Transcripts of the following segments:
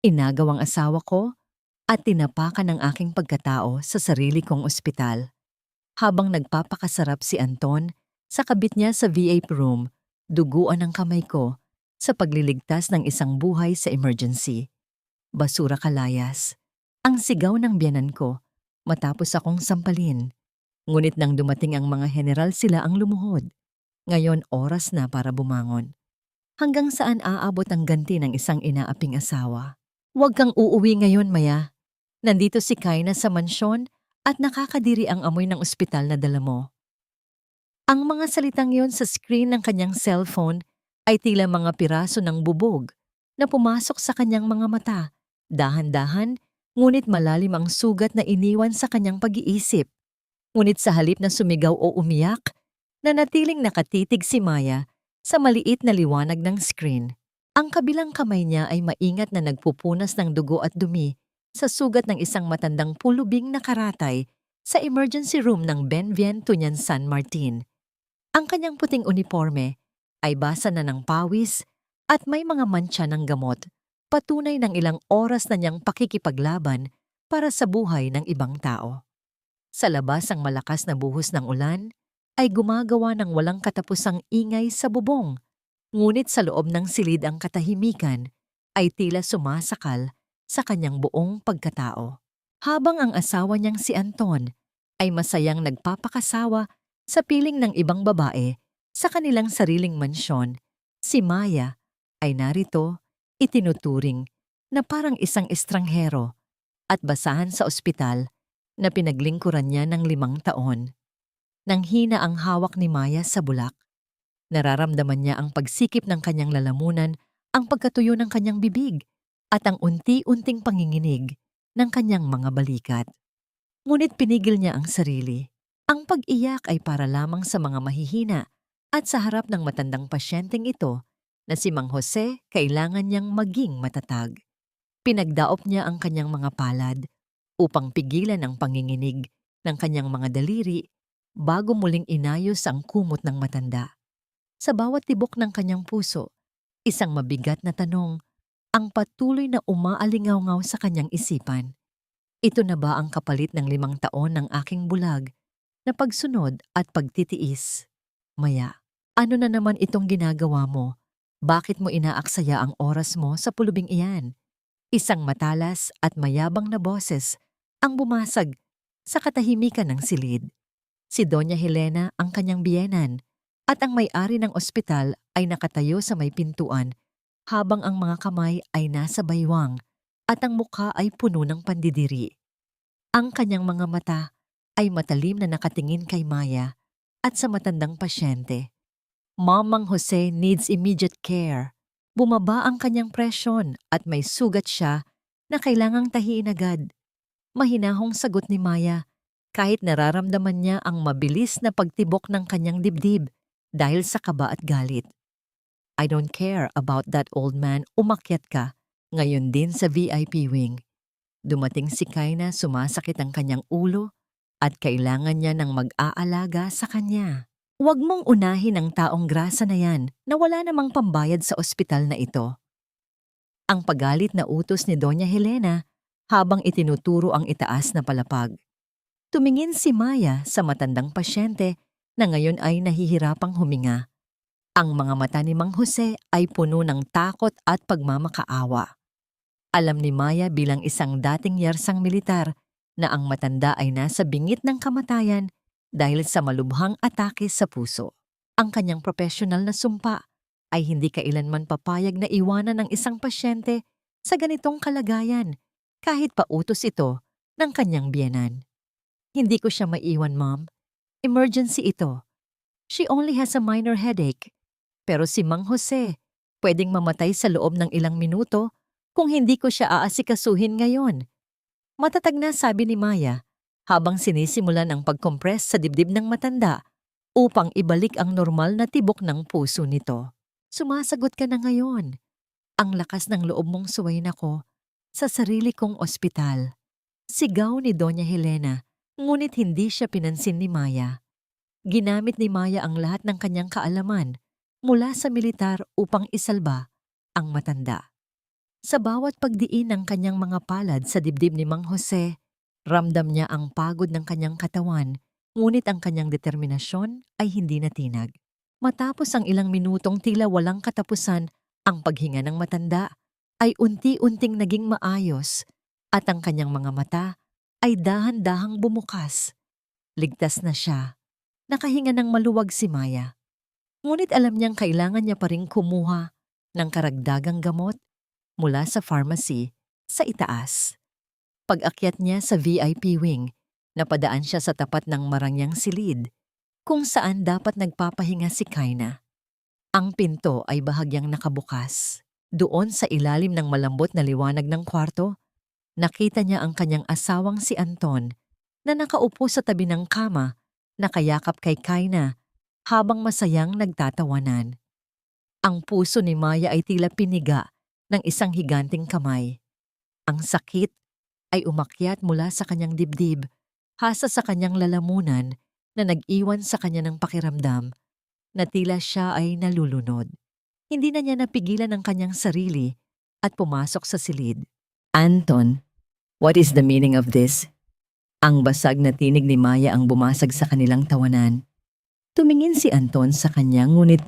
Inagawang asawa ko at tinapakan ng aking pagkatao sa sarili kong ospital. Habang nagpapakasarap si Anton sa kabit niya sa VIP room, duguan ang kamay ko sa pagliligtas ng isang buhay sa emergency. Basura kalayas. Ang sigaw ng biyanan ko matapos akong sampalin. Ngunit nang dumating ang mga general, sila ang lumuhod. Ngayon oras na para bumangon. Hanggang saan aabot ang ganti ng isang inaaping asawa? Huwag kang uuwi ngayon, Maya. Nandito si Kaina sa mansyon at nakakadiri ang amoy ng ospital na dala mo. Ang mga salitang yon sa screen ng kanyang cellphone ay tila mga piraso ng bubog na pumasok sa kanyang mga mata. Dahan-dahan, ngunit malalim ang sugat na iniwan sa kanyang pag-iisip. Ngunit sa halip na sumigaw o umiyak, nanatiling nakatitig si Maya sa maliit na liwanag ng screen. Ang kabilang kamay niya ay maingat na nagpupunas ng dugo at dumi sa sugat ng isang matandang pulubing na karatay sa emergency room ng Benvien Tunyan San Martin. Ang kanyang puting uniforme ay basa na ng pawis at may mga mantsa ng gamot, patunay ng ilang oras na niyang pakikipaglaban para sa buhay ng ibang tao. Sa labas, ang malakas na buhos ng ulan ay gumagawa ng walang katapusang ingay sa bubong, ngunit sa loob ng silid ang katahimikan ay tila sumasakal sa kanyang buong pagkatao. Habang ang asawa niyang si Anton ay masayang nagpapakasawa sa piling ng ibang babae sa kanilang sariling mansyon, si Maya ay narito itinuturing na parang isang estranghero at basahan sa ospital na pinaglingkuran niya ng 5 taon. Nang hina ang hawak ni Maya sa bulak, nararamdaman niya ang pagsikip ng kanyang lalamunan, ang pagkatuyo ng kanyang bibig, at ang unti-unting panginginig ng kanyang mga balikat. Ngunit pinigil niya ang sarili. Ang pag-iyak ay para lamang sa mga mahihina at sa harap ng matandang pasyenteng ito na si Mang Jose, kailangan niyang maging matatag. Pinagdaop niya ang kanyang mga palad upang pigilan ang panginginig ng kanyang mga daliri bago muling inayos ang kumot ng matanda. Sa bawat tibok ng kanyang puso, isang mabigat na tanong ang patuloy na umaalingaw-ngaw sa kanyang isipan. Ito na ba ang kapalit ng 5 taon ng aking bulag na pagsunod at pagtitiis? Maya, ano na naman itong ginagawa mo? Bakit mo inaaksaya ang oras mo sa pulubing iyan? Isang matalas at mayabang na boses ang bumasag sa katahimikan ng silid. Si Doña Helena ang kanyang biyenan at ang may-ari ng ospital ay nakatayo sa may pintuan habang ang mga kamay ay nasa baywang at ang mukha ay puno ng pandidiri. Ang kanyang mga mata ay matalim na nakatingin kay Maya at sa matandang pasyente. Mang Jose needs immediate care. Bumaba ang kanyang presyon at may sugat siya na kailangang tahiin agad. Mahinahong sagot ni Maya kahit nararamdaman niya ang mabilis na pagtibok ng kanyang dibdib dahil sa kaba at galit. I don't care about that old man. Umakyat ka. Ngayon din sa VIP wing. Dumating si Kaina, sumasakit ang kanyang ulo at kailangan niya ng mag-aalaga sa kanya. Huwag mong unahin ang taong grasa na yan na wala namang pambayad sa ospital na ito. Ang pagalit na utos ni Doña Helena habang itinuturo ang itaas na palapag. Tumingin si Maya sa matandang pasyente na ngayon ay nahihirapang huminga. Ang mga mata ni Mang Jose ay puno ng takot at pagmamakaawa. Alam ni Maya bilang isang dating yarsang militar na ang matanda ay nasa bingit ng kamatayan dahil sa malubhang atake sa puso. Ang kanyang profesional na sumpa ay hindi kailanman papayag na iwanan ng isang pasyente sa ganitong kalagayan kahit pautos ito ng kanyang biyenan. Hindi ko siya maiwan, Mom. Emergency ito. She only has a minor headache. Pero si Mang Jose, pwedeng mamatay sa loob ng ilang minuto kung hindi ko siya aasikasuhin ngayon. Matatag na sabi ni Maya habang sinisimulan ang pagkompres sa dibdib ng matanda upang ibalik ang normal na tibok ng puso nito. Sumasagot ka na ngayon. Ang lakas ng loob mong suwayin ako sa sarili kong ospital. Sigaw ni Doña Helena, ngunit hindi siya pinansin ni Maya. Ginamit ni Maya ang lahat ng kanyang kaalaman mula sa militar upang isalba ang matanda. Sa bawat pagdiin ng kanyang mga palad sa dibdib ni Mang Jose, ramdam niya ang pagod ng kanyang katawan, ngunit ang kanyang determinasyon ay hindi natinag. Matapos ang ilang minutong tila walang katapusan, ang paghinga ng matanda ay unti-unting naging maayos at ang kanyang mga mata ay dahan-dahang bumukas. Ligtas na siya. Nakahinga ng maluwag si Maya. Ngunit alam niyang kailangan niya pa ring kumuha ng karagdagang gamot mula sa pharmacy sa itaas. Pag-akyat niya sa VIP wing, napadaan siya sa tapat ng marangyang silid kung saan dapat nagpapahinga si Kaina. Ang pinto ay bahagyang nakabukas. Doon sa ilalim ng malambot na liwanag ng kwarto, nakita niya ang kanyang asawang si Anton na nakaupo sa tabi ng kama, nakayakap kay Kaina habang masayang nagtatawanan. Ang puso ni Maya ay tila piniga ng isang higanting kamay. Ang sakit ay umakyat mula sa kanyang dibdib, hasa sa kanyang lalamunan na nag-iwan sa kanya ng pakiramdam na tila siya ay nalulunod. Hindi na niya napigilan ang kanyang sarili at pumasok sa silid. Anton, what is the meaning of this? Ang basag na tinig ni Maya ang bumasag sa kanilang tawanan. Tumingin si Anton sa kanya ngunit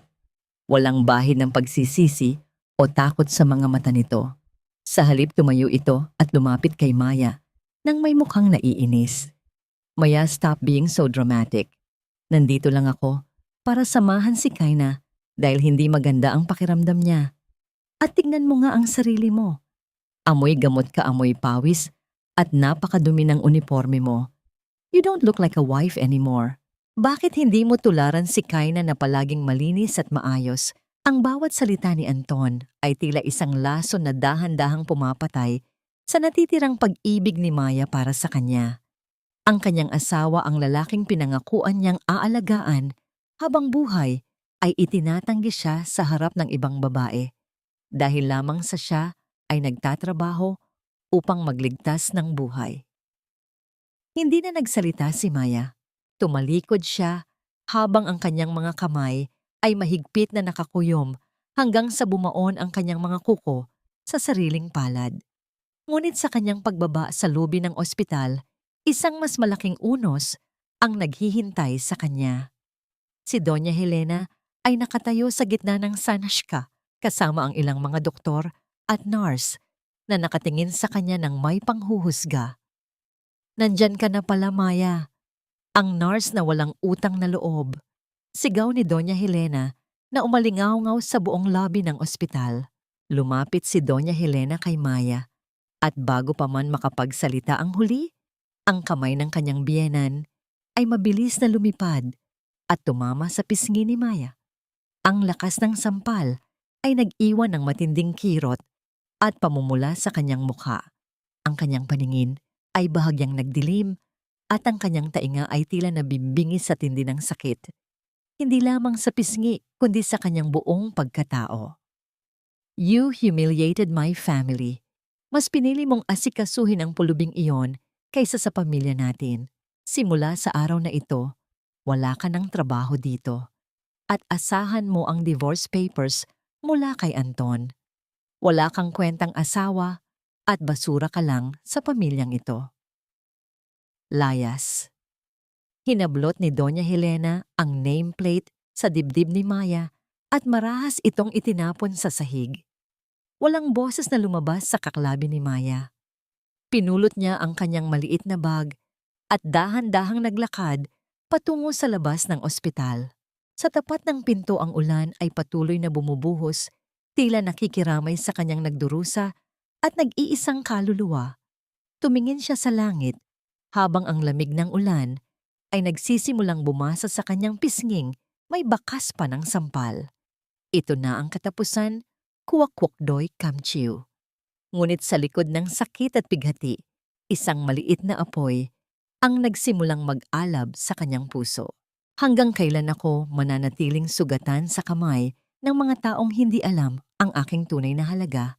walang bahid ng pagsisisi o takot sa mga mata nito. Sa halip tumayo ito at lumapit kay Maya nang may mukhang naiinis. Maya, stop being so dramatic. Nandito lang ako para samahan si Kaina dahil hindi maganda ang pakiramdam niya. At tignan mo nga ang sarili mo. Amoy gamot ka, amoy pawis at napakadumi ng uniforme mo. You don't look like a wife anymore. Bakit hindi mo tularan si Kaina na palaging malinis at maayos? Ang bawat salita ni Anton ay tila isang laso na dahan-dahang pumapatay sa natitirang pag-ibig ni Maya para sa kanya. Ang kanyang asawa ang lalaking pinangakuan niyang aalagaan habang buhay ay itinatanggi siya sa harap ng ibang babae dahil lamang sa siya ay nagtatrabaho upang magligtas ng buhay. Hindi na nagsalita si Maya. Tumalikod siya habang ang kanyang mga kamay ay mahigpit na nakakuyom hanggang sa bumaon ang kanyang mga kuko sa sariling palad. Ngunit sa kanyang pagbaba sa lobi ng ospital, isang mas malaking unos ang naghihintay sa kanya. Si Doña Helena ay nakatayo sa gitna ng sanashka kasama ang ilang mga doktor at nurse na nakatingin sa kanya ng may panghuhusga. "Nandyan ka na pala, Maya." Ang nurse na walang utang na loob. Sigaw ni Doña Helena na umalingaw-ngaw sa buong lobby ng ospital. Lumapit si Doña Helena kay Maya at bago pa man makapagsalita ang huli, ang kamay ng kanyang biyenan ay mabilis na lumipad at tumama sa pisngi ni Maya. Ang lakas ng sampal ay nag-iwan ng matinding kirot at pamumula sa kanyang mukha. Ang kanyang paningin ay bahagyang nagdilim at ang kanyang tainga ay tila nabimbingi sa tindi ng sakit. Hindi lamang sa pisngi kundi sa kanyang buong pagkatao. "You humiliated my family. Mas pinili mong asikasuhin ang pulubing iyon kaysa sa pamilya natin. Simula sa araw na ito, wala ka ng trabaho dito. At asahan mo ang divorce papers mula kay Anton. Wala kang kwentang asawa at basura ka lang sa pamilyang ito." Layas. Hinablot ni Doña Helena ang nameplate sa dibdib ni Maya at marahas itong itinapon sa sahig. Walang boses na lumabas sa kaklabi ni Maya. Pinulot niya ang kanyang maliit na bag at dahan-dahang naglakad patungo sa labas ng ospital. Sa tapat ng pinto ang ulan ay patuloy na bumubuhos, tila nakikiramay sa kanyang nagdurusa at nag-iisang kaluluwa. Tumingin siya sa langit habang ang lamig ng ulan ay nagsisimulang bumasa sa kanyang pisnging may bakas pa ng sampal. Ito na ang katapusan, Kuwakwakdoy Kamchiw. Ngunit sa likod ng sakit at bighati, isang maliit na apoy ang nagsimulang mag-alab sa kanyang puso. Hanggang kailan ako mananatiling sugatan sa kamay ng mga taong hindi alam ang aking tunay na halaga?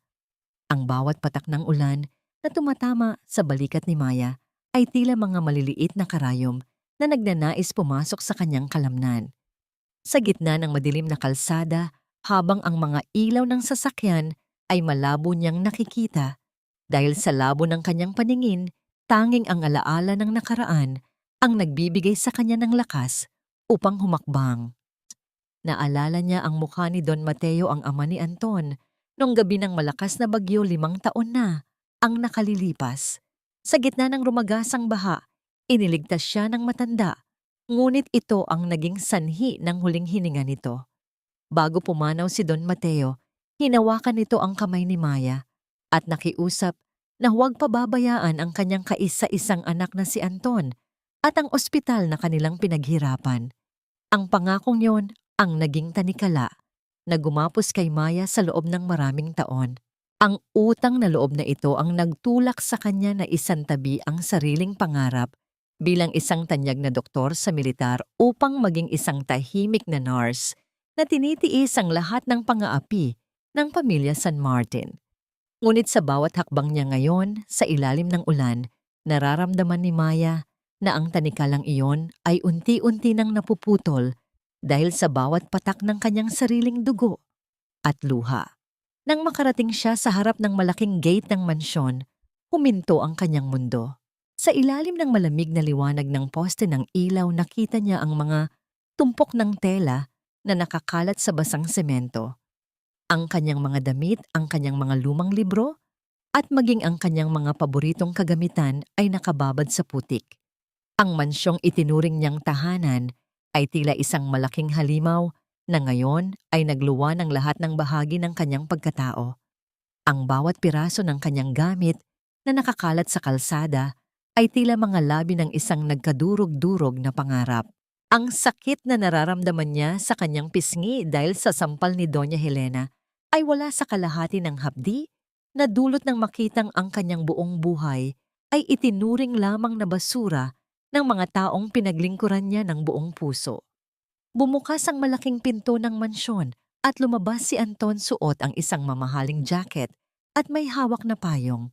Ang bawat patak ng ulan na tumatama sa balikat ni Maya ay tila mga maliliit na karayom na nagnanais pumasok sa kanyang kalamnan. Sa gitna ng madilim na kalsada, habang ang mga ilaw ng sasakyan ay malabo niyang nakikita. Dahil sa labo ng kanyang paningin, tanging ang alaala ng nakaraan ang nagbibigay sa kanya ng lakas upang humakbang. Naalala niya ang mukha ni Don Mateo, ang ama ni Anton, nung gabi ng malakas na bagyo 5 taon na ang nakalilipas. Sa gitna ng rumagasang baha, iniligtas siya ng matanda, ngunit ito ang naging sanhi ng huling hininga nito. Bago pumanaw si Don Mateo, hinawakan nito ang kamay ni Maya at nakiusap na huwag pababayaan ang kanyang kaisa-isang anak na si Anton at ang ospital na kanilang pinaghirapan. Ang pangakong yon ang naging tanikala na gumapos kay Maya sa loob ng maraming taon. Ang utang na loob na ito ang nagtulak sa kanya na isantabi ang sariling pangarap bilang isang tanyag na doktor sa militar upang maging isang tahimik na nurse na tinitiis ang lahat ng pang-aapi ng pamilya San Martin. Ngunit sa bawat hakbang niya ngayon sa ilalim ng ulan, nararamdaman ni Maya na ang tanikalang iyon ay unti-unti nang napuputol dahil sa bawat patak ng kanyang sariling dugo at luha. Nang makarating siya sa harap ng malaking gate ng mansyon, huminto ang kanyang mundo. Sa ilalim ng malamig na liwanag ng poste ng ilaw, nakita niya ang mga tumpok ng tela na nakakalat sa basang semento. Ang kanyang mga damit, ang kanyang mga lumang libro, at maging ang kanyang mga paboritong kagamitan ay nakababad sa putik. Ang mansyong itinuring niyang tahanan ay tila isang malaking halimaw na ngayon ay nagluwa ng lahat ng bahagi ng kanyang pagkatao. Ang bawat piraso ng kanyang gamit na nakakalat sa kalsada ay tila mga labi ng isang nagkadurog-durog na pangarap. Ang sakit na nararamdaman niya sa kanyang pisngi dahil sa sampal ni Doña Helena ay wala sa kalahati ng hapdi na dulot ng makitang ang kanyang buong buhay ay itinuring lamang na basura ng mga taong pinaglingkuran niya ng buong puso. Bumukas ang malaking pinto ng mansyon at lumabas si Anton, suot ang isang mamahaling jacket at may hawak na payong.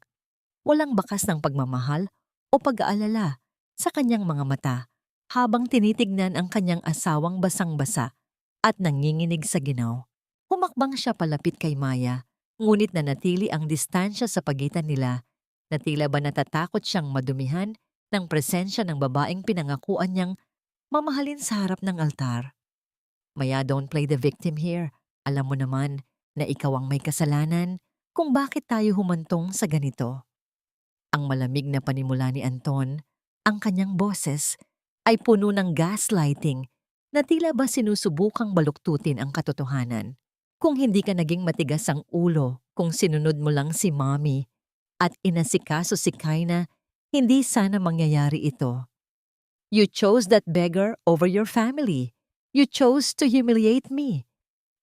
Walang bakas ng pagmamahal o pag-aalala sa kanyang mga mata habang tinitignan ang kanyang asawang basang-basa at nanginginig sa ginaw. Humakbang siya palapit kay Maya, ngunit nanatili ang distansya sa pagitan nila na tila ba natatakot siyang madumihan ng presensya ng babaeng pinangakuan niyang mamahalin sa harap ng altar. Maya, don't play the victim here. Alam mo naman na ikaw ang may kasalanan kung bakit tayo humantong sa ganito. Ang malamig na panimula ni Anton, ang kanyang boses, ay puno ng gaslighting na tila ba sinusubukang baluktutin ang katotohanan. Kung hindi ka naging matigas ang ulo, kung sinunod mo lang si Mommy at inasikaso si Kaina, hindi sana mangyayari ito. You chose that beggar over your family. You chose to humiliate me.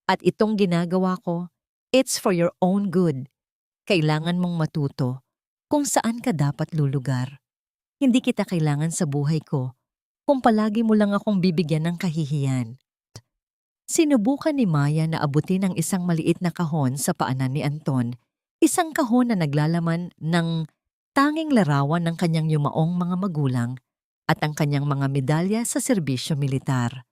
At itong ginagawa ko, it's for your own good. Kailangan mong matuto kung saan ka dapat lulugar. Hindi kita kailangan sa buhay ko kung palagi mo lang akong bibigyan ng kahihiyan. Sinubukan ni Maya na abutin ang isang maliit na kahon sa paanan ni Anton, isang kahon na naglalaman ng tanging larawan ng kanyang yumaong mga magulang at ang kanyang mga medalya sa serbisyo militar.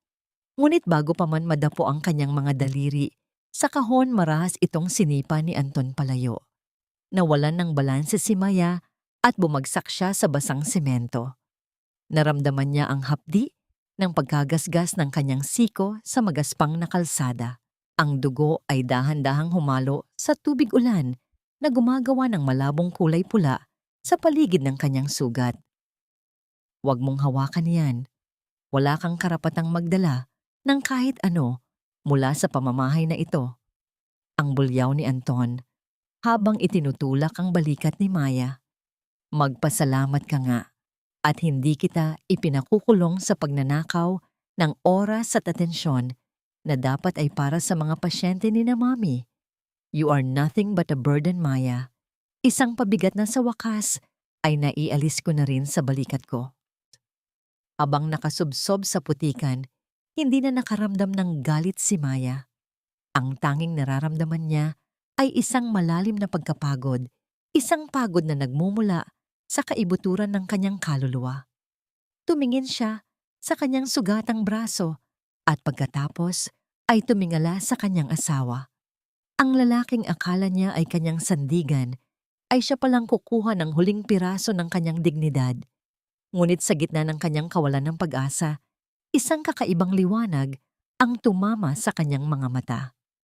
Ngunit bago pa man madapo ang kanyang mga daliri, sa kahon marahas itong sinipa ni Anton palayo. Nawalan ng balanse si Maya at bumagsak siya sa basang semento. Naramdaman niya ang hapdi ng pagkagasgas ng kanyang siko sa magaspang na kalsada. Ang dugo ay dahan-dahang humalo sa tubig ulan na gumagawa ng malabong kulay pula sa paligid ng kanyang sugat. Huwag mong hawakan yan. Wala kang karapatang magdala ng kahit ano mula sa pamamahay na ito. Ang bulyaw ni Anton habang itinutulak ang balikat ni Maya. Magpasalamat ka nga at hindi kita ipinakukulong sa pagnanakaw ng oras at atensyon na dapat ay para sa mga pasyente ni na Mommy. You are nothing but a burden, Maya. Isang pabigat na sa wakas ay naialis ko na rin sa balikat ko. Habang nakasubsob sa putikan, hindi na nakaramdam ng galit si Maya. Ang tanging nararamdaman niya ay isang malalim na pagkapagod, isang pagod na nagmumula sa kaibuturan ng kanyang kaluluwa. Tumingin siya sa kanyang sugatang braso at pagkatapos ay tumingala sa kanyang asawa. Ang lalaking akala niya ay kanyang sandigan ay siya palang kukuha ng huling piraso ng kanyang dignidad. Ngunit sa gitna ng kanyang kawalan ng pag-asa, isang kakaibang liwanag ang tumama sa kanyang mga mata.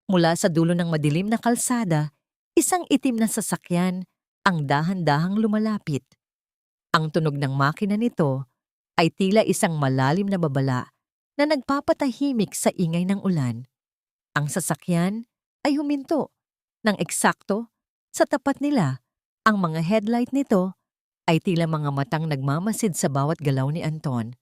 Mula sa dulo ng madilim na kalsada, isang itim na sasakyan ang dahan-dahang lumalapit. Ang tunog ng makina nito ay tila isang malalim na babala na nagpapatahimik sa ingay ng ulan. Ang sasakyan ay huminto ng eksakto sa tapat nila. Ang mga headlight nito ay tila mga matang nagmamasid sa bawat galaw ni Anton.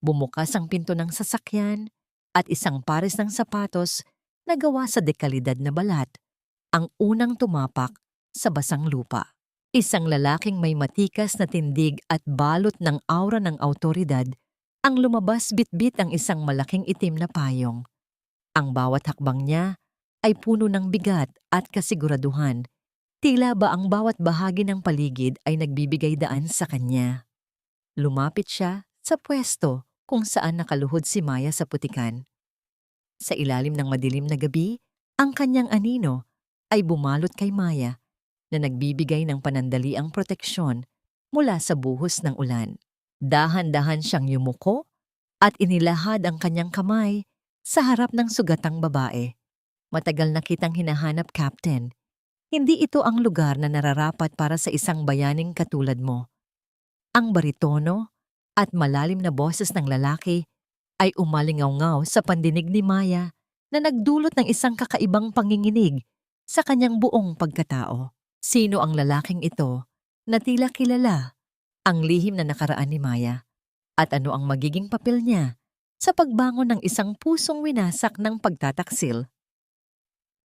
Bumukas ang pinto ng sasakyan at isang pares ng sapatos na gawa sa dekalidad na balat ang unang tumapak sa basang lupa. Isang lalaking may matikas na tindig at balot ng aura ng awtoridad ang lumabas bitbit ang isang malaking itim na payong. Ang bawat hakbang niya ay puno ng bigat at kasiguraduhan. Tila ba ang bawat bahagi ng paligid ay nagbibigay daan sa kanya. Lumapit siya sa pwesto kung saan nakaluhod si Maya sa putikan. Sa ilalim ng madilim na gabi, ang kanyang anino ay bumalot kay Maya na nagbibigay ng panandaliang proteksyon mula sa buhos ng ulan. Dahan-dahan siyang yumuko at inilahad ang kanyang kamay sa harap ng sugatang babae. Matagal na kitang hinahanap, Captain. Hindi ito ang lugar na nararapat para sa isang bayaning katulad mo. Ang baritono at malalim na boses ng lalaki ay umalingaw-ngaw sa pandinig ni Maya na nagdulot ng isang kakaibang panginginig sa kanyang buong pagkatao. Sino ang lalaking ito na tila kilala ang lihim na nakaraan ni Maya at ano ang magiging papel niya sa pagbangon ng isang pusong winasak ng pagtataksil?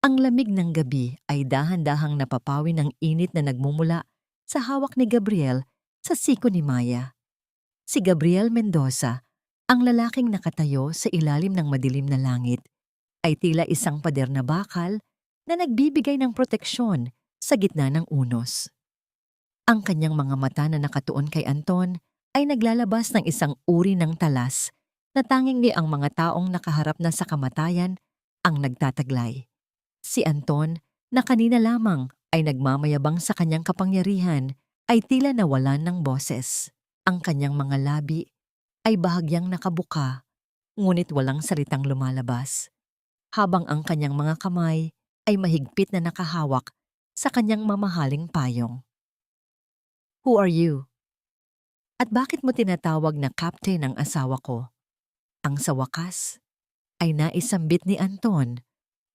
Ang lamig ng gabi ay dahan-dahang napapawi ng init na nagmumula sa hawak ni Gabriel sa siko ni Maya. Si Gabriel Mendoza, ang lalaking nakatayo sa ilalim ng madilim na langit, ay tila isang pader na bakal na nagbibigay ng proteksyon sa gitna ng unos. Ang kanyang mga mata na nakatuon kay Anton ay naglalabas ng isang uri ng talas na tanging ni ang mga taong nakaharap na sa kamatayan ang nagtataglay. Si Anton, na kanina lamang ay nagmamayabang sa kanyang kapangyarihan, ay tila nawalan ng boses. Ang kanyang mga labi ay bahagyang nakabuka, ngunit walang salitang lumalabas, habang ang kanyang mga kamay ay mahigpit na nakahawak sa kanyang mamahaling payong. Who are you? At bakit mo tinatawag na captain ang asawa ko? Ang sa wakas ay naisambit ni Anton.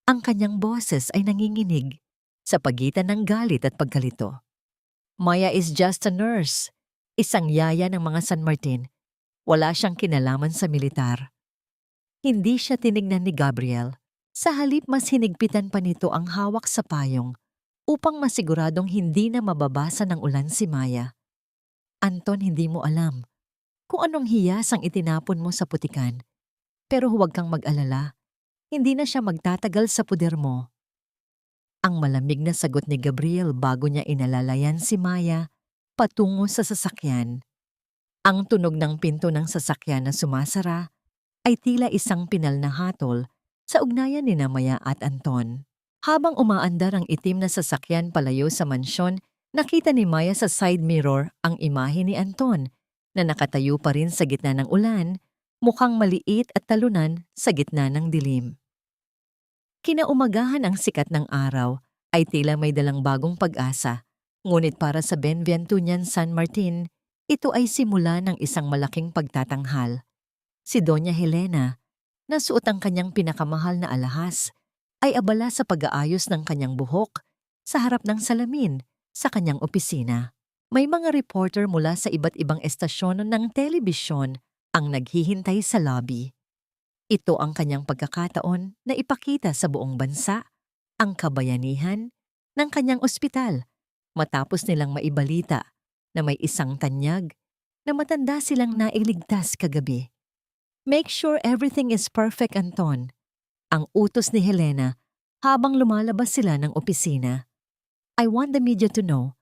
Ang kanyang boses ay nanginginig sa pagitan ng galit at pagkalito. Maya is just a nurse, isang yaya ng mga San Martin. Wala siyang kinalaman sa militar. Hindi siya tinignan ni Gabriel. Sa halip mas hinigpitan pa nito ang hawak sa payong upang masiguradong hindi na mababasa ng ulan si Maya. Anton, hindi mo alam kung anong hiyas ang itinapon mo sa putikan. Pero huwag kang mag-alala. Hindi na siya magtatagal sa puder mo. Ang malamig na sagot ni Gabriel bago niya inalalayan si Maya patungo sa sasakyan. Ang tunog ng pinto ng sasakyan na sumasara ay tila isang pinal na hatol sa ugnayan ni Maya at Anton. Habang umaandar ang itim na sasakyan palayo sa mansyon, nakita ni Maya sa side mirror ang imahe ni Anton na nakatayo pa rin sa gitna ng ulan, mukhang maliit at talunan sa gitna ng dilim. Kinaumagahan ang sikat ng araw ay tila may dalang bagong pag-asa, ngunit para sa Benventuñan San Martin, ito ay simula ng isang malaking pagtatanghal. Si Doña Helena, na suot ang kanyang pinakamahal na alahas, ay abala sa pag-aayos ng kanyang buhok sa harap ng salamin sa kanyang opisina. May mga reporter mula sa iba't ibang estasyon ng telebisyon ang naghihintay sa lobby. Ito ang kanyang pagkakataon na ipakita sa buong bansa ang kabayanihan ng kanyang ospital matapos nilang maibalita na may isang tanyag na matanda silang nailigtas kagabi. Make sure everything is perfect, Anton. Ang utos ni Helena habang lumalabas sila ng opisina. I want the media to know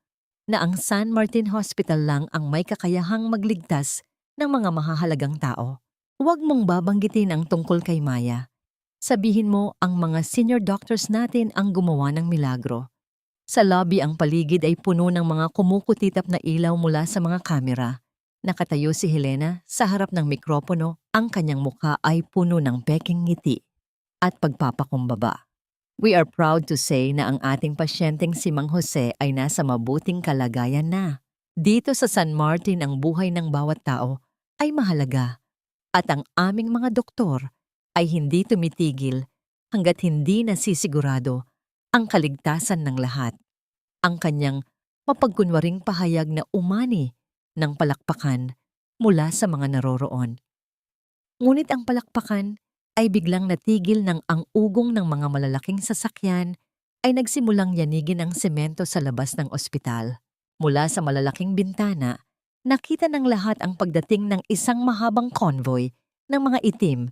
na ang San Martin Hospital lang ang may kakayahang magligtas ng mga mahahalagang tao. Huwag mong babanggitin ang tungkol kay Maya. Sabihin mo ang mga senior doctors natin ang gumawa ng milagro. Sa lobby ang paligid ay puno ng mga kumukutitap na ilaw mula sa mga kamera. Nakatayo si Helena sa harap ng mikropono, ang kanyang mukha ay puno ng peking ngiti at pagpapakumbaba. We are proud to say na ang ating pasyenteng si Mang Jose ay nasa mabuting kalagayan na. Dito sa San Martin ang buhay ng bawat tao ay mahalaga at ang aming mga doktor ay hindi tumitigil hanggat hindi nasisigurado ang kaligtasan ng lahat. Ang kanyang mapagkunwaring pahayag na umani ng palakpakan mula sa mga naroroon. Ngunit ang palakpakan ay biglang natigil nang ang ugong ng mga malalaking sasakyan ay nagsimulang yanigin ang semento sa labas ng ospital. Mula sa malalaking bintana, nakita ng lahat ang pagdating ng isang mahabang convoy ng mga itim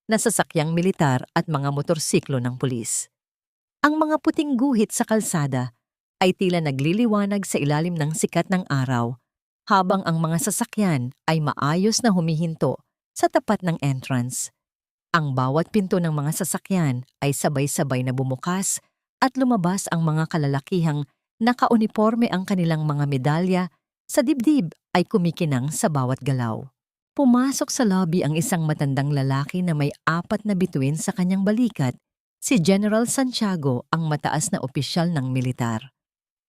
na sasakyang militar at mga motorsiklo ng pulis. Ang mga puting guhit sa kalsada ay tila nagliliwanag sa ilalim ng sikat ng araw, habang ang mga sasakyan ay maayos na humihinto sa tapat ng entrance. Ang bawat pinto ng mga sasakyan ay sabay-sabay na bumukas at lumabas ang mga kalalakihang nakauniforme, ang kanilang mga medalya sa dibdib ay kumikinang sa bawat galaw. Pumasok sa lobby ang isang matandang lalaki na may 4 na bituin sa kanyang balikat, si General Santiago, ang mataas na opisyal ng militar.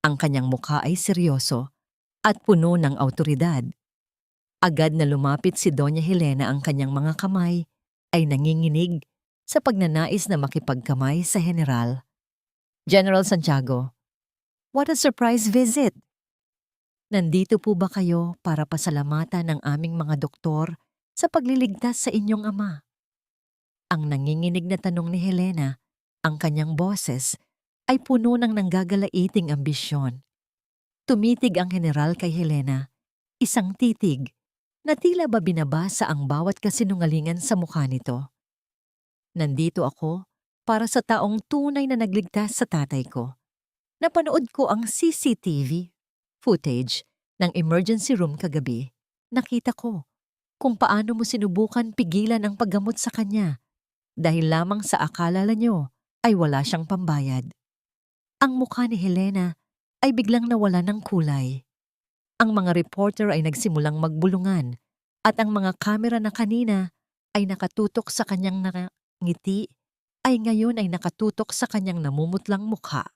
Ang kanyang mukha ay seryoso at puno ng awtoridad. Agad na lumapit si Doña Helena, ang kanyang mga kamay ay nanginginig sa pagnanais na makipagkamay sa general. General Santiago, what a surprise visit! Nandito po ba kayo para pasalamatan ng aming mga doktor sa pagliligtas sa inyong ama? Ang nanginginig na tanong ni Helena, ang kanyang boses ay puno ng nanggagalaiting ambisyon. Tumitig ang general kay Helena, isang titig na tila ba binabasa ang bawat kasinungalingan sa mukha nito. Nandito ako para sa taong tunay na nagligtas sa tatay ko. Napanood ko ang CCTV footage ng emergency room kagabi. Nakita ko kung paano mo sinubukan pigilan ang paggamot sa kanya dahil lamang sa akala nyo ay wala siyang pambayad. Ang mukha ni Helena ay biglang nawala ng kulay. Ang mga reporter ay nagsimulang magbulungan at ang mga kamera na kanina ay nakatutok sa kanyang ngiti ay ngayon ay nakatutok sa kanyang namumutlang mukha.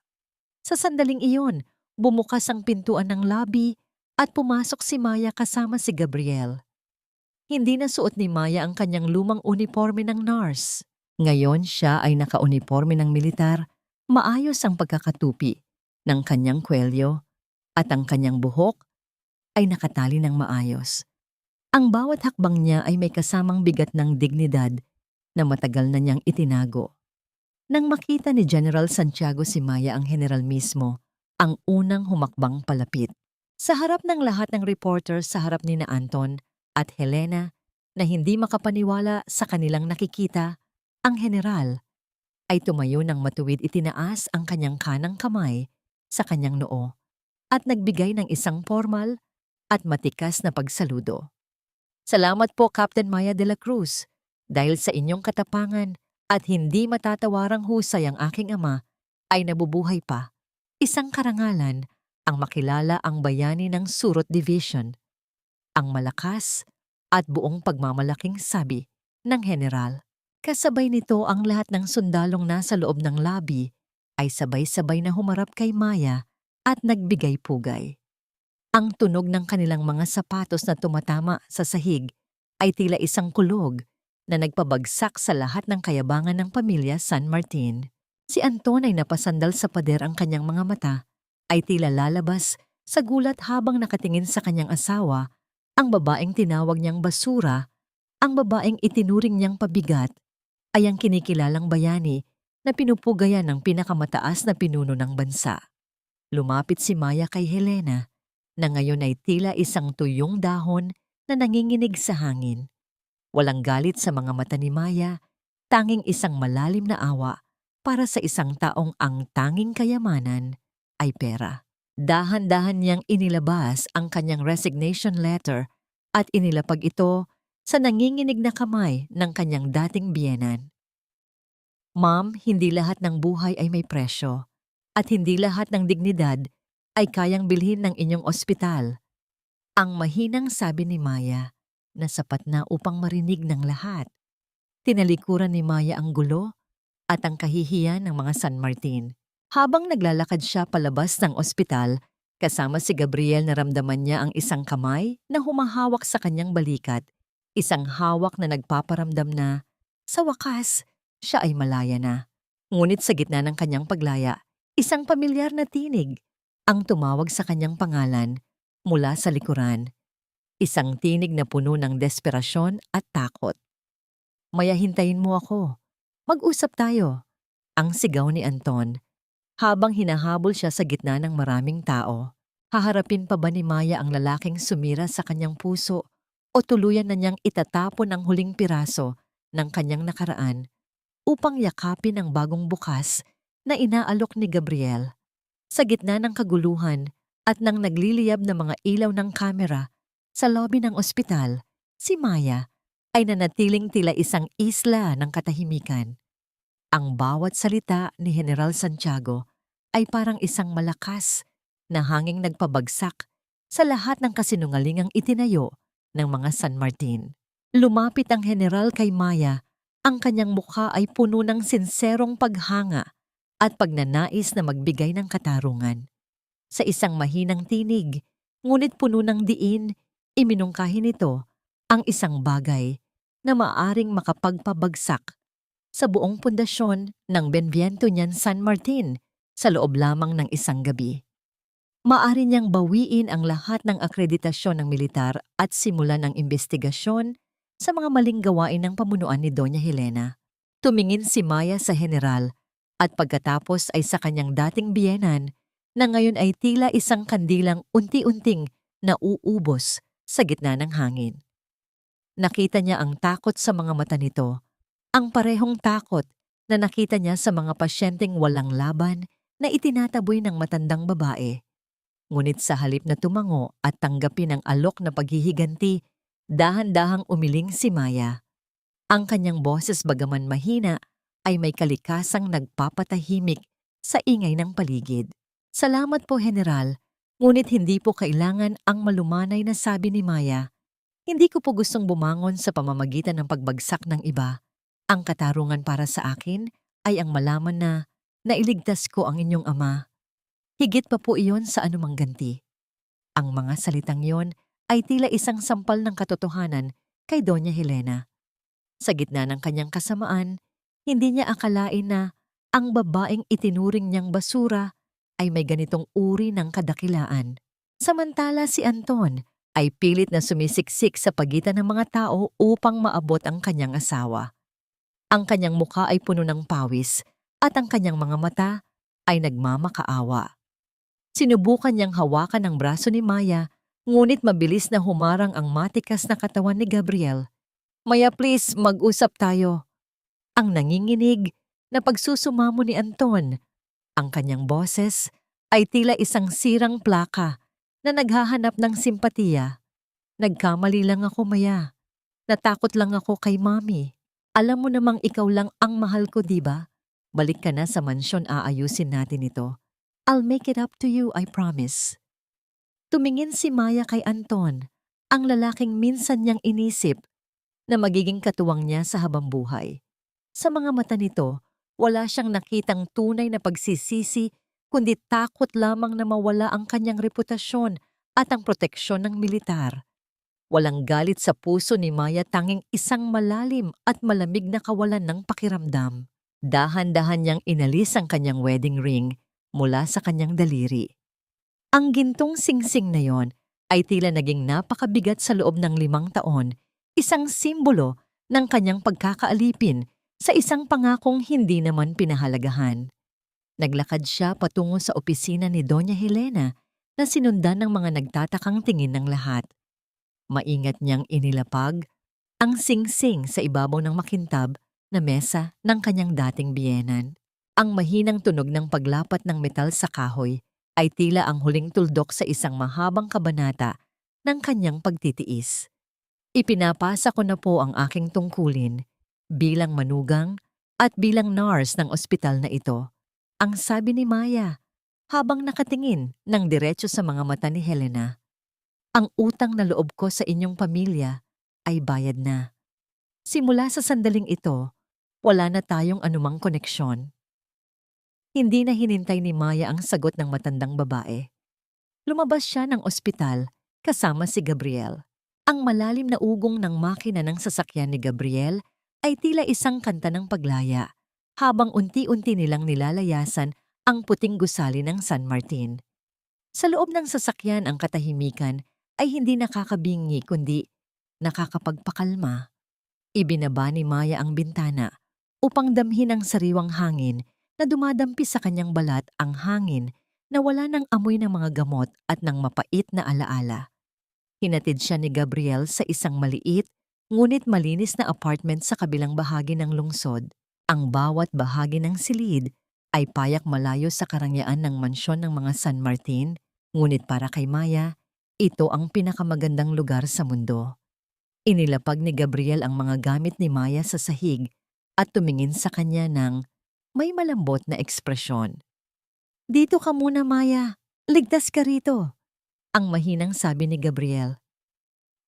Sa sandaling iyon, bumukas ang pintuan ng lobby at pumasok si Maya kasama si Gabriel. Hindi na suot ni Maya ang kanyang lumang uniforme ng nurse. Ngayon siya ay naka-uniforme ng militar, maayos ang pagkakatupi ng kanyang kwelyo at ang kanyang buhok ay nakatali ng maayos. Ang bawat hakbang niya ay may kasamang bigat ng dignidad na matagal na niyang itinago. Nang makita ni General Santiago si Maya, ang general mismo ang unang humakbang palapit. Sa harap ng lahat ng reporter, sa harap ni na Anton at Helena na hindi makapaniwala sa kanilang nakikita, ang general ay tumayo ng matuwid, itinaas ang kanyang kanang kamay sa kanyang noo at nagbigay ng isang formal at matikas na pagsaludo. Salamat po, Captain Maya de la Cruz, dahil sa inyong katapangan at hindi matatawarang husay ang aking ama ay nabubuhay pa. Isang karangalan ang makilala ang bayani ng Surot Division. Ang malakas at buong pagmamalaking sabi ng general. Kasabay nito ang lahat ng sundalong nasa loob ng lobby ay sabay-sabay na humarap kay Maya at nagbigay pugay. Ang tunog ng kanilang mga sapatos na tumatama sa sahig ay tila isang kulog na nagpabagsak sa lahat ng kayabangan ng pamilya San Martin. Si Anton ay napasandal sa pader, ang kanyang mga mata ay tila lalabas sa gulat habang nakatingin sa kanyang asawa, ang babaeng tinawag niyang basura, ang babaeng itinuring niyang pabigat, ay ang kinikilalang bayani na pinupugayan ng pinakamataas na pinuno ng bansa. Lumapit si Maya kay Helena na ngayon ay tila isang tuyong dahon na nanginginig sa hangin. Walang galit sa mga mata ni Maya, tanging isang malalim na awa para sa isang taong ang tanging kayamanan ay pera. Dahan-dahan niyang inilabas ang kanyang resignation letter at inilapag ito sa nanginginig na kamay ng kanyang dating biyenan. Ma'am, hindi lahat ng buhay ay may presyo. At hindi lahat ng dignidad ay kayang bilhin ng inyong ospital. Ang mahinang sabi ni Maya na sapat na upang marinig ng lahat. Tinalikuran ni Maya ang gulo at ang kahihiyan ng mga San Martin. Habang naglalakad siya palabas ng ospital, kasama si Gabriel naramdaman niya ang isang kamay na humahawak sa kanyang balikat, isang hawak na nagpaparamdam na, sa wakas, siya ay malaya na. Ngunit sa gitna ng kanyang paglaya, isang pamilyar na tinig ang tumawag sa kanyang pangalan mula sa likuran. Isang tinig na puno ng desperasyon at takot. Maya, hintayin mo ako. Mag-usap tayo. Ang sigaw ni Anton. Habang hinahabol siya sa gitna ng maraming tao, haharapin pa ba ni Maya ang lalaking sumira sa kanyang puso o tuluyan na niyang itatapon ang huling piraso ng kanyang nakaraan upang yakapin ang bagong bukas na inaalok ni Gabriel? Sa gitna ng kaguluhan at ng nagliliyab na mga ilaw ng kamera sa lobby ng ospital, si Maya ay nanatiling tila isang isla ng katahimikan. Ang bawat salita ni General Santiago ay parang isang malakas na hanging nagpabagsak sa lahat ng kasinungalingang itinayo ng mga San Martin. Lumapit ang General kay Maya, ang kanyang mukha ay puno ng sinserong paghanga at pagnanais na magbigay ng katarungan. Sa isang mahinang tinig, ngunit puno ng diin, iminungkahi nito ang isang bagay na maaring makapagpabagsak sa buong pundasyon ng Benviento-Nian San Martin sa loob lamang ng isang gabi. Maari niyang bawiin ang lahat ng akreditasyon ng militar at simulan ang investigasyon sa mga maling gawain ng pamunuan ni Doña Helena. Tumingin si Maya sa general at pagkatapos ay sa kanyang dating biyenan na ngayon ay tila isang kandilang unti-unting nauubos sa gitna ng hangin. Nakita niya ang takot sa mga mata nito, ang parehong takot na nakita niya sa mga pasyenteng walang laban na itinataboy ng matandang babae. Ngunit sa halip na tumango at tanggapin ang alok na paghihiganti, dahan-dahang umiling si Maya. Ang kanyang boses bagaman mahina ay may kalikasang nagpapatahimik sa ingay ng paligid. Salamat po, General, ngunit hindi po kailangan ang malumanay na sabi ni Maya. Hindi ko po gustong bumangon sa pamamagitan ng pagbagsak ng iba. Ang katarungan para sa akin ay ang malaman na nailigtas ko ang inyong ama. Higit pa po iyon sa anumang ganti. Ang mga salitang iyon ay tila isang sampal ng katotohanan kay Doña Helena. Sa gitna ng kanyang kasamaan, hindi niya akalain na ang babaeng itinuring niyang basura ay may ganitong uri ng kadakilaan. Samantala si Anton ay pilit na sumisiksik sa pagitan ng mga tao upang maabot ang kanyang asawa. Ang kanyang mukha ay puno ng pawis at ang kanyang mga mata ay nagmamakaawa. Sinubukan niyang hawakan ang braso ni Maya, ngunit mabilis na humarang ang matikas na katawan ni Gabriel. Maya, please, mag-usap tayo. Ang nanginginig na pagsusumamo ni Anton. Ang kanyang boses ay tila isang sirang plaka na naghahanap ng simpatiya. Nagkamali lang ako, Maya. Natakot lang ako kay Mami. Alam mo namang ikaw lang ang mahal ko, diba? Balik ka na sa mansyon, aayusin natin ito. I'll make it up to you, I promise. Tumingin si Maya kay Anton, ang lalaking minsan niyang inisip na magiging katuwang niya sa habang buhay. Sa mga mata nito, wala siyang nakitang tunay na pagsisisi kundi takot lamang na mawala ang kanyang reputasyon at ang proteksyon ng militar. Walang galit sa puso ni Maya, tanging isang malalim at malamig na kawalan ng pakiramdam. Dahan-dahan niyang inalis ang kanyang wedding ring mula sa kanyang daliri. Ang gintong singsing na yon ay tila naging napakabigat sa loob ng 5 taon, isang simbolo ng kanyang pagkakaalipin sa isang pangakong hindi naman pinahalagahan. Naglakad siya patungo sa opisina ni Doña Helena na sinundan ng mga nagtatakang tingin ng lahat. Maingat niyang inilapag ang singsing sa ibabaw ng makintab na mesa ng kanyang dating biyenan. Ang mahinang tunog ng paglapat ng metal sa kahoy ay tila ang huling tuldok sa isang mahabang kabanata ng kanyang pagtitiis. Ipinapasa ko na po ang aking tungkulin bilang manugang At bilang nurse ng ospital na ito, ang sabi ni Maya habang nakatingin ng diretso sa mga mata ni Helena, ang utang na loob ko sa inyong pamilya ay bayad na. Simula sa sandaling ito, wala na tayong anumang koneksyon. Hindi na hinintay ni Maya ang sagot ng matandang babae. Lumabas siya ng ospital kasama si Gabriel. Ang malalim na ugong ng makina ng sasakyan ni Gabriel ay tila isang kanta ng paglaya habang unti-unti nilang nilalayasan ang puting gusali ng San Martin. Sa loob ng sasakyan ang katahimikan ay hindi nakakabingi kundi nakakapagpakalma. Ibinaba ni Maya ang bintana upang damhin ang sariwang hangin na dumadampi sa kanyang balat, ang hangin na wala ng amoy ng mga gamot at ng mapait na alaala. Hinatid siya ni Gabriel sa isang maliit ngunit malinis na apartment sa kabilang bahagi ng lungsod. Ang bawat bahagi ng silid ay payak malayo sa karangyaan ng mansyon ng mga San Martin, ngunit para kay Maya, ito ang pinakamagandang lugar sa mundo. Inilapag ni Gabriel ang mga gamit ni Maya sa sahig at tumingin sa kanya ng may malambot na ekspresyon. "Dito ka muna, Maya. Ligtas ka rito," ang mahinang sabi ni Gabriel.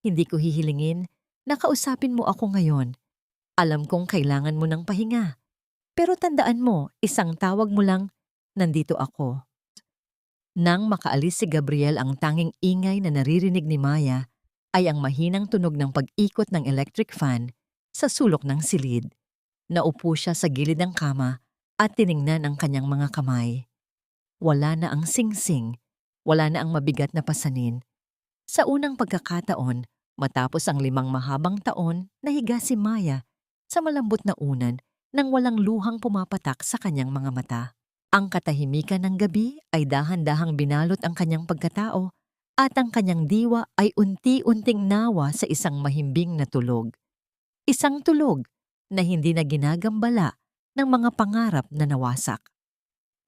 "Hindi ko hihilingin na kausapin mo ako ngayon. Alam kong kailangan mo ng pahinga. Pero tandaan mo, isang tawag mo lang, nandito ako." Nang makaalis si Gabriel, ang tanging ingay na naririnig ni Maya ay ang mahinang tunog ng pag-ikot ng electric fan sa sulok ng silid. Naupo siya sa gilid ng kama at tiningnan ang kanyang mga kamay. Wala na ang singsing, wala na ang mabigat na pasanin. Sa unang pagkakataon, matapos ang 5 mahabang taon, nahiga si Maya sa malambot na unan nang walang luhang pumapatak sa kanyang mga mata. Ang katahimikan ng gabi ay dahan-dahang binalot ang kanyang pagkatao at ang kanyang diwa ay unti-unting nawa sa isang mahimbing na tulog. Isang tulog na hindi na ginagambala ng mga pangarap na nawasak.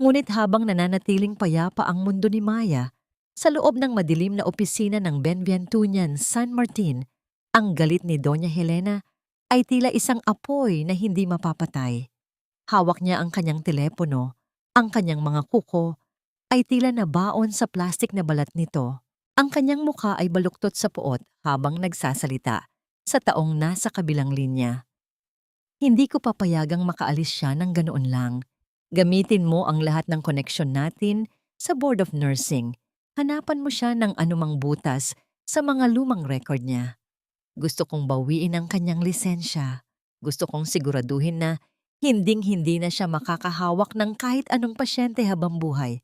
Ngunit habang nananatiling payapa ang mundo ni Maya, sa loob ng madilim na opisina ng Benvientunian San Martin, ang galit ni Doña Helena ay tila isang apoy na hindi mapapatay. Hawak niya ang kanyang telepono, ang kanyang mga kuko ay tila nabaon sa plastik na balat nito. Ang kanyang mukha ay baluktot sa puot habang nagsasalita sa taong nasa kabilang linya. "Hindi ko papayagang makaalis siya ng ganoon lang. Gamitin mo ang lahat ng koneksyon natin sa Board of Nursing. Hanapan mo siya ng anumang butas sa mga lumang record niya. Gusto kong bawiin ang kanyang lisensya. Gusto kong siguraduhin na hinding-hindi na siya makakahawak ng kahit anong pasyente habang buhay.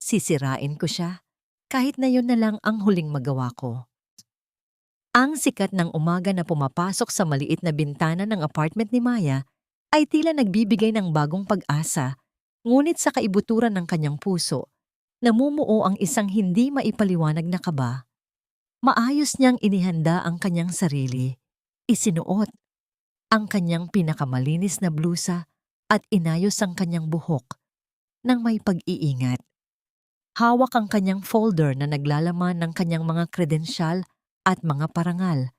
Sisirain ko siya, kahit na yun na lang ang huling magawa ko." Ang sikat ng umaga na pumapasok sa maliit na bintana ng apartment ni Maya ay tila nagbibigay ng bagong pag-asa, ngunit sa kaibuturan ng kanyang puso, namumuo ang isang hindi maipaliwanag na kaba. Maayos niyang inihanda ang kanyang sarili, isinuot ang kanyang pinakamalinis na blusa at inayos ang kanyang buhok ng may pag-iingat. Hawak ang kanyang folder na naglalaman ng kanyang mga kredensyal at mga parangal.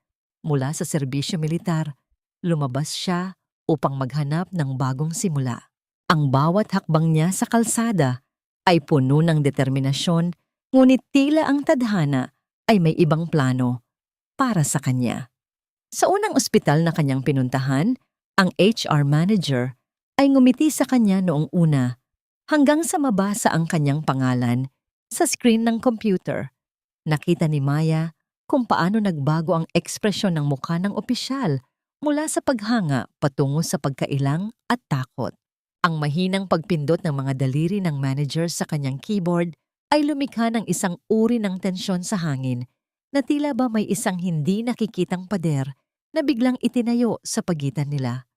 Mula sa serbisyo militar, lumabas siya upang maghanap ng bagong simula. Ang bawat hakbang niya sa kalsada ay puno ng determinasyon, ngunit tila ang tadhana ay may ibang plano para sa kanya. Sa unang ospital na kanyang pinuntahan, ang HR manager ay ngumiti sa kanya noong una hanggang sa mabasa ang kanyang pangalan sa screen ng computer. Nakita ni Maya kung paano nagbago ang ekspresyon ng mukha ng opisyal mula sa paghanga patungo sa pagkailang at takot. Ang mahinang pagpindot ng mga daliri ng manager sa kanyang keyboard ay lumikha ng isang uri ng tensyon sa hangin na tila ba may isang hindi nakikitang pader na biglang itinayo sa pagitan nila.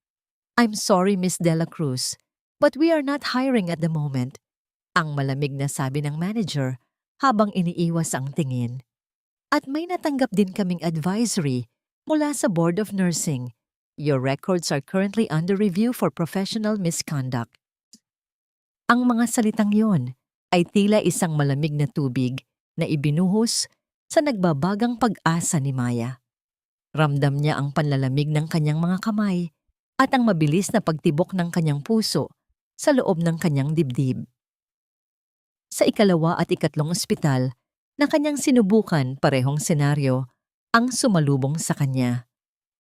"I'm sorry, Miss Dela Cruz, but we are not hiring at the moment," ang malamig na sabi ng manager habang iniiwas ang tingin. "At may natanggap din kaming advisory mula sa Board of Nursing. Your records are currently under review for professional misconduct." Ang mga salitang yon ay tila isang malamig na tubig na ibinuhos sa nagbabagang pag-asa ni Maya. Ramdam niya ang panlalamig ng kanyang mga kamay at ang mabilis na pagtibok ng kanyang puso sa loob ng kanyang dibdib. Sa ikalawa at ikatlong ospital na kanyang sinubukan, parehong senaryo ang sumalubong sa kanya.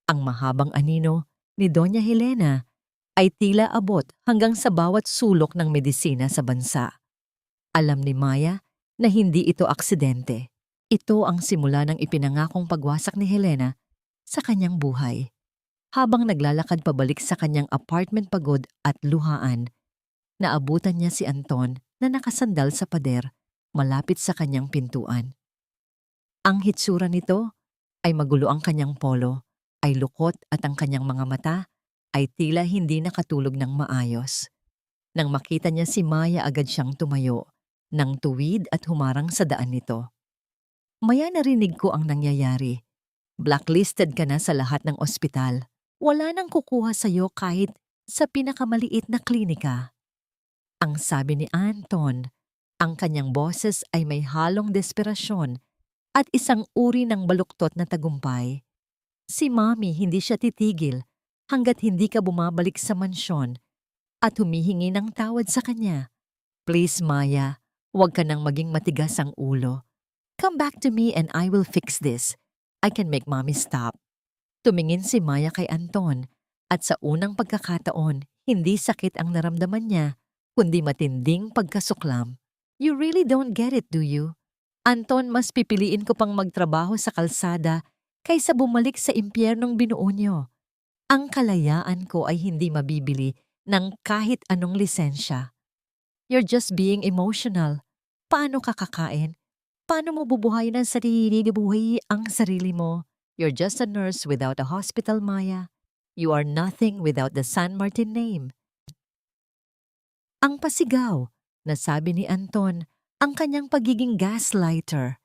Ang mahabang anino ni Doña Helena ay tila abot hanggang sa bawat sulok ng medisina sa bansa. Alam ni Maya na hindi ito aksidente. Ito ang simula ng ipinangakong pagwasak ni Helena sa kanyang buhay. Habang naglalakad pabalik sa kanyang apartment pagod at luhaan, naabutan niya si Anton na nakasandal sa pader malapit sa kanyang pintuan. Ang hitsura nito ay magulo, ang kanyang polo ay lukot at ang kanyang mga mata ay tila hindi nakatulog ng maayos. Nang makita niya si Maya, agad siyang tumayo ng tuwid at humarang sa daan nito. Maya, narinig ko ang nangyayari. Blacklisted ka na sa lahat ng ospital. Wala nang kukuha sa'yo kahit sa pinakamaliit na klinika. Ang sabi ni Anton, ang kanyang boses ay may halong desperasyon at isang uri ng baluktot na tagumpay. Si Mommy, hindi siya titigil hanggat hindi ka bumabalik sa mansyon at humihingi ng tawad sa kanya. Please, Maya, huwag ka nang maging matigas ang ulo. Come back to me and I will fix this. I can make Mommy stop. Tumingin si Maya kay Anton at sa unang pagkakataon, hindi sakit ang naramdaman niya, kundi matinding pagkasuklam. You really don't get it, do you? Anton, mas pipiliin ko pang magtrabaho sa kalsada kaysa bumalik sa impyernong binuo niyo. Ang kalayaan ko ay hindi mabibili ng kahit anong lisensya. You're just being emotional. Paano ka kakain? Paano mo bubuhayin ang sarili, buhay ang sarili mo? You're just a nurse without a hospital, Maya. You are nothing without the San Martin name. Ang pasigaw na sabi ni Anton, ang kanyang pagiging gaslighter,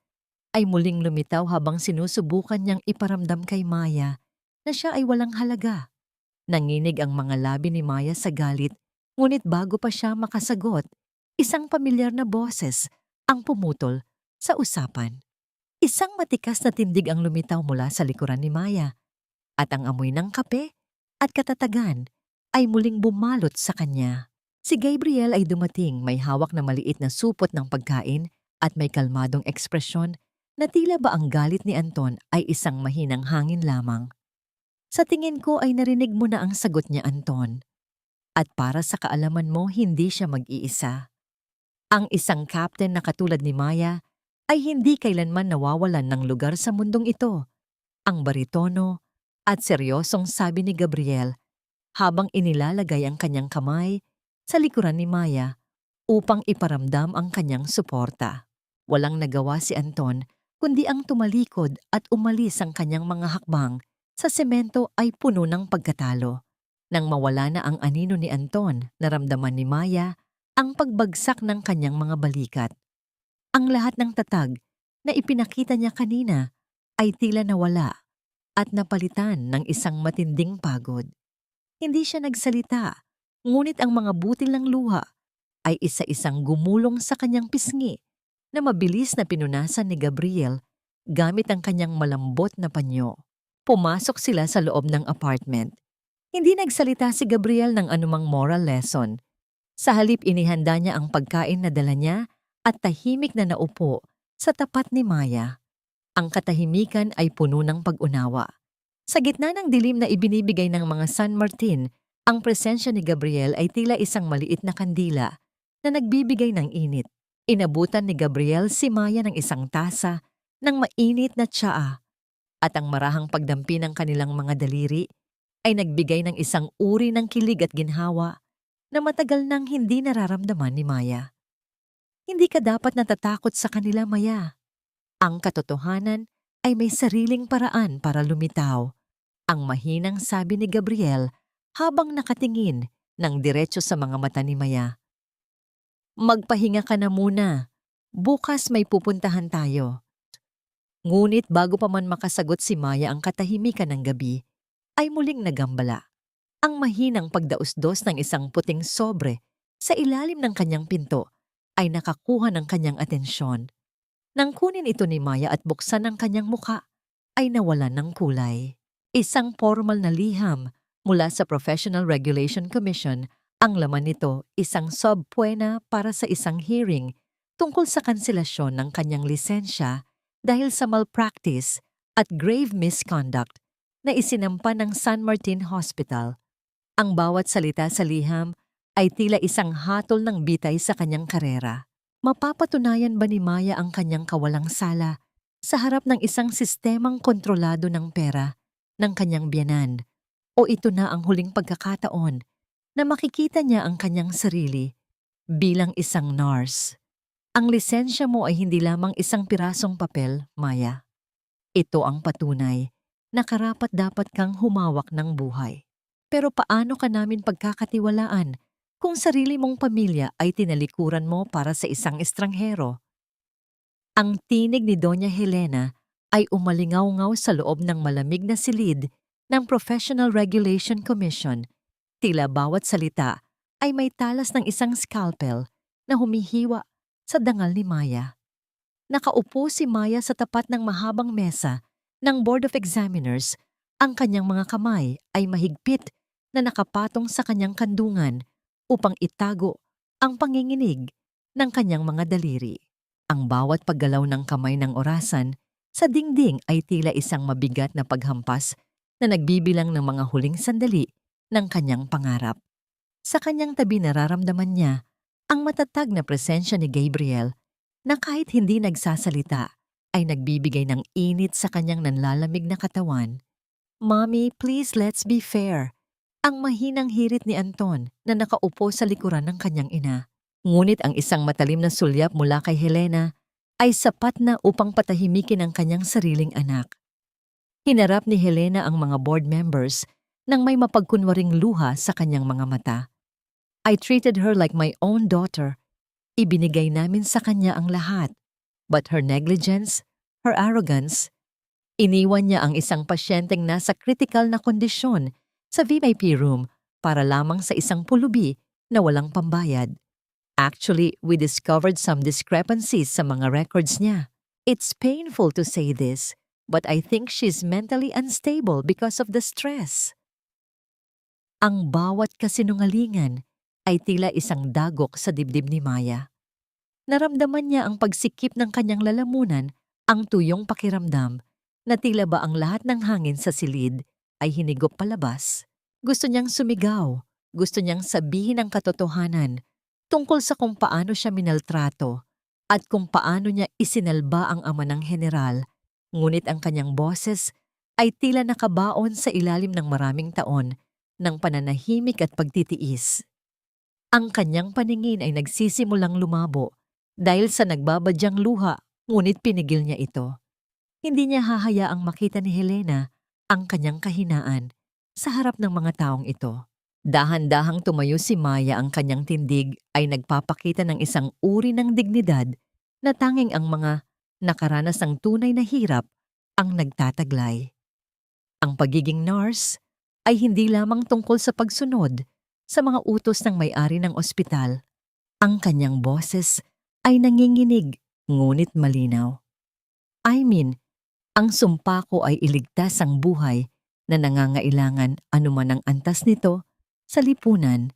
ay muling lumitaw habang sinusubukan niyang iparamdam kay Maya na siya ay walang halaga. Nanginig ang mga labi ni Maya sa galit, ngunit bago pa siya makasagot, isang pamilyar na boses ang pumutol sa usapan. Isang matikas na tindig ang lumitaw mula sa likuran ni Maya, at ang amoy ng kape at katatagan ay muling bumalot sa kanya. Si Gabriel ay dumating, may hawak na maliit na supot ng pagkain at may kalmadong ekspresyon na tila ba ang galit ni Anton ay isang mahinang hangin lamang. Sa tingin ko ay narinig mo na ang sagot niya, Anton. At para sa kaalaman mo, hindi siya mag-iisa. Ang isang captain na katulad ni Maya ay hindi kailanman nawawalan ng lugar sa mundong ito. Ang baritono at seryosong sabi ni Gabriel habang inilalagay ang kanyang kamay sa likuran ni Maya upang iparamdam ang kanyang suporta. Walang nagawa si Anton kundi ang tumalikod at umalis. Ang kanyang mga hakbang sa semento ay puno ng pagkatalo. Nang mawala na ang anino ni Anton, naramdaman ni Maya ang pagbagsak ng kanyang mga balikat. Ang lahat ng tatag na ipinakita niya kanina ay tila nawala at napalitan ng isang matinding pagod. Hindi siya nagsalita, ngunit ang mga butil ng luha ay isa-isang gumulong sa kanyang pisngi na mabilis na pinunasan ni Gabriel gamit ang kanyang malambot na panyo. Pumasok sila sa loob ng apartment. Hindi nagsalita si Gabriel ng anumang moral lesson. Sa halip, inihanda niya ang pagkain na dala niya at tahimik na naupo sa tapat ni Maya. Ang katahimikan ay puno ng pag-unawa. Sa gitna ng dilim na ibinibigay ng mga San Martin, ang presensya ni Gabriel ay tila isang maliit na kandila na nagbibigay ng init. Inabutan ni Gabriel si Maya ng isang tasa ng mainit na tsaa at ang marahang pagdampi ng kanilang mga daliri ay nagbigay ng isang uri ng kilig at ginhawa na matagal nang hindi nararamdaman ni Maya. Hindi ka dapat natatakot sa kanila, Maya. Ang katotohanan ay may sariling paraan para lumitaw. Ang mahinang sabi ni Gabriel habang nakatingin ng diretso sa mga mata ni Maya. Magpahinga ka na muna. Bukas may pupuntahan tayo. Ngunit bago pa man makasagot si Maya, ang katahimikan ng gabi ay muling nagambala. Ang mahinang pagdausdos ng isang puting sobre sa ilalim ng kanyang pinto ay nakakuha ng kanyang atensyon. Nang kunin ito ni Maya at buksan ang kanyang muka, ay nawalan ng kulay. Isang formal na liham mula sa Professional Regulation Commission. Ang laman nito, isang subpoena para sa isang hearing tungkol sa kanselasyon ng kanyang lisensya dahil sa malpractice at grave misconduct na isinampa ng San Martin Hospital. Ang bawat salita sa liham ay tila isang hatol ng bitay sa kanyang karera. Mapapatunayan ba ni Maya ang kanyang kawalang sala sa harap ng isang sistemang kontrolado ng pera ng kanyang biyanan? O ito na ang huling pagkakataon na makikita niya ang kanyang sarili bilang isang nurse? Ang lisensya mo ay hindi lamang isang pirasong papel, Maya. Ito ang patunay na karapat-dapat kang humawak ng buhay. Pero paano ka namin pagkakatiwalaan kung sarili mong pamilya ay tinalikuran mo para sa isang estranghero? Ang tinig ni Doña Helena ay umalingaw-ngaw sa loob ng malamig na silid ng Professional Regulation Commission. Tila bawat salita ay may talas ng isang scalpel na humihiwa sa dangal ni Maya. Nakaupo si Maya sa tapat ng mahabang mesa ng Board of Examiners. Ang kanyang mga kamay ay mahigpit na nakapatong sa kanyang kandungan upang itago ang panginginig ng kanyang mga daliri. Ang bawat paggalaw ng kamay ng orasan sa dingding ay tila isang mabigat na paghampas na nagbibilang ng mga huling sandali ng kanyang pangarap. Sa kanyang tabi nararamdaman niya ang matatag na presensya ni Gabriel na kahit hindi nagsasalita ay nagbibigay ng init sa kanyang nanlalamig na katawan. "Mommy, please let's be fair." Ang mahinang hirit ni Anton na nakaupo sa likuran ng kanyang ina. Ngunit ang isang matalim na sulyap mula kay Helena ay sapat na upang patahimikin ang kanyang sariling anak. Hinarap ni Helena ang mga board members nang may mapagkunwaring luha sa kanyang mga mata. "I treated her like my own daughter. Ibinigay namin sa kanya ang lahat. But her negligence, her arrogance, iniwan niya ang isang pasyenteng nasa critical na kondisyon sa VIP room para lamang sa isang pulubi na walang pambayad. Actually, we discovered some discrepancies sa mga records niya. It's painful to say this, but I think she's mentally unstable because of the stress." Ang bawat kasinungalingan ay tila isang dagok sa dibdib ni Maya. Naramdaman niya ang pagsikip ng kanyang lalamunan, ang tuyong pakiramdam na tila ba ang lahat ng hangin sa silid ay hinigop palabas. Gusto niyang sumigaw, gusto niyang sabihin ang katotohanan tungkol sa kung paano siya minaltrato at kung paano niya isinalba ang ama ng general, ngunit ang kanyang boses ay tila nakabaon sa ilalim ng maraming taon ng pananahimik at pagtitiis. Ang kanyang paningin ay nagsisimulang lumabo dahil sa nagbabadyang luha, ngunit pinigil niya ito. Hindi niya hahayaang makita ni Helena ang kanyang kahinaan sa harap ng mga taong ito. Dahan-dahang tumayo si Maya, ang kanyang tindig ay nagpapakita ng isang uri ng dignidad na tanging ang mga nakaranas ng tunay na hirap ang nagtataglay. Ang pagiging nurse ay hindi lamang tungkol sa pagsunod sa mga utos ng may-ari ng ospital. Ang kanyang boses ay nanginginig, ngunit malinaw. Ang sumpa ko ay iligtas ang buhay na nangangailangan anuman ang antas nito sa lipunan.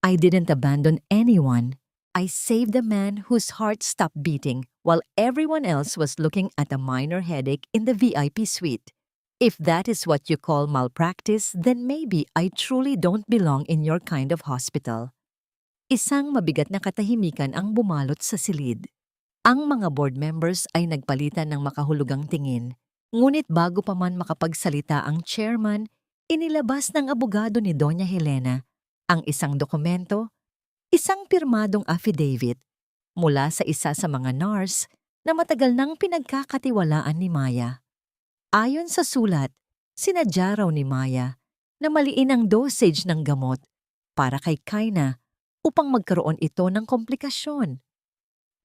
I didn't abandon anyone. I saved a man whose heart stopped beating while everyone else was looking at a minor headache in the VIP suite. If that is what you call malpractice, then maybe I truly don't belong in your kind of hospital. Isang mabigat na katahimikan ang bumalot sa silid. Ang mga board members ay nagpalitan ng makahulugang tingin. Ngunit bago pa man makapagsalita ang chairman, inilabas ng abogado ni Doña Helena ang isang dokumento, isang pirmadong affidavit mula sa isa sa mga nurse na matagal nang pinagkakatiwalaan ni Maya. Ayon sa sulat, sinadya raw ni Maya na maliin ang dosage ng gamot para kay Kaina upang magkaroon ito ng komplikasyon.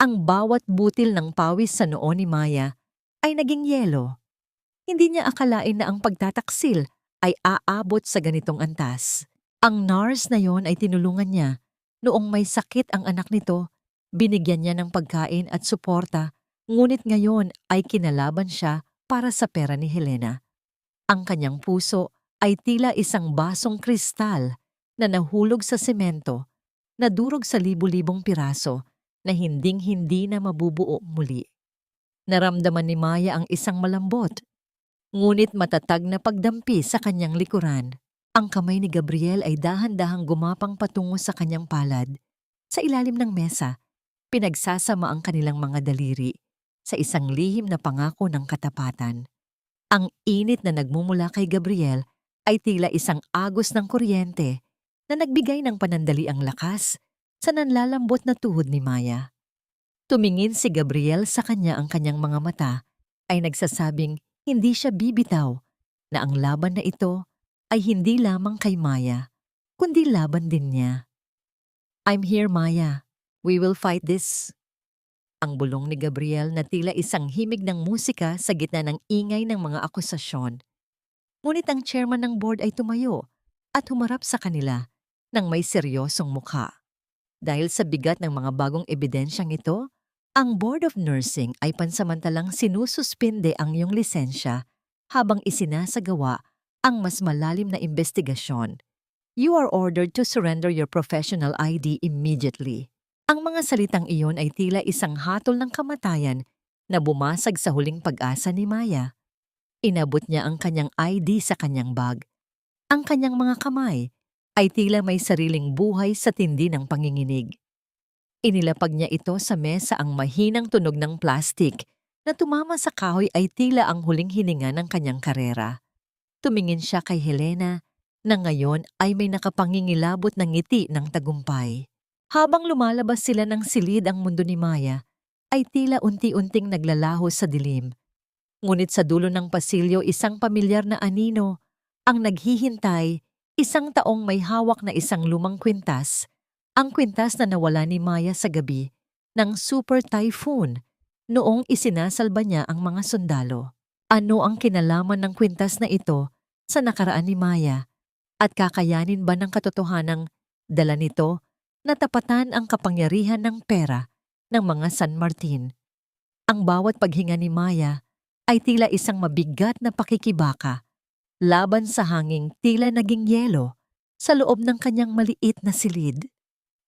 Ang bawat butil ng pawis sa noo ni Maya ay naging yelo. Hindi niya akalain na ang pagtataksil ay aabot sa ganitong antas. Ang nurse na yon ay tinulungan niya noong may sakit ang anak nito, binigyan niya ng pagkain at suporta, ngunit ngayon ay kinalaban siya para sa pera ni Helena. Ang kanyang puso ay tila isang basong kristal na nahulog sa semento, na durog sa libu-libong piraso na hinding-hindi na mabubuo muli. Naramdaman ni Maya ang isang malambot, ngunit matatag na pagdampi sa kanyang likuran. Ang kamay ni Gabriel ay dahan-dahang gumapang patungo sa kanyang palad. Sa ilalim ng mesa, pinagsasama ang kanilang mga daliri sa isang lihim na pangako ng katapatan. Ang init na nagmumula kay Gabriel ay tila isang agos ng kuryente na nagbigay ng panandaliang lakas sa nanlalambot na tuhod ni Maya. Tumingin si Gabriel sa kanya, ang kanyang mga mata ay nagsasabing hindi siya bibitaw, na ang laban na ito ay hindi lamang kay Maya, kundi laban din niya. "I'm here, Maya. We will fight this." Ang bulong ni Gabriel na tila isang himig ng musika sa gitna ng ingay ng mga akusasyon. Ngunit ang chairman ng board ay tumayo at humarap sa kanila ng may seryosong mukha. Dahil sa bigat ng mga bagong ebidensyang ito, ang Board of Nursing ay pansamantalang sinususpinde ang iyong lisensya habang isinasagawa ang mas malalim na investigasyon. You are ordered to surrender your professional ID immediately. Ang mga salitang iyon ay tila isang hatol ng kamatayan na bumasag sa huling pag-asa ni Maya. Inabot niya ang kanyang ID sa kanyang bag. Ang kanyang mga kamay ay tila may sariling buhay sa tindi ng panginginig. Inilapag niya ito sa mesa, ang mahinang tunog ng plastik na tumama sa kahoy ay tila ang huling hininga ng kanyang karera. Tumingin siya kay Helena na ngayon ay may nakapangingilabot ng ngiti ng tagumpay. Habang lumalabas sila ng silid, ang mundo ni Maya ay tila unti-unting naglalaho sa dilim. Ngunit sa dulo ng pasilyo, isang pamilyar na anino ang naghihintay, isang taong may hawak na isang lumang kwintas, ang kwintas na nawala ni Maya sa gabi ng super typhoon noong isinasalba niya ang mga sundalo. Ano ang kinalaman ng kwintas na ito sa nakaraan ni Maya, at kakayanin ba ng katotohanang dala nito na tapatan ang kapangyarihan ng pera ng mga San Martin? Ang bawat paghinga ni Maya ay tila isang mabigat na pakikibaka laban sa hanging tila naging yelo sa loob ng kanyang maliit na silid.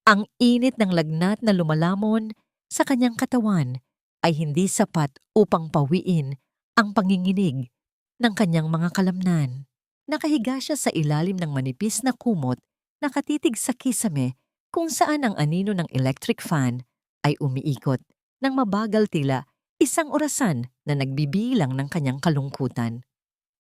Ang init ng lagnat na lumalamon sa kanyang katawan ay hindi sapat upang pawiin ang panginginig ng kanyang mga kalamnan. Nakahiga siya sa ilalim ng manipis na kumot, nakatitig sa kisame kung saan ang anino ng electric fan ay umiikot ng mabagal, tila isang orasan na nagbibilang ng kanyang kalungkutan.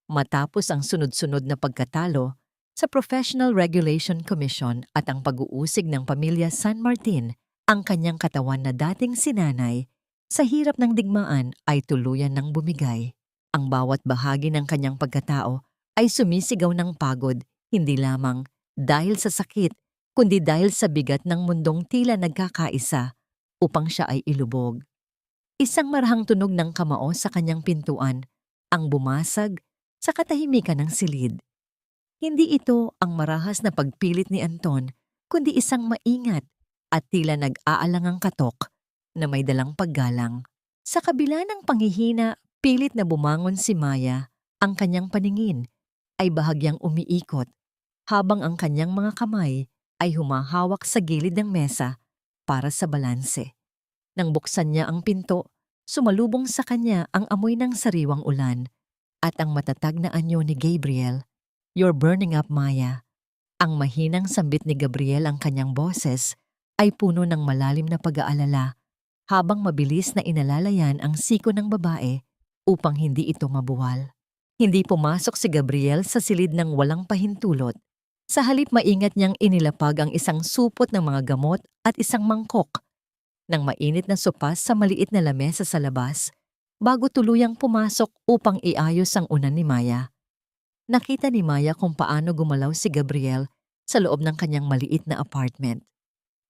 Matapos ang sunod-sunod na pagkatalo sa Professional Regulation Commission at ang pag-uusig ng pamilya San Martin, ang kanyang katawan na dating sinanay sa hirap ng digmaan ay tuluyan ng bumigay. Ang bawat bahagi ng kanyang pagkatao ay sumisigaw ng pagod, hindi lamang dahil sa sakit, kundi dahil sa bigat ng mundong tila nagkakaisa upang siya ay ilubog. Isang marahang tunog ng kamao sa kanyang pintuan ang bumasag sa katahimikan ng silid. Hindi ito ang marahas na pagpilit ni Anton, kundi isang maingat at tila nag-aalangang katok na may dalang paggalang. Sa kabila ng panghihina, pilit na bumangon si Maya. Ang kanyang paningin ay bahagyang umiikot habang ang kanyang mga kamay ay humahawak sa gilid ng mesa para sa balanse. Nang buksan niya ang pinto, sumalubong sa kanya ang amoy ng sariwang ulan at ang matatag na anyo ni Gabriel. "You're burning up, Maya." Ang mahinang sambit ni Gabriel, ang kanyang boses, ay puno ng malalim na pag-aalala habang mabilis na inalalayan ang siko ng babae upang hindi ito mabuwal. Hindi pumasok si Gabriel sa silid ng walang pahintulot. Sa halip, maingat niyang inilapag ang isang supot ng mga gamot at isang mangkok ng mainit na sopas sa maliit na lamesa sa labas bago tuluyang pumasok upang iayos ang unan ni Maya. Nakita ni Maya kung paano gumalaw si Gabriel sa loob ng kanyang maliit na apartment.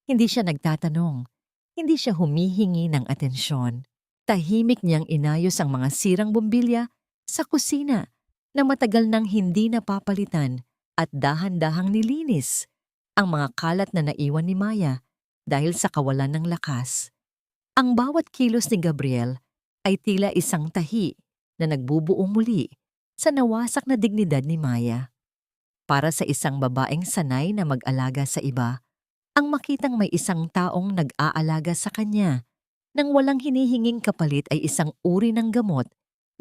Hindi siya nagtatanong, hindi siya humihingi ng atensyon. Tahimik niyang inayos ang mga sirang bombilya sa kusina na matagal nang hindi napapalitan at dahan-dahang nilinis ang mga kalat na naiwan ni Maya dahil sa kawalan ng lakas. Ang bawat kilos ni Gabriel ay tila isang tahi na nagbubuo muli sa nawasak na dignidad ni Maya. Para sa isang babaeng sanay na mag-alaga sa iba, ang makitang may isang taong nag-aalaga sa kanya nang walang hinihinging kapalit ay isang uri ng gamot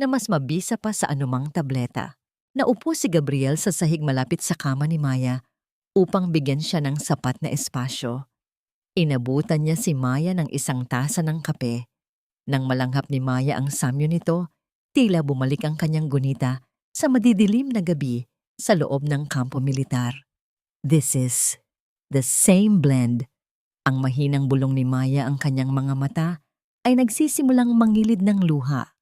na mas mabisa pa sa anumang tableta. Naupo si Gabriel sa sahig malapit sa kama ni Maya upang bigyan siya ng sapat na espasyo. Inabutan niya si Maya ng isang tasa ng kape. Nang malanghap ni Maya ang samyo nito, tila bumalik ang kanyang gunita sa madidilim na gabi sa loob ng kampo militar. This is the same blend. Ang mahinang bulong ni Maya ang kanyang mga mata ay nagsisimulang mangilid ng luha.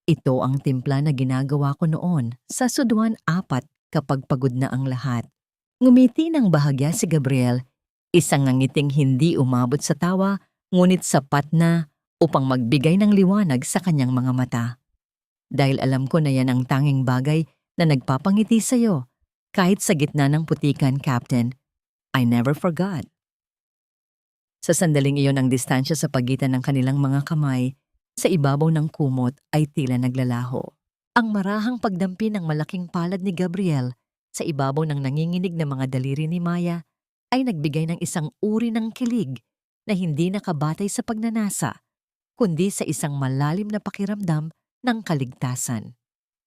Ito ang timpla na ginagawa ko noon sa Suduan 4 kapag pagod na ang lahat. Ngumiti ng bahagya si Gabriel, isang ngangiting hindi umabot sa tawa ngunit sapat na upang magbigay ng liwanag sa kanyang mga mata. Dahil alam ko na yan ang tanging bagay na nagpapangiti sa'yo, kahit sa gitna ng putikan, Captain. I never forgot. Sa sandaling iyon ang distansya sa pagitan ng kanilang mga kamay sa ibabaw ng kumot ay tila naglalaho. Ang marahang pagdampi ng malaking palad ni Gabriel sa ibabaw ng nanginginig na mga daliri ni Maya ay nagbigay ng isang uri ng kilig na hindi nakabatay sa pagnanasa, kundi sa isang malalim na pakiramdam ng kaligtasan.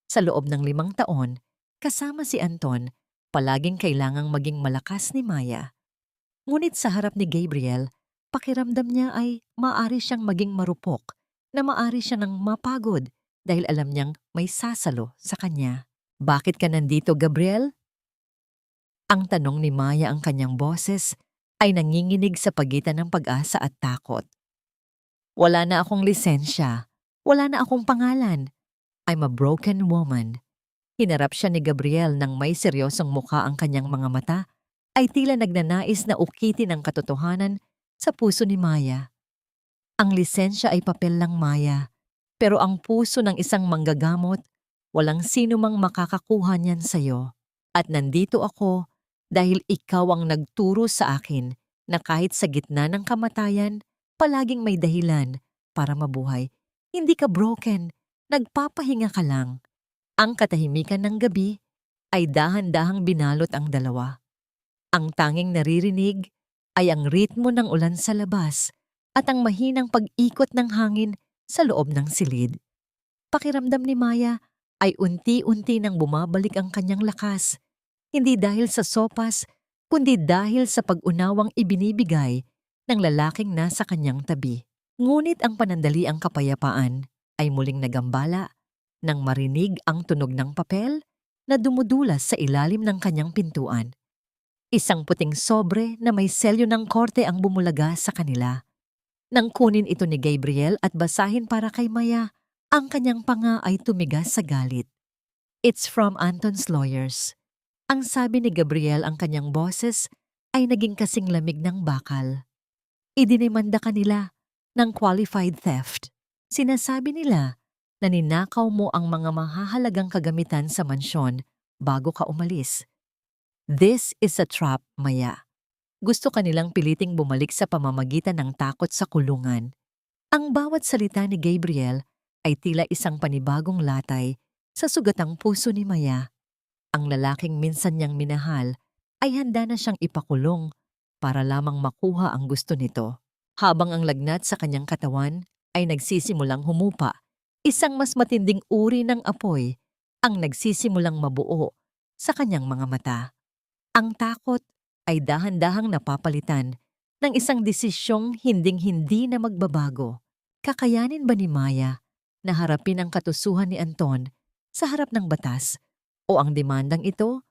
Sa loob ng 5 taon, kasama si Anton, palaging kailangang maging malakas ni Maya. Ngunit sa harap ni Gabriel, pakiramdam niya ay maaari siyang maging marupok, na maaari siya nang mapagod dahil alam niyang may sasalo sa kanya. Bakit ka nandito, Gabriel? Ang tanong ni Maya, ang kanyang boses ay nanginginig sa pagitan ng pag-asa at takot. Wala na akong lisensya. Wala na akong pangalan. I'm a broken woman. Hinarap siya ni Gabriel nang may seryosong mukha ang kanyang mga mata ay tila nagnanais na ukitin ang katotohanan sa puso ni Maya. Ang lisensya ay papel lang, Maya, pero ang puso ng isang manggagamot, walang sino mang makakakuha niyan sa'yo. At nandito ako dahil ikaw ang nagturo sa akin na kahit sa gitna ng kamatayan, palaging may dahilan para mabuhay. Hindi ka broken, nagpapahinga ka lang. Ang katahimikan ng gabi ay dahan-dahang binalot ang dalawa. Ang tanging naririnig ay ang ritmo ng ulan sa labas at ang mahinang pag-ikot ng hangin sa loob ng silid. Pakiramdam ni Maya ay unti-unti nang bumabalik ang kanyang lakas, hindi dahil sa sopas, kundi dahil sa pag-unawang ibinibigay ng lalaking nasa kanyang tabi. Ngunit ang panandaliang kapayapaan ay muling nagambala nang marinig ang tunog ng papel na dumudulas sa ilalim ng kanyang pintuan. Isang puting sobre na may selyo ng korte ang bumulaga sa kanila. Nang kunin ito ni Gabriel at basahin para kay Maya, ang kanyang panga ay tumigas sa galit. It's from Anton's lawyers. Ang sabi ni Gabriel, ang kanyang boses ay naging kasing lamig ng bakal. Idinimanda kanila ng qualified theft. Sinasabi nila na ninakaw mo ang mga mahahalagang kagamitan sa mansyon bago ka umalis. This is a trap, Maya. Gusto kanilang piliting bumalik sa pamamagitan ng takot sa kulungan. Ang bawat salita ni Gabriel ay tila isang panibagong latay sa sugatang puso ni Maya. Ang lalaking minsan niyang minahal ay handa na siyang ipakulong para lamang makuha ang gusto nito. Habang ang lagnat sa kanyang katawan ay nagsisimulang humupa, isang mas matinding uri ng apoy ang nagsisimulang mabuo sa kanyang mga mata. Ang takot ay dahan-dahang napapalitan ng isang desisyong hinding-hindi na magbabago. Kakayanin ba ni Maya na harapin ang katusuhan ni Anton sa harap ng batas? O ang demandang ito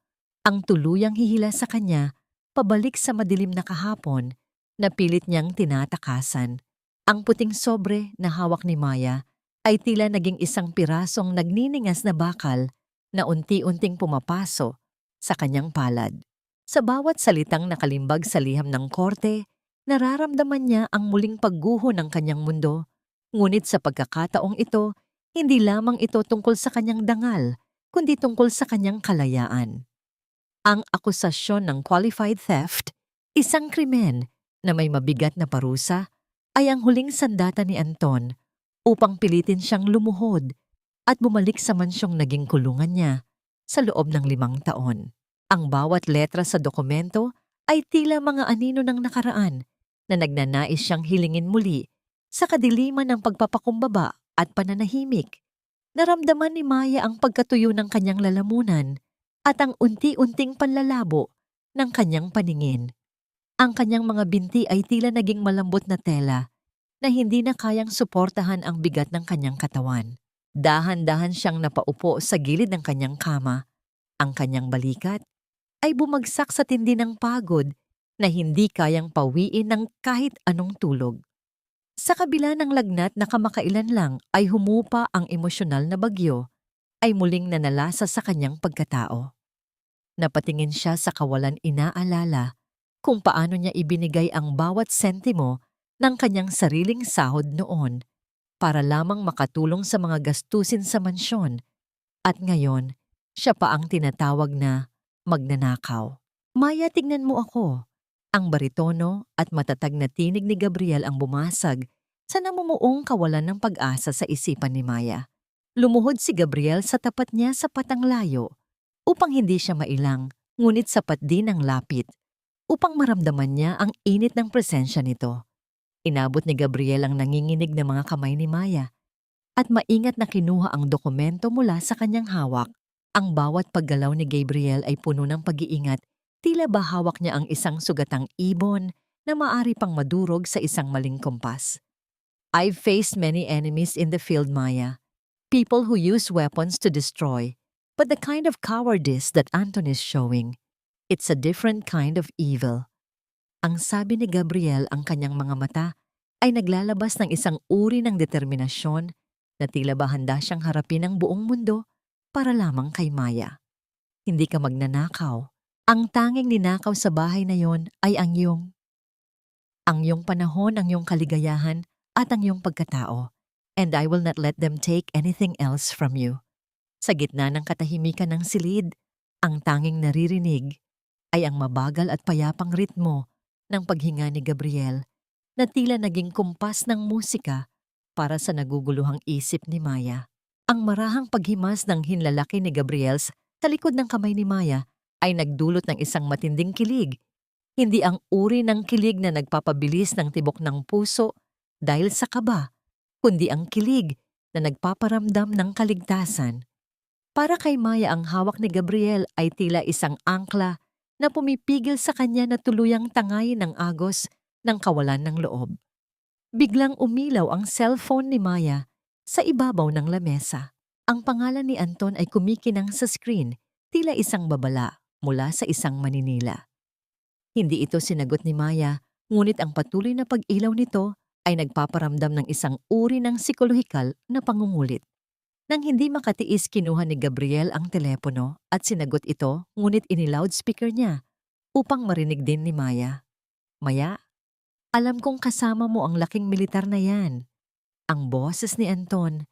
ang tuluyang hihila sa kanya pabalik sa madilim na kahapon na pilit niyang tinatakasan. Ang puting sobre na hawak ni Maya ay tila naging isang pirasong nagniningas na bakal na unti-unting pumapaso sa kanyang palad. Sa bawat salitang nakalimbag sa liham ng korte, nararamdaman niya ang muling pagguho ng kanyang mundo. Ngunit sa pagkakataong ito, hindi lamang ito tungkol sa kanyang dangal, kundi tungkol sa kanyang kalayaan. Ang akusasyon ng qualified theft, isang krimen na may mabigat na parusa, ay ang huling sandata ni Anton upang pilitin siyang lumuhod at bumalik sa mansyong naging kulungan niya sa loob ng 5 taon. Ang bawat letra sa dokumento ay tila mga anino ng nakaraan na nagnanais siyang hilingin muli sa kadiliman ng pagpapakumbaba at pananahimik. Naramdaman ni Maya ang pagkatuyo ng kanyang lalamunan at ang unti-unting panlalabo ng kanyang paningin. Ang kanyang mga binti ay tila naging malambot na tela na hindi na kayang suportahan ang bigat ng kanyang katawan. Dahan-dahan siyang napaupo sa gilid ng kanyang kama. Ang kanyang balikat ay bumagsak sa tindi ng pagod na hindi kayang pawiin ng kahit anong tulog. Sa kabila ng lagnat na kamakailan lang ay humupa ang emosyonal na bagyo, ay muling nanalasa sa kanyang pagkatao. Napatingin siya sa kawalan inaalala kung paano niya ibinigay ang bawat sentimo ng kanyang sariling sahod noon para lamang makatulong sa mga gastusin sa mansyon, at ngayon siya pa ang tinatawag na magnanakaw. Maya, tignan mo ako. Ang baritono at matatag na tinig ni Gabriel ang bumasag sa namumuong kawalan ng pag-asa sa isipan ni Maya. Lumuhod si Gabriel sa tapat niya sa patang layo upang hindi siya mailang, ngunit sapat din ang lapit upang maramdaman niya ang init ng presensya nito. Inabot ni Gabriel ang nanginginig na mga kamay ni Maya at maingat na kinuha ang dokumento mula sa kanyang hawak. Ang bawat paggalaw ni Gabriel ay puno ng pag-iingat. Tila ba hawak niya ang isang sugatang ibon na maaari pang madurog sa isang maling kompas. I've faced many enemies in the field, Maya. People who use weapons to destroy. But the kind of cowardice that Anton is showing, it's a different kind of evil. Ang sabi ni Gabriel, ang kanyang mga mata ay naglalabas ng isang uri ng determinasyon na tila ba handa siyang harapin ang buong mundo para lamang kay Maya. Hindi ka magnanakaw. Ang tanging ninakaw sa bahay na yon ay ang iyong panahon, ang iyong kaligayahan at ang iyong pagkatao. And I will not let them take anything else from you. Sa gitna ng katahimikan ng silid, ang tanging naririnig ay ang mabagal at payapang ritmo ng paghinga ni Gabriel na tila naging kumpas ng musika para sa naguguluhang isip ni Maya. Ang marahang paghimas ng hinlalaki ni Gabriel sa likod ng kamay ni Maya ay nagdulot ng isang matinding kilig. Hindi ang uri ng kilig na nagpapabilis ng tibok ng puso dahil sa kaba, kundi ang kilig na nagpaparamdam ng kaligtasan. Para kay Maya, ang hawak ni Gabriel ay tila isang angkla na pumipigil sa kanya na tuluyang tangayin ng agos ng kawalan ng loob. Biglang umilaw ang cellphone ni Maya sa ibabaw ng lamesa. Ang pangalan ni Anton ay kumikinang sa screen, tila isang babala mula sa isang maninila. Hindi ito sinagot ni Maya, ngunit ang patuloy na pag-ilaw nito ay nagpaparamdam ng isang uri ng psikolohikal na pangungulit. Nang hindi makatiis, kinuha ni Gabriel ang telepono at sinagot ito, ngunit ini-loudspeaker niya upang marinig din ni Maya. Maya, alam kong kasama mo ang laking militar na yan. Ang boses ni Anton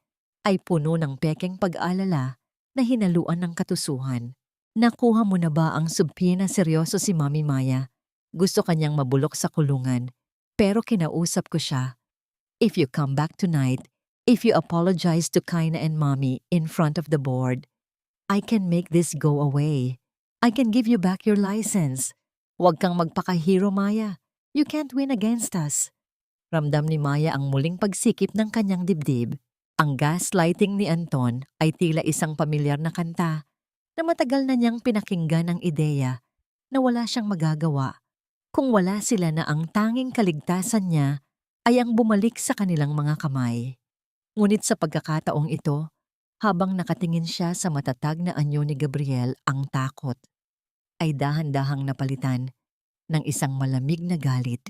ay puno ng pekeng pag-aalala na hinaluan ng katusuhan. Nakuha mo na ba ang subpoena na seryoso si Mami Maya? Gusto kanyang mabulok sa kulungan, pero kinausap ko siya. If you come back tonight, if you apologize to Kaina and Mommy in front of the board, I can make this go away. I can give you back your license. Huwag kang magpakahiro, Maya. You can't win against us. Ramdam ni Maya ang muling pagsikip ng kanyang dibdib. Ang gaslighting ni Anton ay tila isang pamilyar na kanta na matagal na niyang pinakinggan ang ideya na wala siyang magagawa kung wala sila, na ang tanging kaligtasan niya ay ang bumalik sa kanilang mga kamay. Ngunit sa pagkakataong ito, habang nakatingin siya sa matatag na anyo ni Gabriel, ang takot ay dahan-dahang napalitan ng isang malamig na galit.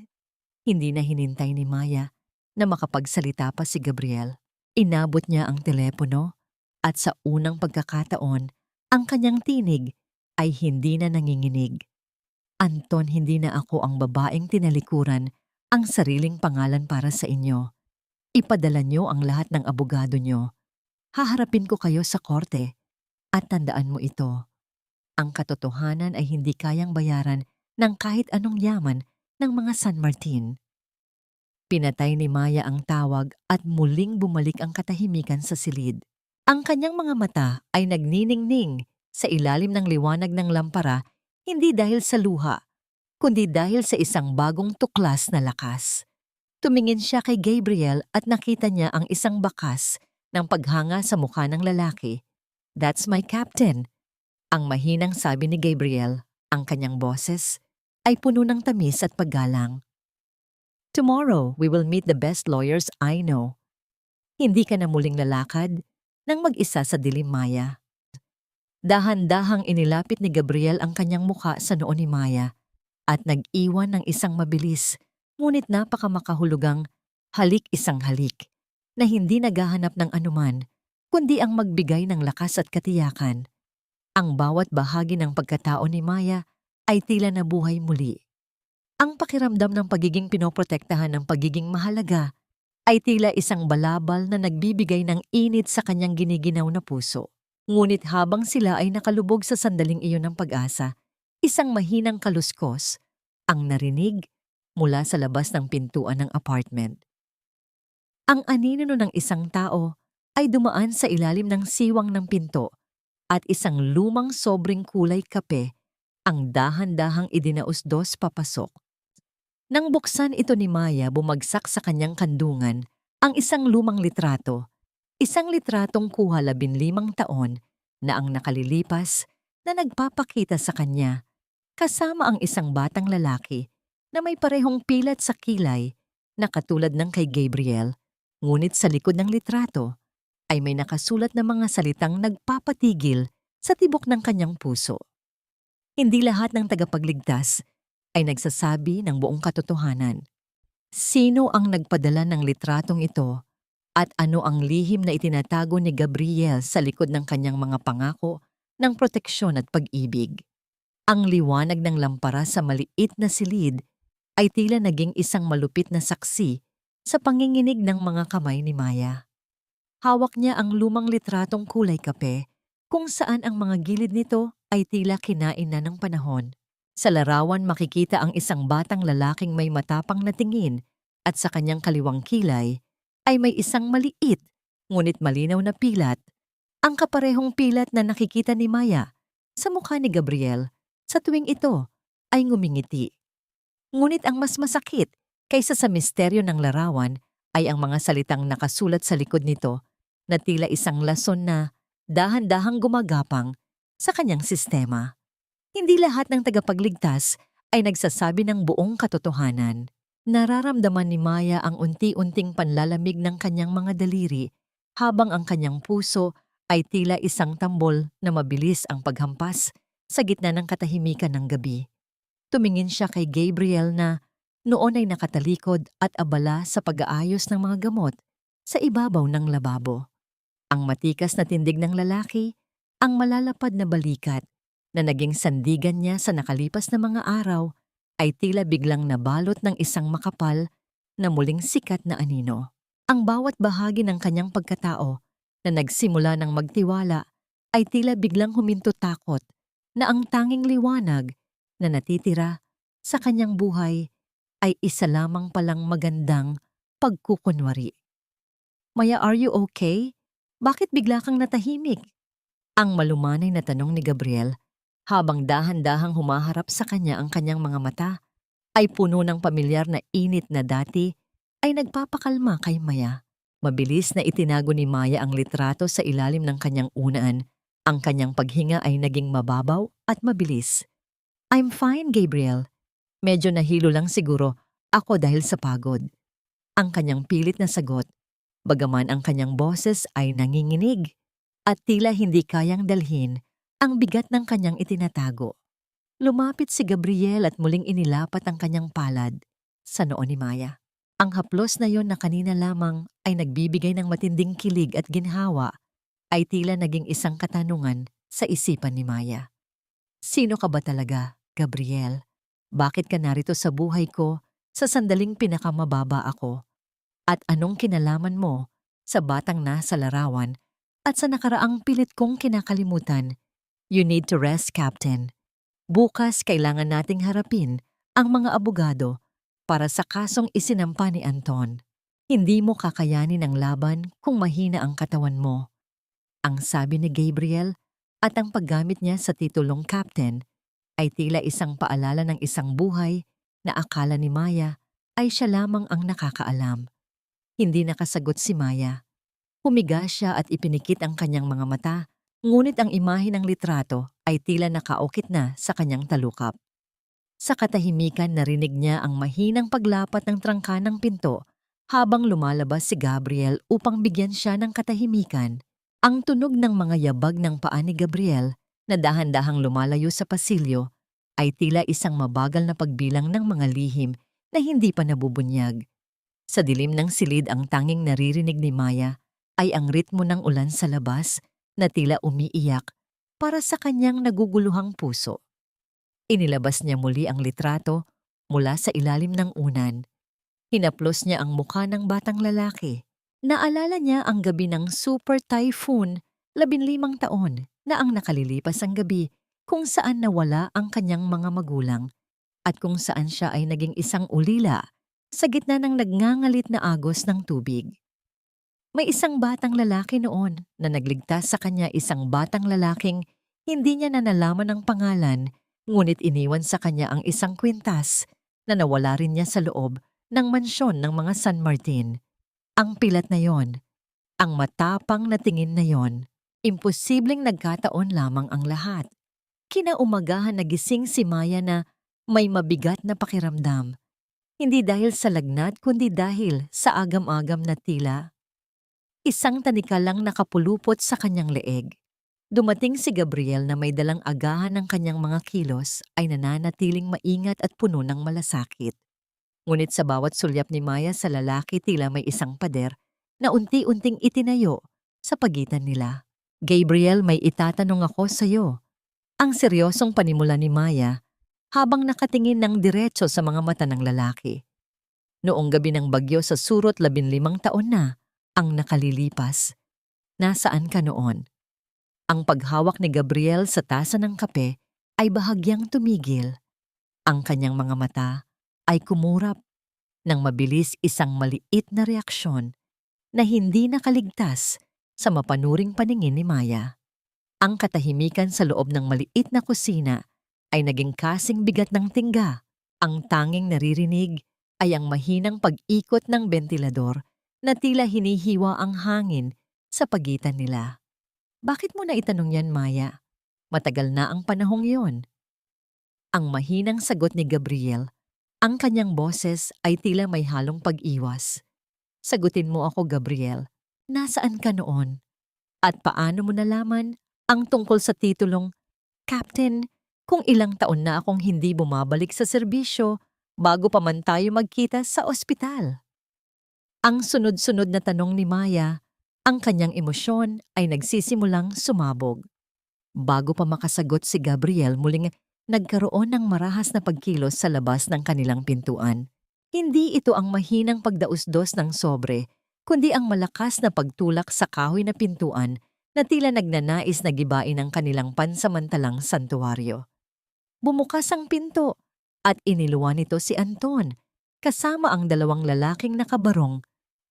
Hindi na hinintay ni Maya na makapagsalita pa si Gabriel. Inabot niya ang telepono at sa unang pagkakataon, ang kanyang tinig ay hindi na nanginginig. Anton, hindi na ako ang babaeng tinalikuran ang sariling pangalan para sa inyo. Ipadala niyo ang lahat ng abogado niyo. Haharapin ko kayo sa korte. At tandaan mo ito, ang katotohanan ay hindi kayang bayaran ng kahit anong yaman ng mga San Martin. Pinatay ni Maya ang tawag at muling bumalik ang katahimikan sa silid. Ang kanyang mga mata ay nagniningning sa ilalim ng liwanag ng lampara, Hindi dahil sa luha, kundi dahil sa isang bagong tuklas na lakas. Tumingin siya kay Gabriel at nakita niya ang isang bakas ng paghanga sa mukha ng lalaki. "That's my captain," ang mahinang sabi ni Gabriel. Ang kanyang boses ay puno ng tamis at paggalang. "Tomorrow, we will meet the best lawyers I know." Hindi ka na muling lalakad nang mag-isa sa dilim, Maya. Dahan-dahang inilapit ni Gabriel ang kanyang mukha sa noo ni Maya at nag-iwan ng isang mabilis ngunit napakamakahulugang halik, isang halik na hindi naghahanap ng anuman kundi ang magbigay ng lakas at katiyakan. Ang bawat bahagi ng pagkatao ni Maya ay tila nabuhay muli. Ang pakiramdam ng pagiging pinoprotektahan ng pagiging mahalaga ay tila isang balabal na nagbibigay ng init sa kanyang giniginaw na puso. Ngunit habang sila ay nakalubog sa sandaling iyon ng pag-asa, isang mahinang kaluskos ang narinig mula sa labas ng pintuan ng apartment. Ang anino ng isang tao ay dumaan sa ilalim ng siwang ng pinto at isang lumang sobrang kulay kape ang dahan-dahang idinausdos papasok. Nang buksan ito ni Maya, bumagsak sa kanyang kandungan ang isang lumang litrato. Isang litratong kuha 15 taon na ang nakalilipas na nagpapakita sa kanya kasama ang isang batang lalaki na may parehong pilat sa kilay na katulad ng kay Gabriel, ngunit sa likod ng litrato ay may nakasulat na mga salitang nagpapatigil sa tibok ng kanyang puso. Hindi lahat ng tagapagligtas ay nagsasabi ng buong katotohanan. Sino ang nagpadala ng litratong ito at ano ang lihim na itinatago ni Gabriel sa likod ng kanyang mga pangako ng proteksyon at pag-ibig? Ang liwanag ng lampara sa maliit na silid ay tila naging isang malupit na saksi sa panginginig ng mga kamay ni Maya. Hawak niya ang lumang litratong kulay kape kung saan ang mga gilid nito ay tila kinain na ng panahon. Sa larawan makikita ang isang batang lalaking may matapang na tingin at sa kanyang kaliwang kilay ay may isang maliit ngunit malinaw na pilat, ang kaparehong pilat na nakikita ni Maya sa mukha ni Gabriel sa tuwing ito ay ngumingiti. Ngunit ang mas masakit kaysa sa misteryo ng larawan ay ang mga salitang nakasulat sa likod nito na tila isang lason na dahan-dahang gumagapang sa kanyang sistema. Hindi lahat ng tagapagligtas ay nagsasabi ng buong katotohanan. Nararamdaman ni Maya ang unti-unting panlalamig ng kanyang mga daliri habang ang kanyang puso ay tila isang tambol na mabilis ang paghampas sa gitna ng katahimikan ng gabi. Tumingin siya kay Gabriel na noon ay nakatalikod at abala sa pag-aayos ng mga gamot sa ibabaw ng lababo. Ang matikas na tindig ng lalaki, ang malalapad na balikat, na naging sandigan niya sa nakalipas na mga araw ay tila biglang nabalot ng isang makapal na muling sikat na anino. Ang bawat bahagi ng kanyang pagkatao na nagsimula ng magtiwala ay tila biglang huminto takot na ang tanging liwanag na natitira sa kanyang buhay ay isa lamang palang magandang pagkukunwari. "Maya, are you okay? Bakit bigla kang natahimik?" Ang malumanay na tanong ni Gabriel habang dahan-dahang humaharap sa kanya. Ang kanyang mga mata ay puno ng pamilyar na init na dati ay nagpapakalma kay Maya. Mabilis na itinago ni Maya ang litrato sa ilalim ng kanyang unaan. Ang kanyang paghinga ay naging mababaw at mabilis. "I'm fine, Gabriel. Medyo nahilo lang siguro ako dahil sa pagod." Ang kanyang pilit na sagot, bagaman ang kanyang boses ay nanginginig at tila hindi kayang dalhin ang bigat ng kanyang itinatago. Lumapit si Gabriel at muling inilapat ang kanyang palad sa noo ni Maya. Ang haplos na yon na kanina lamang ay nagbibigay ng matinding kilig at ginhawa ay tila naging isang katanungan sa isipan ni Maya. "Sino ka ba talaga, Gabriel? Bakit ka narito sa buhay ko sa sandaling pinakamababa ako? At anong kinalaman mo sa batang nasa larawan at sa nakaraang pilit kong kinakalimutan? You need to rest, Captain. Bukas kailangan nating harapin ang mga abogado para sa kasong isinampa ni Anton. Hindi mo kakayanin ang laban kung mahina ang katawan mo." Ang sabi ni Gabriel at ang paggamit niya sa titulong Captain ay tila isang paalala ng isang buhay na akala ni Maya ay siya lamang ang nakakaalam. Hindi nakasagot si Maya. Humiga siya at ipinikit ang kanyang mga mata, ngunit ang imahe ng litrato ay tila nakaukit na sa kanyang talukap. Sa katahimikan narinig niya ang mahinang paglapat ng trangka ng pinto habang lumalabas si Gabriel upang bigyan siya ng katahimikan. Ang tunog ng mga yabag ng paa ni Gabriel na dahan-dahang lumalayo sa pasilyo ay tila isang mabagal na pagbilang ng mga lihim na hindi pa nabubunyag. Sa dilim ng silid ang tanging naririnig ni Maya ay ang ritmo ng ulan sa labas na tila umiiyak para sa kanyang naguguluhang puso. Inilabas niya muli ang litrato mula sa ilalim ng unan. Hinaplos niya ang mukha ng batang lalaki. Naalala niya ang gabi ng Super Typhoon, 15 taon na ang nakalilipas ang gabi kung saan nawala ang kanyang mga magulang at kung saan siya ay naging isang ulila sa gitna ng nagngangalit na agos ng tubig. May isang batang lalaki noon na nagligtas sa kanya, isang batang lalaking hindi niya na nalaman ang pangalan, ngunit iniwan sa kanya ang isang kwintas na nawala rin niya sa loob ng mansyon ng mga San Martin. Ang pilat na yon, ang matapang na tingin na yon, imposibleng nagkataon lamang ang lahat. Kinaumagahan nagising si Maya na may mabigat na pakiramdam. Hindi dahil sa lagnat kundi dahil sa agam-agam na tila isang tanika lang nakapulupot sa kanyang leeg. Dumating si Gabriel na may dalang agahan ng kanyang mga kilos ay nananatiling maingat at puno ng malasakit. Ngunit sa bawat sulyap ni Maya sa lalaki tila may isang pader na unti-unting itinayo sa pagitan nila. Gabriel, may itatanong ako sa iyo. Ang seryosong panimula ni Maya habang nakatingin ng diretso sa mga mata ng lalaki. Noong gabi ng bagyo sa surot, 15 taon na ang nakalilipas. Nasaan ka noon? Ang paghawak ni Gabriel sa tasa ng kape ay bahagyang tumigil. Ang kanyang mga mata ay kumurap. Nang mabilis isang maliit na reaksyon na hindi nakaligtas sa mapanuring paningin ni Maya. Ang katahimikan sa loob ng maliit na kusina ay naging kasing bigat ng tingga. Ang tanging naririnig ay ang mahinang pag-ikot ng bentilador na tila hinihiwa ang hangin sa pagitan nila. Bakit mo na itanong yan, Maya? Matagal na ang panahong yon. Ang mahinang sagot ni Gabriel, ang kanyang boses ay tila may halong pag-iwas. Sagutin mo ako, Gabriel. Nasaan ka noon? At paano mo nalaman ang tungkol sa titulong Captain kung ilang taon na akong hindi bumabalik sa serbisyo bago pa man tayo magkita sa ospital? Ang sunod-sunod na tanong ni Maya, ang kanyang emosyon ay nagsisimulang sumabog. Bago pa makasagot si Gabriel, muling nagkaroon ng marahas na pagkilos sa labas ng kanilang pintuan. Hindi ito ang mahinang pagdausdos ng sobre, kundi ang malakas na pagtulak sa kahoy na pintuan na tila nagnanais na gibain ang kanilang pansamantalang santuwaryo. Bumukas ang pinto at iniluwan nito si Anton, kasama ang 2 lalaking nakabarong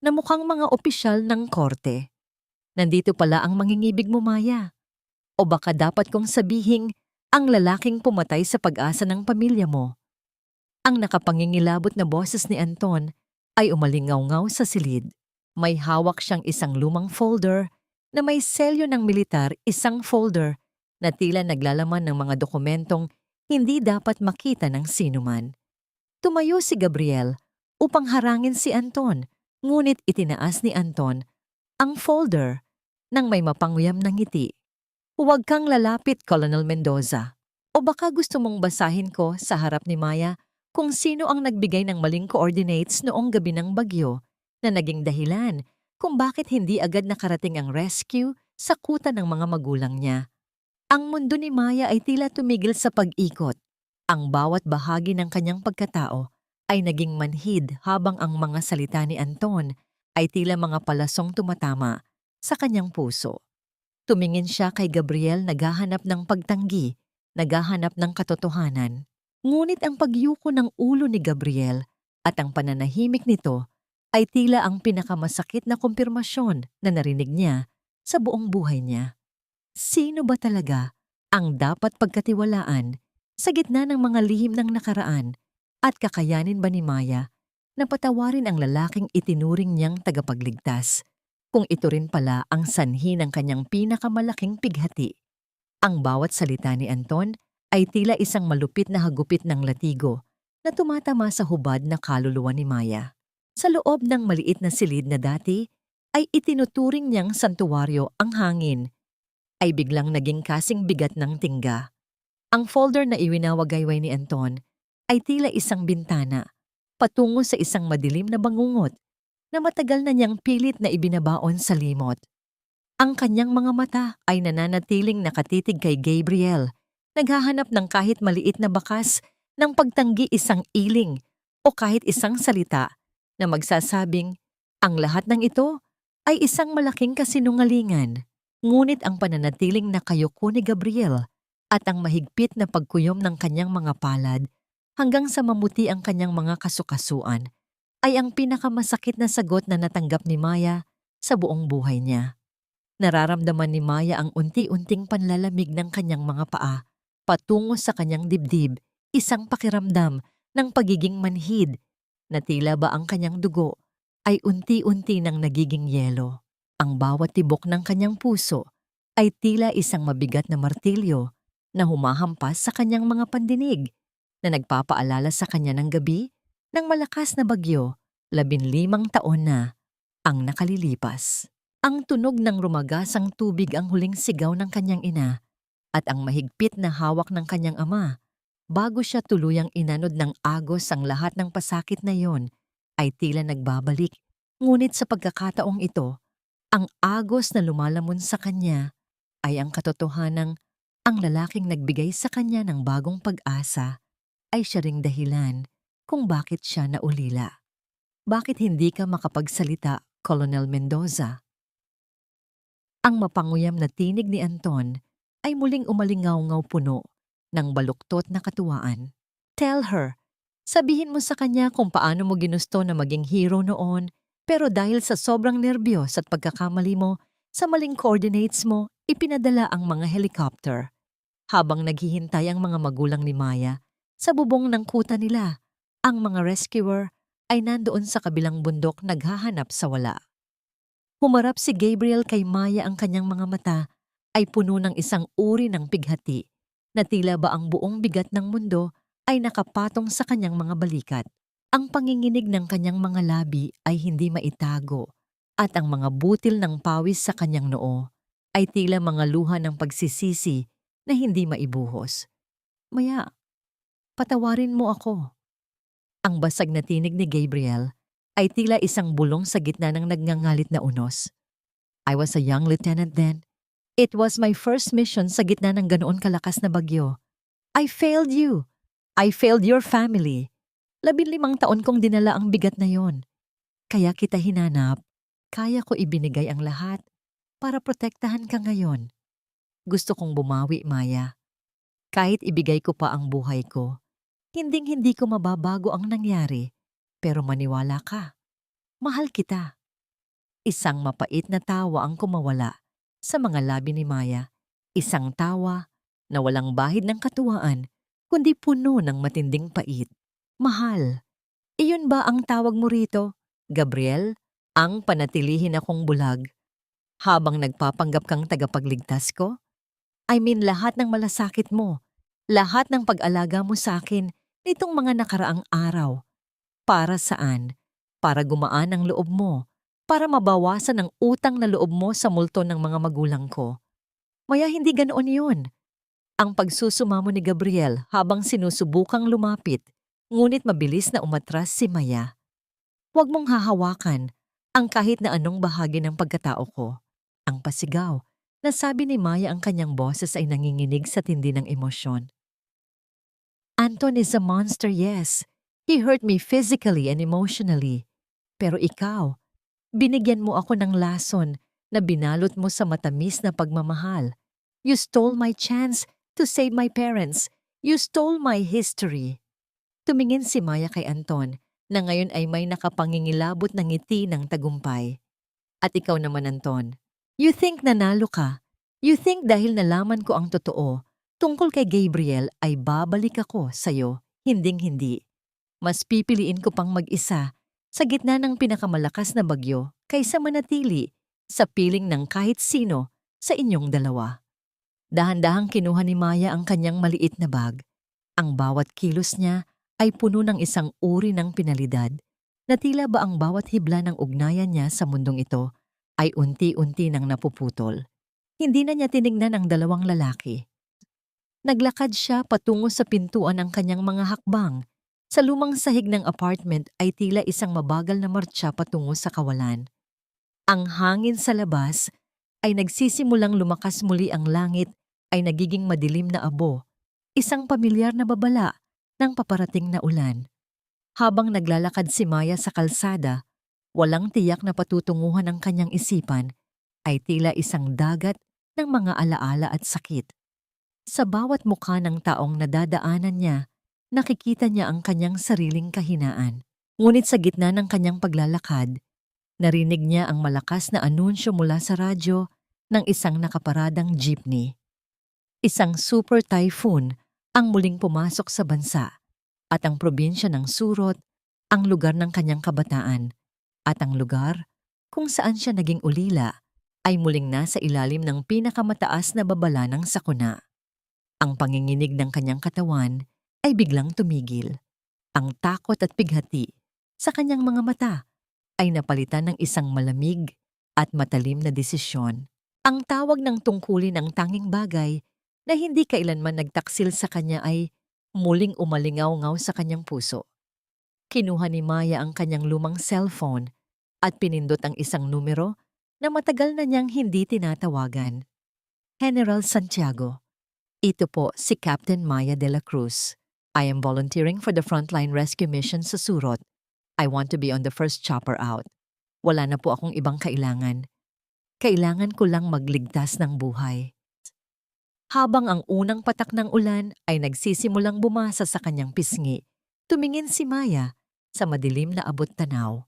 na mukhang mga opisyal ng korte. Nandito pala ang mangingibig mo, Maya. O baka dapat kong sabihing ang lalaking pumatay sa pag-asa ng pamilya mo. Ang nakapangingilabot na boses ni Anton ay umalingaw-ngaw sa silid. May hawak siyang isang lumang folder na may selyo ng militar, isang folder na tila naglalaman ng mga dokumentong hindi dapat makita ng sinuman. Tumayo si Gabriel upang harangin si Anton, ngunit itinaas ni Anton ang folder nang may mapanguyam na ngiti. Huwag kang lalapit, Colonel Mendoza. O baka gusto mong basahin ko sa harap ni Maya kung sino ang nagbigay ng maling coordinates noong gabi ng bagyo na naging dahilan kung bakit hindi agad nakarating ang rescue sa kuta ng mga magulang niya. Ang mundo ni Maya ay tila tumigil sa pag-ikot. Ang bawat bahagi ng kanyang pagkatao ay naging manhid habang ang mga salita ni Anton ay tila mga palasong tumatama sa kanyang puso. Tumingin siya kay Gabriel, naghahanap ng pagtanggi, naghahanap ng katotohanan. Ngunit ang pagyuko ng ulo ni Gabriel at ang pananahimik nito ay tila ang pinakamasakit na kumpirmasyon na narinig niya sa buong buhay niya. Sino ba talaga ang dapat pagkatiwalaan Sa gitna ng mga lihim ng nakaraan at kakayanin ba ni Maya na patawarin ang lalaking itinuring niyang tagapagligtas, kung ito rin pala ang sanhi ng kanyang pinakamalaking pighati? Ang bawat salita ni Anton ay tila isang malupit na hagupit ng latigo na tumatama sa hubad na kaluluwa ni Maya. Sa loob ng maliit na silid na dati ay itinuturing niyang santuwaryo ang hangin, ay biglang naging kasing bigat ng tingga. Ang folder na iwinawagayway ni Anton ay tila isang bintana patungo sa isang madilim na bangungot na matagal na niyang pilit na ibinabaon sa limot. Ang kanyang mga mata ay nananatiling nakatitig kay Gabriel, naghahanap ng kahit maliit na bakas ng pagtanggi, isang iling o kahit isang salita na magsasabing ang lahat ng ito ay isang malaking kasinungalingan. Ngunit ang pananatiling nakayuko ni Gabriel at ang mahigpit na pagkuyom ng kanyang mga palad hanggang sa mamuti ang kanyang mga kasukasuan ay ang pinakamasakit na sagot na natanggap ni Maya sa buong buhay niya. Nararamdaman ni Maya ang unti-unting panlalamig ng kanyang mga paa patungo sa kanyang dibdib, isang pakiramdam ng pagiging manhid na tila ba ang kanyang dugo ay unti-unti nang nagiging yelo. Ang bawat tibok ng kanyang puso ay tila isang mabigat na martilyo na humahampas sa kanyang mga pandinig na nagpapaalala sa kanya ng gabi ng malakas na bagyo, 15 taon na ang nakalilipas. Ang tunog ng rumagasang tubig ang huling sigaw ng kanyang ina at ang mahigpit na hawak ng kanyang ama bago siya tuluyang inanod ng agos. Ang lahat ng pasakit na yon ay tila nagbabalik, ngunit sa pagkakataong ito, ang agos na lumalamon sa kanya ay ang katotohanang ang lalaking nagbigay sa kanya ng bagong pag-asa ay siya ring dahilan kung bakit siya naulila. Bakit hindi ka makapagsalita, Colonel Mendoza? Ang mapanguyam na tinig ni Anton ay muling umalingaw-ngaw, puno ng baluktot na katuwaan. Tell her, sabihin mo sa kanya kung paano mo ginusto na maging hero noon, pero dahil sa sobrang nerbiyos at pagkakamali mo sa maling coordinates mo, ipinadala ang mga helicopter. Habang naghihintay ang mga magulang ni Maya sa bubong ng kuta nila, ang mga rescuer ay nandoon sa kabilang bundok naghahanap sa wala. Humarap si Gabriel kay Maya, ang kanyang mga mata ay puno ng isang uri ng pighati na tila ba ang buong bigat ng mundo ay nakapatong sa kanyang mga balikat. Ang panginginig ng kanyang mga labi ay hindi maitago at ang mga butil ng pawis sa kanyang noo ay tila mga luha ng pagsisisi na hindi maibuhos. Maya, patawarin mo ako. Ang basag na tinig ni Gabriel ay tila isang bulong sa gitna ng nagngangalit na unos. I was a young lieutenant then. It was my first mission sa gitna ng ganoon kalakas na bagyo. I failed you. I failed your family. 15 taon kong dinala ang bigat na yon. Kaya kita hinanap. Kaya ko ibinigay ang lahat para protektahan ka ngayon. Gusto kong bumawi, Maya. Kahit ibigay ko pa ang buhay ko, hinding-hindi ko mababago ang nangyari. Pero maniwala ka. Mahal kita. Isang mapait na tawa ang kumawala sa mga labi ni Maya. Isang tawa na walang bahid ng katuwaan, kundi puno ng matinding pait. Mahal, iyon ba ang tawag mo rito, Gabriel? Ang panatilihin akong bulag habang nagpapanggap kang tagapagligtas ko? I mean, lahat ng malasakit mo, lahat ng pag-alaga mo sa akin nitong mga nakaraang araw. Para saan? Para gumaan ang loob mo, para mabawasan ang utang na loob mo sa multo ng mga magulang ko. Maya, hindi ganoon yun. Ang pagsusumamo ni Gabriel habang sinusubukang lumapit, ngunit mabilis na umatras si Maya. Huwag mong hahawakan ang kahit na anong bahagi ng pagkatao ko. Ang pasigaw, nasabi ni Maya, ang kanyang boses ay nanginginig sa tindi ng emosyon. Anton is a monster, yes. He hurt me physically and emotionally. Pero ikaw, binigyan mo ako ng lason na binalot mo sa matamis na pagmamahal. You stole my chance to save my parents. You stole my history. Tumingin si Maya kay Anton na ngayon ay may nakapangingilabot ng ngiti ng tagumpay. At ikaw naman, Anton, you think nanalo ka? You think dahil nalaman ko ang totoo, Tungkol kay Gabriel ay babalik ako sa'yo, hinding-hindi. Mas pipiliin ko pang mag-isa sa gitna ng pinakamalakas na bagyo kaysa manatili sa piling ng kahit sino sa inyong dalawa. Dahan-dahang kinuha ni Maya ang kanyang maliit na bag. Ang bawat kilos niya ay puno ng isang uri ng pinalidad na tila ba ang bawat hibla ng ugnayan niya sa mundong ito ay unti-unti nang napuputol. Hindi na niya tinignan ang dalawang lalaki. Naglakad siya patungo sa pintuan ng kanyang mga hakbang. Sa lumang sahig ng apartment ay tila isang mabagal na martsa patungo sa kawalan. Ang hangin sa labas ay nagsisimulang lumakas muli, ang langit ay nagiging madilim na abo, isang pamilyar na babala ng paparating na ulan. Habang naglalakad si Maya sa kalsada, walang tiyak na patutunguhan ng kanyang isipan, ay tila isang dagat ng mga alaala at sakit. Sa bawat mukha ng taong nadadaanan niya, nakikita niya ang kanyang sariling kahinaan. Ngunit sa gitna ng kanyang paglalakad, narinig niya ang malakas na anunsyo mula sa radyo ng isang nakaparadang jeepney. Isang super typhoon ang muling pumasok sa bansa at ang probinsya ng Surot, ang lugar ng kanyang kabataan, at ang lugar kung saan siya naging ulila ay muling nasa ilalim ng pinakamataas na babala ng sakuna. Ang panginginig ng kanyang katawan ay biglang tumigil. Ang takot at pighati sa kanyang mga mata ay napalitan ng isang malamig at matalim na desisyon. Ang tawag ng tungkulin ng tanging bagay na hindi kailanman nagtaksil sa kanya ay muling umalingaw-ngaw sa kanyang puso. Kinuha ni Maya ang kanyang lumang cellphone at pinindot ang isang numero na matagal na niyang hindi tinatawagan. General Santiago. Ito po si Captain Maya de la Cruz. I am volunteering for the frontline rescue mission sa Surot. I want to be on the first chopper out. Wala na po akong ibang kailangan. Kailangan ko lang magligtas ng buhay. Habang ang unang patak ng ulan ay nagsisimulang bumasa sa kanyang pisngi, tumingin si Maya sa madilim na abot-tanaw.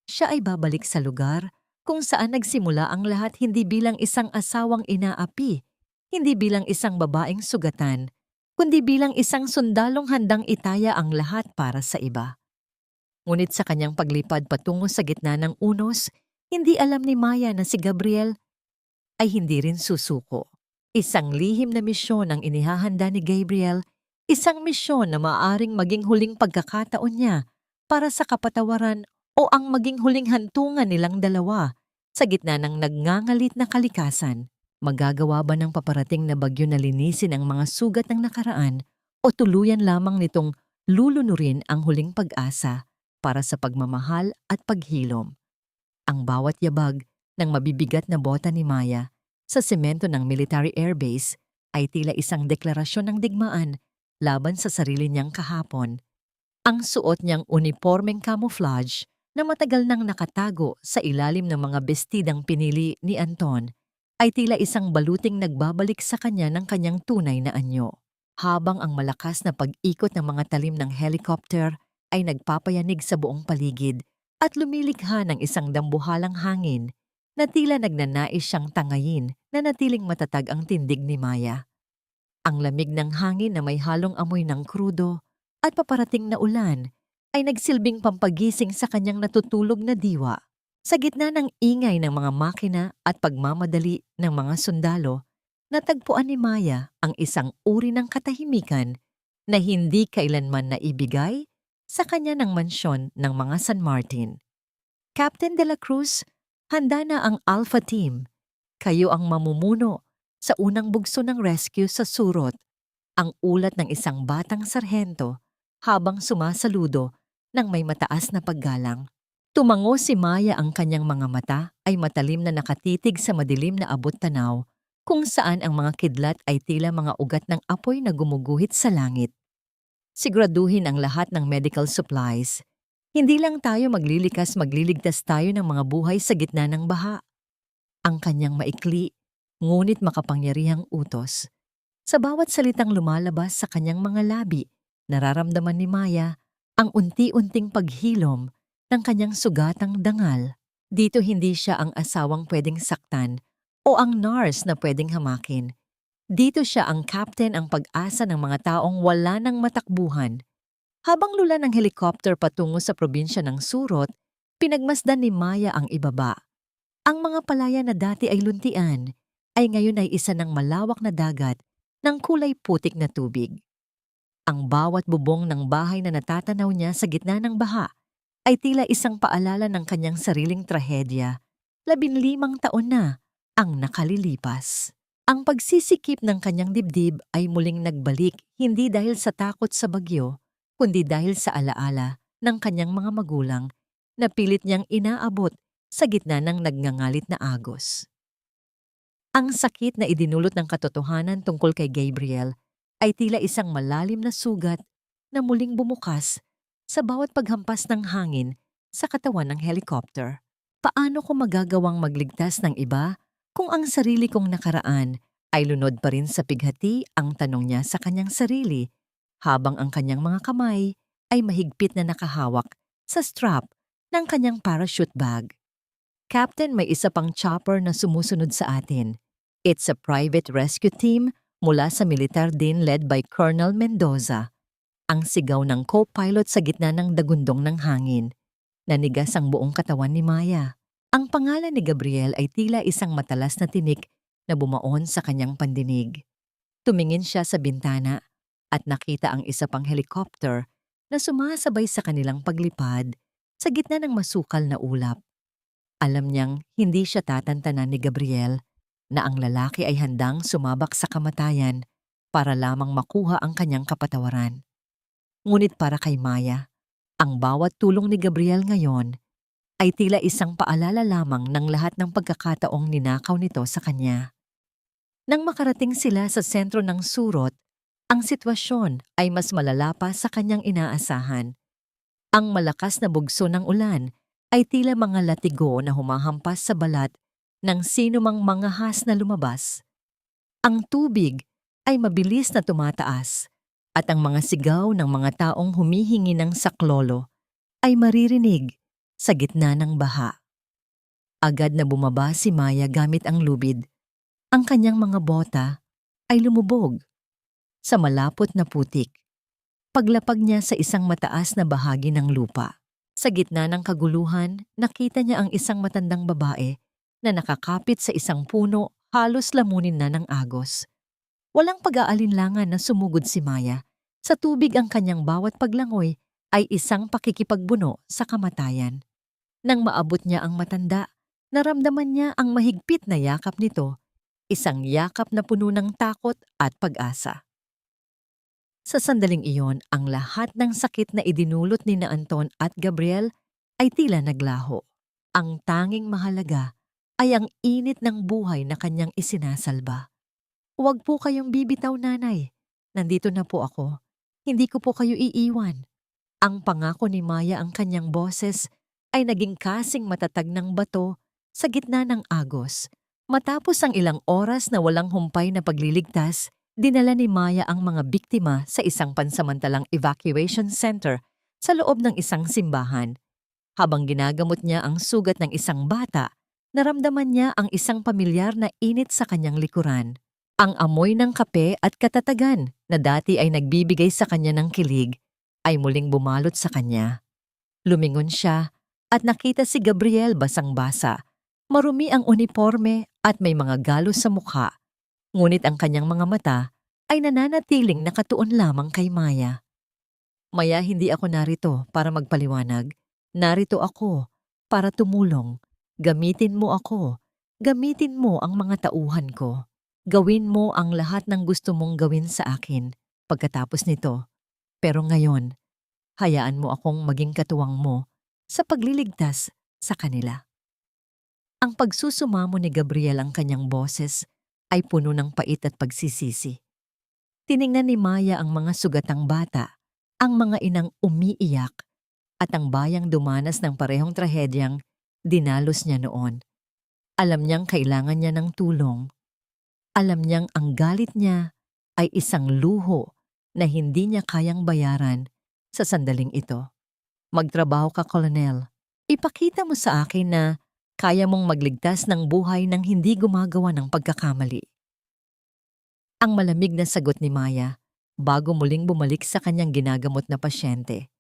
Siya ay babalik sa lugar kung saan nagsimula ang lahat, hindi bilang isang asawang inaapi, hindi bilang isang babaeng sugatan, kundi bilang isang sundalong handang itaya ang lahat para sa iba. Ngunit sa kanyang paglipad patungo sa gitna ng unos, hindi alam ni Maya na si Gabriel ay hindi rin susuko. Isang lihim na misyon ang inihahanda ni Gabriel, isang misyon na maaaring maging huling pagkakataon niya para sa kapatawaran o ang maging huling hantungan nilang dalawa sa gitna ng nagngangalit na kalikasan. Magagawa ba ng paparating na bagyo na linisin ang mga sugat ng nakaraan o tuluyan lamang nitong lulunurin ang huling pag-asa para sa pagmamahal at paghilom? Ang bawat yabag ng mabibigat na bota ni Maya sa semento ng military airbase ay tila isang deklarasyon ng digmaan laban sa sarili niyang kahapon. Ang suot niyang unipormeng camouflage na matagal nang nakatago sa ilalim ng mga bestidang pinili ni Anton ay tila isang baluting nagbabalik sa kanya ng kanyang tunay na anyo. Habang ang malakas na pag-ikot ng mga talim ng helicopter ay nagpapayanig sa buong paligid at lumilikha ng isang dambuhalang hangin na tila nagnanais siyang tangayin, na natiling matatag ang tindig ni Maya. Ang lamig ng hangin na may halong amoy ng krudo at paparating na ulan ay nagsilbing pampagising sa kanyang natutulog na diwa. Sa gitna ng ingay ng mga makina at pagmamadali ng mga sundalo, natagpuan ni Maya ang isang uri ng katahimikan na hindi kailanman naibigay sa kanya ng mansyon ng mga San Martin. Captain de la Cruz, handa na ang Alpha Team. Kayo ang mamumuno sa unang bugso ng rescue sa Surot. Ang ulat ng isang batang sarhento habang sumasaludo ng may mataas na paggalang. Tumango si Maya, ang kanyang mga mata ay matalim na nakatitig sa madilim na abot-tanaw kung saan ang mga kidlat ay tila mga ugat ng apoy na gumuguhit sa langit. Siguraduhin ang lahat ng medical supplies. Hindi lang tayo magliligtas tayo ng mga buhay sa gitna ng baha. Ang kanyang maikli, ngunit makapangyarihang utos. Sa bawat salitang lumalabas sa kanyang mga labi, nararamdaman ni Maya ang unti-unting paghilom ng kanyang sugatang dangal. Dito hindi siya ang asawang pwedeng saktan o ang nurse na pwedeng hamakin. Dito siya ang captain ang pag-asa ng mga taong wala ng matakbuhan. Habang lula ng helicopter patungo sa probinsya ng Surot, pinagmasdan ni Maya ang ibaba. Ang mga palaya na dati ay luntian, ay ngayon ay isa ng malawak na dagat ng kulay putik na tubig. Ang bawat bubong ng bahay na natatanaw niya sa gitna ng baha ay tila isang paalala ng kanyang sariling trahedya. 15 taon na ang nakalilipas. Ang pagsisikip ng kanyang dibdib ay muling nagbalik hindi dahil sa takot sa bagyo, kundi dahil sa alaala ng kanyang mga magulang na pilit niyang inaabot sa gitna ng nagngangalit na agos. Ang sakit na idinulot ng katotohanan tungkol kay Gabriel ay tila isang malalim na sugat na muling bumukas sa bawat paghampas ng hangin sa katawan ng helicopter. Paano ko magagawang magligtas ng iba kung ang sarili kong nakaraan ay lunod pa rin sa pighati? Ang tanong niya sa kanyang sarili habang ang kanyang mga kamay ay mahigpit na nakahawak sa strap ng kanyang parachute bag. Captain, may isa pang chopper na sumusunod sa atin. It's a private rescue team mula sa militar din led by Colonel Mendoza. Ang sigaw ng co-pilot sa gitna ng dagundong ng hangin. Nanigas ang buong katawan ni Maya. Ang pangalan ni Gabriel ay tila isang matalas na tinik na bumaon sa kanyang pandinig. Tumingin siya sa bintana at nakita ang isa pang helicopter na sumasabay sa kanilang paglipad sa gitna ng masukal na ulap. Alam niyang hindi siya tatantanan ni Gabriel na ang lalaki ay handang sumabak sa kamatayan para lamang makuha ang kanyang kapatawaran. Ngunit para kay Maya, ang bawat tulong ni Gabriel ngayon ay tila isang paalala lamang ng lahat ng pagkakataong ninakaw nito sa kanya. Nang makarating sila sa sentro ng Surot, ang sitwasyon ay mas malala pa sa kanyang inaasahan. Ang malakas na bugso ng ulan ay tila mga latigo na humahampas sa balat ng sinumang mangahas na lumabas. Ang tubig ay mabilis na tumataas at ang mga sigaw ng mga taong humihingi ng saklolo ay maririnig sa gitna ng baha. Agad na bumaba si Maya gamit ang lubid. Ang kanyang mga bota ay lumubog sa malapot na putik. Paglapag niya sa isang mataas na bahagi ng lupa. Sa gitna ng kaguluhan, nakita niya ang isang matandang babae na nakakapit sa isang puno, halos lamunin na ng agos. Walang pag-aalinlangan na sumugod si Maya. Sa tubig ang kanyang bawat paglangoy ay isang pakikipagbuno sa kamatayan. Nang maabot niya ang matanda, naramdaman niya ang mahigpit na yakap nito, isang yakap na puno ng takot at pag-asa. Sa sandaling iyon, ang lahat ng sakit na idinulot ni na Anton at Gabriel ay tila naglaho. Ang tanging mahalaga ay ang init ng buhay na kanyang isinasalba. "Huwag po kayong bibitaw, nanay. Nandito na po ako. Hindi ko po kayo iiwan." Ang pangako ni Maya, ang kanyang boses ay naging kasing matatag ng bato sa gitna ng agos. Matapos ang ilang oras na walang humpay na pagliligtas, dinala ni Maya ang mga biktima sa isang pansamantalang evacuation center sa loob ng isang simbahan. Habang ginagamot niya ang sugat ng isang bata, naramdaman niya ang isang pamilyar na init sa kanyang likuran. Ang amoy ng kape at katatagan na dati ay nagbibigay sa kanya ng kilig ay muling bumalot sa kanya. Lumingon siya at nakita si Gabriel basang-basa. Marumi ang uniforme at may mga galos sa mukha. Ngunit ang kanyang mga mata ay nananatiling nakatuon lamang kay Maya. "Maya, hindi ako narito para magpaliwanag. Narito ako para tumulong. Gamitin mo ako. Gamitin mo ang mga tauhan ko. Gawin mo ang lahat ng gusto mong gawin sa akin pagkatapos nito. Pero ngayon, hayaan mo akong maging katuwang mo sa pagliligtas sa kanila." Ang pagsusumamo ni Gabriel, ang kanyang boses, ay puno ng pait at pagsisisi. Tiningnan ni Maya ang mga sugatang bata, ang mga inang umiiyak, at ang bayang dumanas ng parehong trahedyang dinalos niya noon. Alam niyang kailangan niya ng tulong. Alam niyang ang galit niya ay isang luho na hindi niya kayang bayaran sa sandaling ito. "Magtrabaho ka, Colonel. Ipakita mo sa akin na kaya mong magligtas ng buhay nang hindi gumagawa ng pagkakamali." Ang malamig na sagot ni Maya bago muling bumalik sa kanyang ginagamot na pasyente.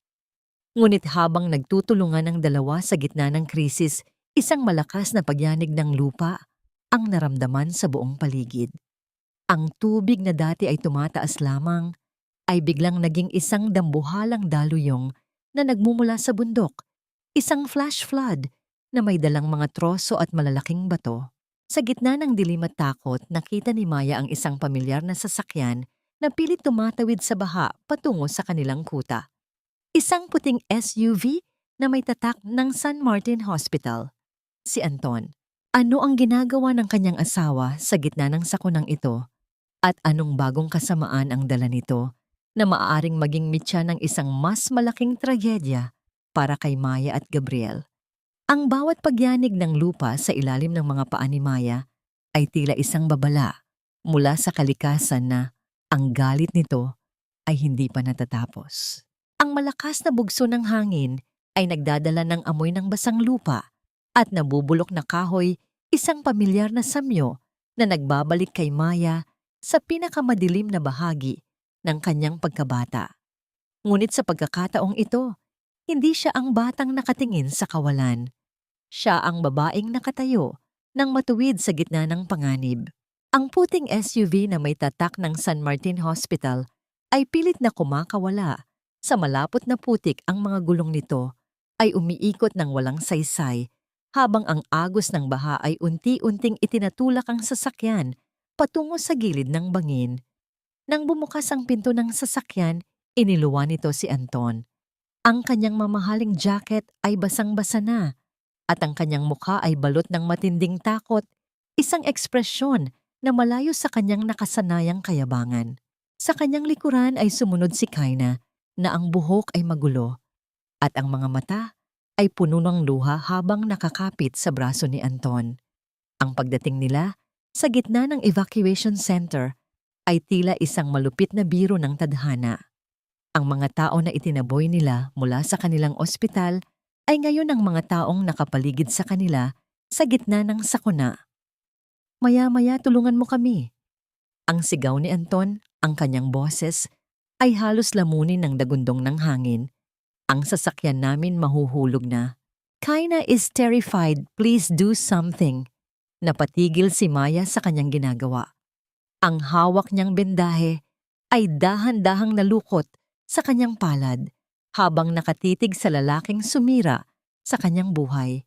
Ngunit habang nagtutulungan ang dalawa sa gitna ng krisis, isang malakas na pagyanig ng lupa ang naramdaman sa buong paligid. Ang tubig na dati ay tumataas lamang ay biglang naging isang dambuhalang daluyong na nagmumula sa bundok, isang flash flood na may dalang mga troso at malalaking bato. Sa gitna ng dilim at takot, nakita ni Maya ang isang pamilyar na sasakyan na pilit tumatawid sa baha patungo sa kanilang kuta. Isang puting SUV na may tatak ng San Martin Hospital. Si Anton. Ano ang ginagawa ng kanyang asawa sa gitna ng sakunang ito? At anong bagong kasamaan ang dala nito na maaaring maging mitya ng isang mas malaking tragedya para kay Maya at Gabriel? Ang bawat pagyanig ng lupa sa ilalim ng mga paa ni Maya ay tila isang babala mula sa kalikasan na ang galit nito ay hindi pa natatapos. Ang malakas na bugso ng hangin ay nagdadala ng amoy ng basang lupa at nabubulok na kahoy, isang pamilyar na samyo na nagbabalik kay Maya sa pinakamadilim na bahagi ng kanyang pagkabata. Ngunit sa pagkakataong ito, hindi siya ang batang nakatingin sa kawalan. Siya ang babaeng nakatayo ng matuwid sa gitna ng panganib. Ang puting SUV na may tatak ng San Martin Hospital ay pilit na kumakawala. Sa malapot na putik ang mga gulong nito ay umiikot ng walang saysay habang ang agos ng baha ay unti-unting itinatulak ang sasakyan patungo sa gilid ng bangin. Nang bumukas ang pinto ng sasakyan, iniluwa nito si Anton. Ang kanyang mamahaling jacket ay basang-basa na at ang kanyang mukha ay balot ng matinding takot, isang ekspresyon na malayo sa kanyang nakasanayang kayabangan. Sa kanyang likuran ay sumunod si Kaina na ang buhok ay magulo at ang mga mata ay puno ng luha habang nakakapit sa braso ni Anton. Ang pagdating nila sa gitna ng evacuation center ay tila isang malupit na biro ng tadhana. Ang mga tao na itinaboy nila mula sa kanilang ospital ay ngayon ang mga taong nakapaligid sa kanila sa gitna ng sakuna. Maya-maya tulungan mo kami. Ang sigaw ni Anton, ang kanyang boses, ay halos lamunin ng dagundong ng hangin. Ang sasakyan namin mahuhulog na. Kaina is terrified, please do something. Napatigil si Maya sa kanyang ginagawa. Ang hawak niyang bendahe ay dahan-dahang nalukot sa kanyang palad habang nakatitig sa lalaking sumira sa kanyang buhay.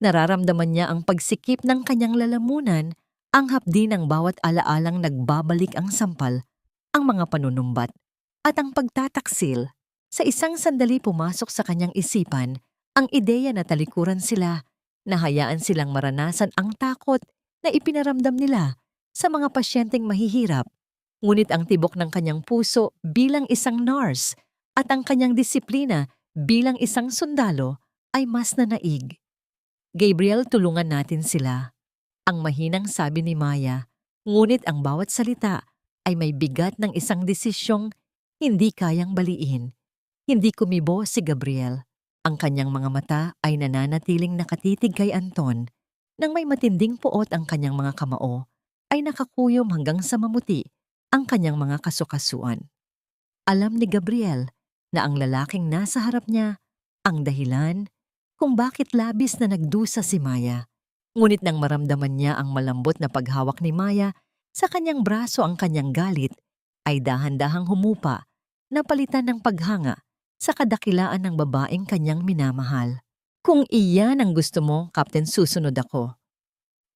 Nararamdaman niya ang pagsikip ng kanyang lalamunan, ang hapdi ng bawat alaalang nagbabalik ang sampal, ang mga panunumbat, at ang pagtataksil. Sa isang sandali pumasok sa kanyang isipan ang ideya na talikuran sila, na hayaan silang maranasan ang takot na ipinaramdam nila sa mga pasyenteng mahihirap. Ngunit ang tibok ng kanyang puso bilang isang nurse at ang kanyang disiplina bilang isang sundalo ay mas nanaig. Gabriel, tulungan natin sila. Ang mahinang sabi ni Maya, ngunit ang bawat salita ay may bigat ng isang desisyong hindi kayang baliin. Hindi kumibo si Gabriel. Ang kanyang mga mata ay nananatiling nakatitig kay Anton. Nang may matinding puot ang kanyang mga kamao, ay nakakuyom hanggang sa mamuti ang kanyang mga kasukasuan. Alam ni Gabriel na ang lalaking nasa harap niya ang dahilan kung bakit labis na nagdusa si Maya. Ngunit nang maramdaman niya ang malambot na paghawak ni Maya sa kanyang braso, ang kanyang galit ay dahan-dahang humupa, napalitan ng paghanga sa kadakilaan ng babaeng kanyang minamahal. Kung iyan ang gusto mo, Captain, susunod ako.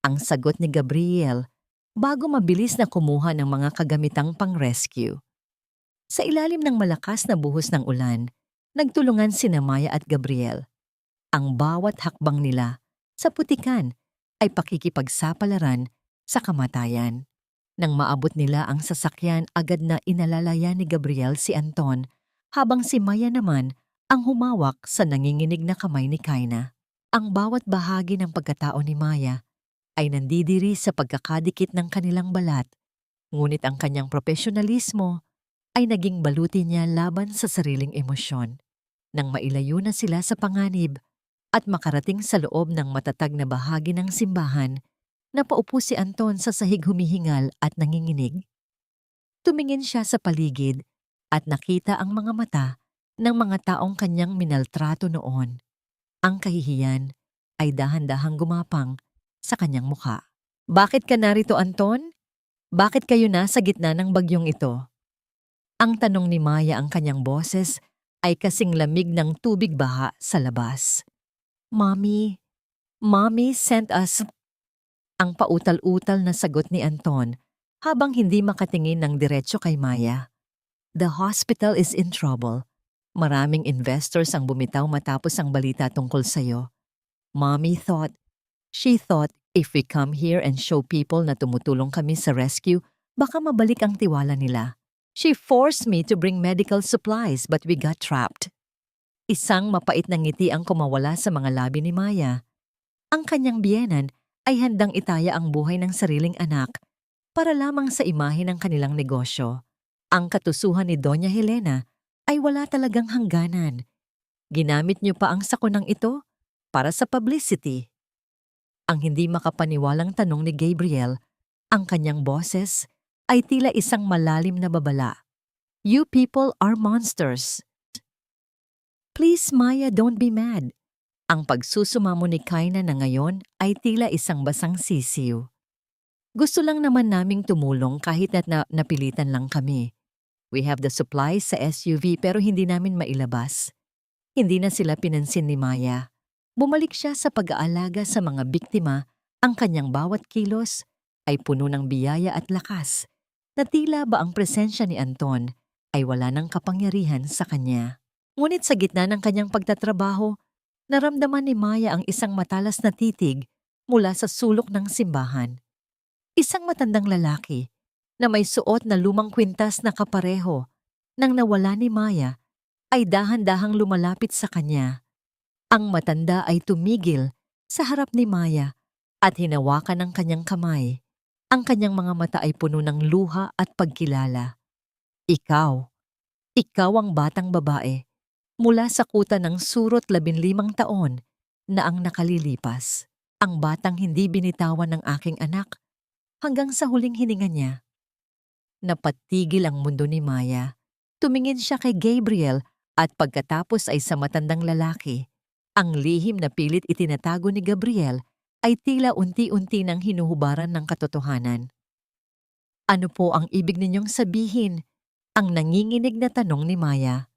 Ang sagot ni Gabriel bago mabilis na kumuha ng mga kagamitang pang-rescue. Sa ilalim ng malakas na buhos ng ulan, nagtulungan sina Maya at Gabriel. Ang bawat hakbang nila sa putikan ay pakikipagsapalaran sa kamatayan. Nang maabot nila ang sasakyan, agad na inalalaya ni Gabriel si Anton, habang si Maya naman ang humawak sa nanginginig na kamay ni Kaina. Ang bawat bahagi ng pagkatao ni Maya ay nandidiri sa pagkakadikit ng kanilang balat, ngunit ang kanyang profesionalismo ay naging baluti niya laban sa sariling emosyon. Nang mailayo na sila sa panganib at makarating sa loob ng matatag na bahagi ng simbahan, napaupo si Anton sa sahig, humihingal at nanginginig. Tumingin siya sa paligid at nakita ang mga mata ng mga taong kanyang minaltrato noon. Ang kahihiyan ay dahan-dahang gumapang sa kanyang mukha. Bakit ka narito, Anton? Bakit kayo nasa gitna ng bagyong ito? Ang tanong ni Maya, ang kanyang boses ay kasing lamig ng tubig baha sa labas. Mommy, Mommy sent us. Ang pautal-utal na sagot ni Anton habang hindi makatingin ng diretso kay Maya. The hospital is in trouble. Maraming investors ang bumitaw matapos ang balita tungkol sa'yo. She thought if we come here and show people na tumutulong kami sa rescue, baka mabalik ang tiwala nila. She forced me to bring medical supplies but we got trapped. Isang mapait na ngiti ang kumawala sa mga labi ni Maya. Ang kanyang biyenan ay handang itaya ang buhay ng sariling anak para lamang sa imahe ng kanilang negosyo. Ang katusuhan ni Doña Helena ay wala talagang hangganan. Ginamit niyo pa ang sakunang ito para sa publicity. Ang hindi makapaniwalang tanong ni Gabriel, ang kanyang boses ay tila isang malalim na babala. You people are monsters. Please, Maya, don't be mad. Ang pagsusumamo ni Kaina na ngayon ay tila isang basang sisiw. Gusto lang naman naming tumulong kahit na napilitan lang kami. We have the supplies sa SUV pero hindi namin mailabas. Hindi na sila pinansin ni Maya. Bumalik siya sa pag-aalaga sa mga biktima, ang kanyang bawat kilos ay puno ng biyaya at lakas, na tila ba ang presensya ni Anton ay wala ng kapangyarihan sa kanya. Ngunit sa gitna ng kanyang pagtatrabaho, naramdaman ni Maya ang isang matalas na titig mula sa sulok ng simbahan. Isang matandang lalaki na may suot na lumang kwintas na kapareho nang nawala ni Maya ay dahan-dahang lumalapit sa kanya. Ang matanda ay tumigil sa harap ni Maya at hinawakan ang kanyang kamay. Ang kanyang mga mata ay puno ng luha at pagkilala. Ikaw ang batang babae mula sa kuta ng surot 15 taon na ang nakalilipas. Ang batang hindi binitawan ng aking anak hanggang sa huling hininga niya. Napatigil ang mundo ni Maya. Tumingin siya kay Gabriel at pagkatapos ay sa matandang lalaki. Ang lihim na pilit itinatago ni Gabriel ay tila unti-unti nang hinuhubaran ng katotohanan. Ano po ang ibig ninyong sabihin? Ang nanginginig na tanong ni Maya.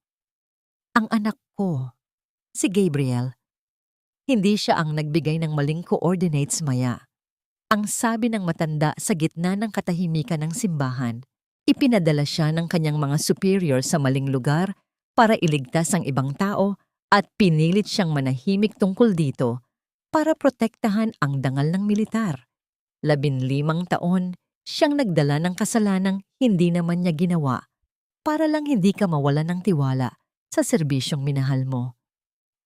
Ang anak ko, si Gabriel. Hindi siya ang nagbigay ng maling coordinates, Maya. Ang sabi ng matanda sa gitna ng katahimikan ng simbahan, ipinadala siya ng kanyang mga superior sa maling lugar para iligtas ang ibang tao at pinilit siyang manahimik tungkol dito para protektahan ang dangal ng militar. 15 taon siyang nagdala ng kasalanang hindi naman niya ginawa para lang hindi ka mawalan ng tiwala sa serbisyong minahal mo.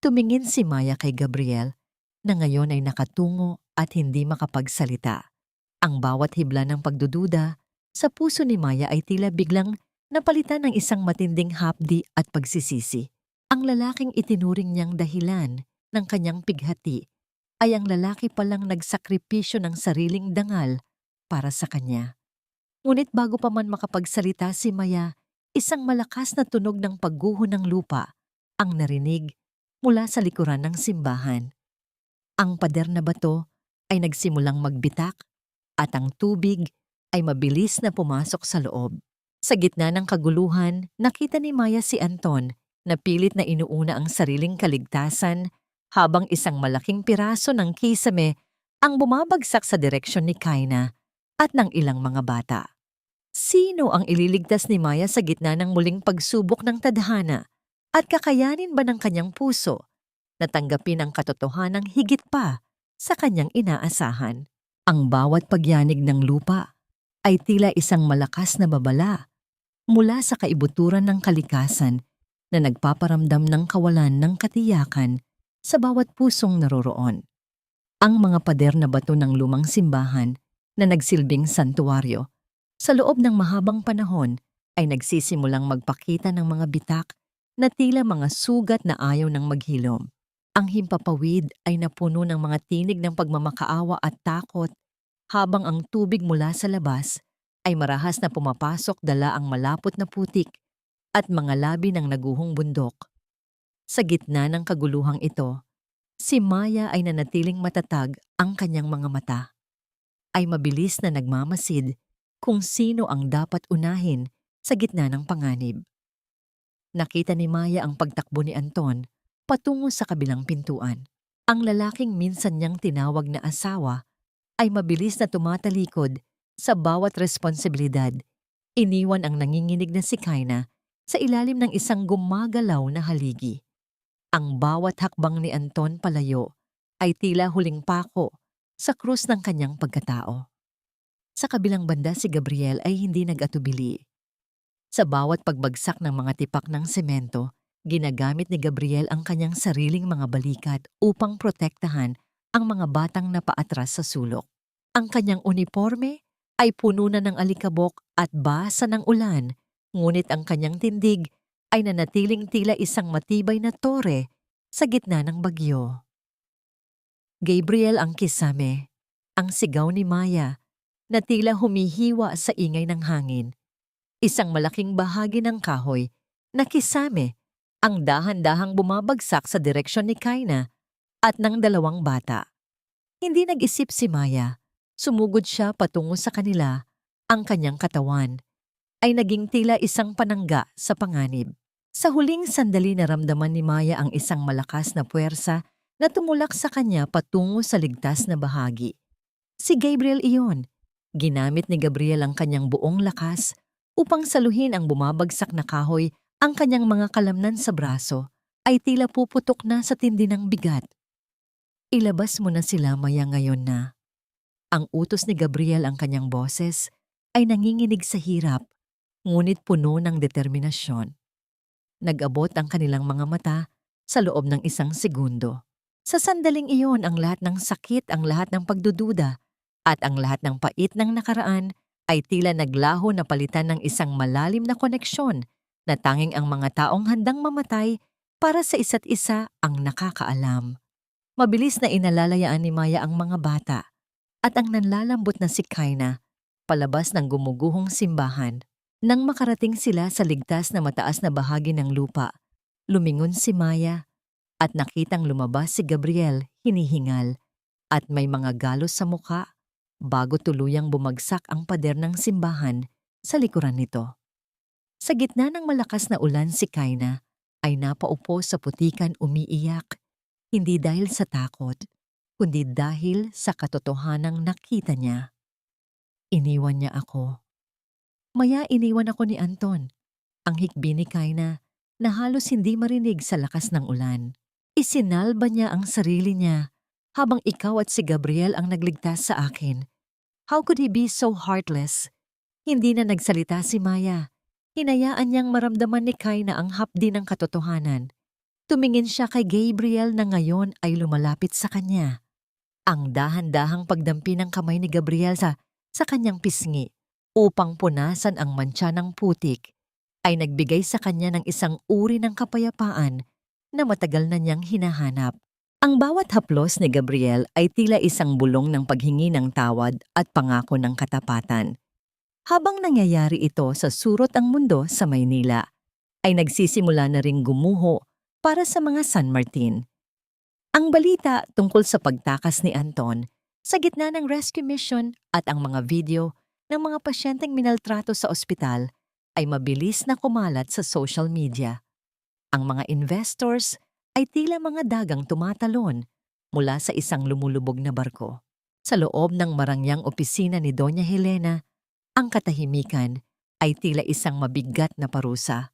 Tumingin si Maya kay Gabriel na ngayon ay nakatungo at hindi makapagsalita. Ang bawat hibla ng pagdududa sa puso ni Maya ay tila biglang napalitan ng isang matinding hapdi at pagsisisi. Ang lalaking itinuring niyang dahilan ng kanyang pighati ay ang lalaki palang nagsakripisyo ng sariling dangal para sa kanya. Ngunit bago pa man makapagsalita si Maya, isang malakas na tunog ng pagguho ng lupa ang narinig mula sa likuran ng simbahan. Ang pader na bato ay nagsimulang magbitak at ang tubig ay mabilis na pumasok sa loob. Sa gitna ng kaguluhan, nakita ni Maya si Anton na pilit na inuuna ang sariling kaligtasan habang isang malaking piraso ng kisame ang bumabagsak sa direksyon ni Kaina at ng ilang mga bata. Sino ang ililigtas ni Maya sa gitna ng muling pagsubok ng tadhana at kakayanin ba ng kanyang puso na tanggapin ang katotohanang higit pa sa kanyang inaasahan? Ang bawat pagyanig ng lupa ay tila isang malakas na babala mula sa kaibuturan ng kalikasan na nagpaparamdam ng kawalan ng katiyakan sa bawat pusong naroroon. Ang mga pader na bato ng lumang simbahan na nagsilbing santuwaryo sa loob ng mahabang panahon ay nagsisimulang magpakita ng mga bitak na tila mga sugat na ayaw ng maghilom. Ang himpapawid ay napuno ng mga tinig ng pagmamakaawa at takot habang ang tubig mula sa labas ay marahas na pumapasok dala ang malapot na putik at mga labi ng naguhong bundok. Sa gitna ng kaguluhang ito, si Maya ay nanatiling matatag ang kanyang mga mata. Ay mabilis na nagmamasid kung sino ang dapat unahin sa gitna ng panganib. Nakita ni Maya ang pagtakbo ni Anton patungo sa kabilang pintuan. Ang lalaking minsan niyang tinawag na asawa ay mabilis na tumatalikod sa bawat responsibilidad. Iniwan ang nanginginig na si Kaina sa ilalim ng isang gumagalaw na haligi. Ang bawat hakbang ni Anton palayo ay tila huling pako sa krus ng kanyang pagkatao. Sa kabilang banda si Gabriel ay hindi nag-atubili. Sa bawat pagbagsak ng mga tipak ng semento, ginagamit ni Gabriel ang kanyang sariling mga balikat upang protektahan ang mga batang napaatras sa sulok. Ang kanyang uniforme ay puno na ng alikabok at basa ng ulan, ngunit ang kanyang tindig ay nanatiling tila isang matibay na tore sa gitna ng bagyo. Gabriel ang kisame, ang sigaw ni Maya, na tila humihiwa sa ingay ng hangin. Isang malaking bahagi ng kahoy na kisame ang dahan-dahang bumabagsak sa direksyon ni Kaina at ng dalawang bata. Hindi nag-isip si Maya. Sumugod siya patungo sa kanila. Ang kanyang katawan ay naging tila isang panangga sa panganib. Sa huling sandali naramdaman ni Maya ang isang malakas na puwersa na tumulak sa kanya patungo sa ligtas na bahagi. Si Gabriel iyon. Ginamit ni Gabriel ang kanyang buong lakas upang saluhin ang bumabagsak na kahoy. Ang kanyang mga kalamnan sa braso ay tila puputok na sa tindi ng bigat. Ilabas mo na sila, Maya, ngayon na. Ang utos ni Gabriel, ang kanyang boses ay nanginginig sa hirap, ngunit puno ng determinasyon. Nag-abot ang kanilang mga mata sa loob ng isang segundo. Sa sandaling iyon, ang lahat ng sakit, ang lahat ng pagdududa, at ang lahat ng pait ng nakaraan ay tila naglaho na palitan ng isang malalim na koneksyon na tanging ang mga taong handang mamatay para sa isa't isa ang nakakaalam. Mabilis na inalalayaan ni Maya ang mga bata at ang nanlalambot na si Kaina palabas ng gumuguhong simbahan. Nang makarating sila sa ligtas na mataas na bahagi ng lupa, lumingon si Maya at nakitang lumabas si Gabriel hinihingal at may mga galos sa muka bago tuluyang bumagsak ang pader ng simbahan sa likuran nito. Sa gitna ng malakas na ulan si Kaina ay napaupo sa putikan umiiyak, hindi dahil sa takot, kundi dahil sa katotohanang nakita niya. Iniwan niya ako. Maya iniwan ako ni Anton, ang hikbi ni Kaina na halos hindi marinig sa lakas ng ulan. Isinalba niya ang sarili niya habang ikaw at si Gabriel ang nagligtas sa akin. How could he be so heartless? Hindi na nagsalita si Maya. Hinayaan niyang maramdaman ni Kaina ang hapdi ng katotohanan. Tumingin siya kay Gabriel na ngayon ay lumalapit sa kanya. Ang dahan-dahang pagdampi ng kamay ni Gabriel sa kanyang pisngi upang punasan ang mantsa ng putik ay nagbigay sa kanya ng isang uri ng kapayapaan na matagal na niyang hinahanap. Ang bawat haplos ni Gabriel ay tila isang bulong ng paghingi ng tawad at pangako ng katapatan. Habang nangyayari ito sa surot ang mundo sa Maynila, ay nagsisimula na ring gumuho para sa mga San Martin. Ang balita tungkol sa pagtakas ni Anton sa gitna ng rescue mission at ang mga video ng mga pasyenteng minaltrato sa ospital ay mabilis na kumalat sa social media. Ang mga investors ay tila mga dagang tumatalon mula sa isang lumulubog na barko. Sa loob ng marangyang opisina ni Doña Helena, ang katahimikan ay tila isang mabigat na parusa.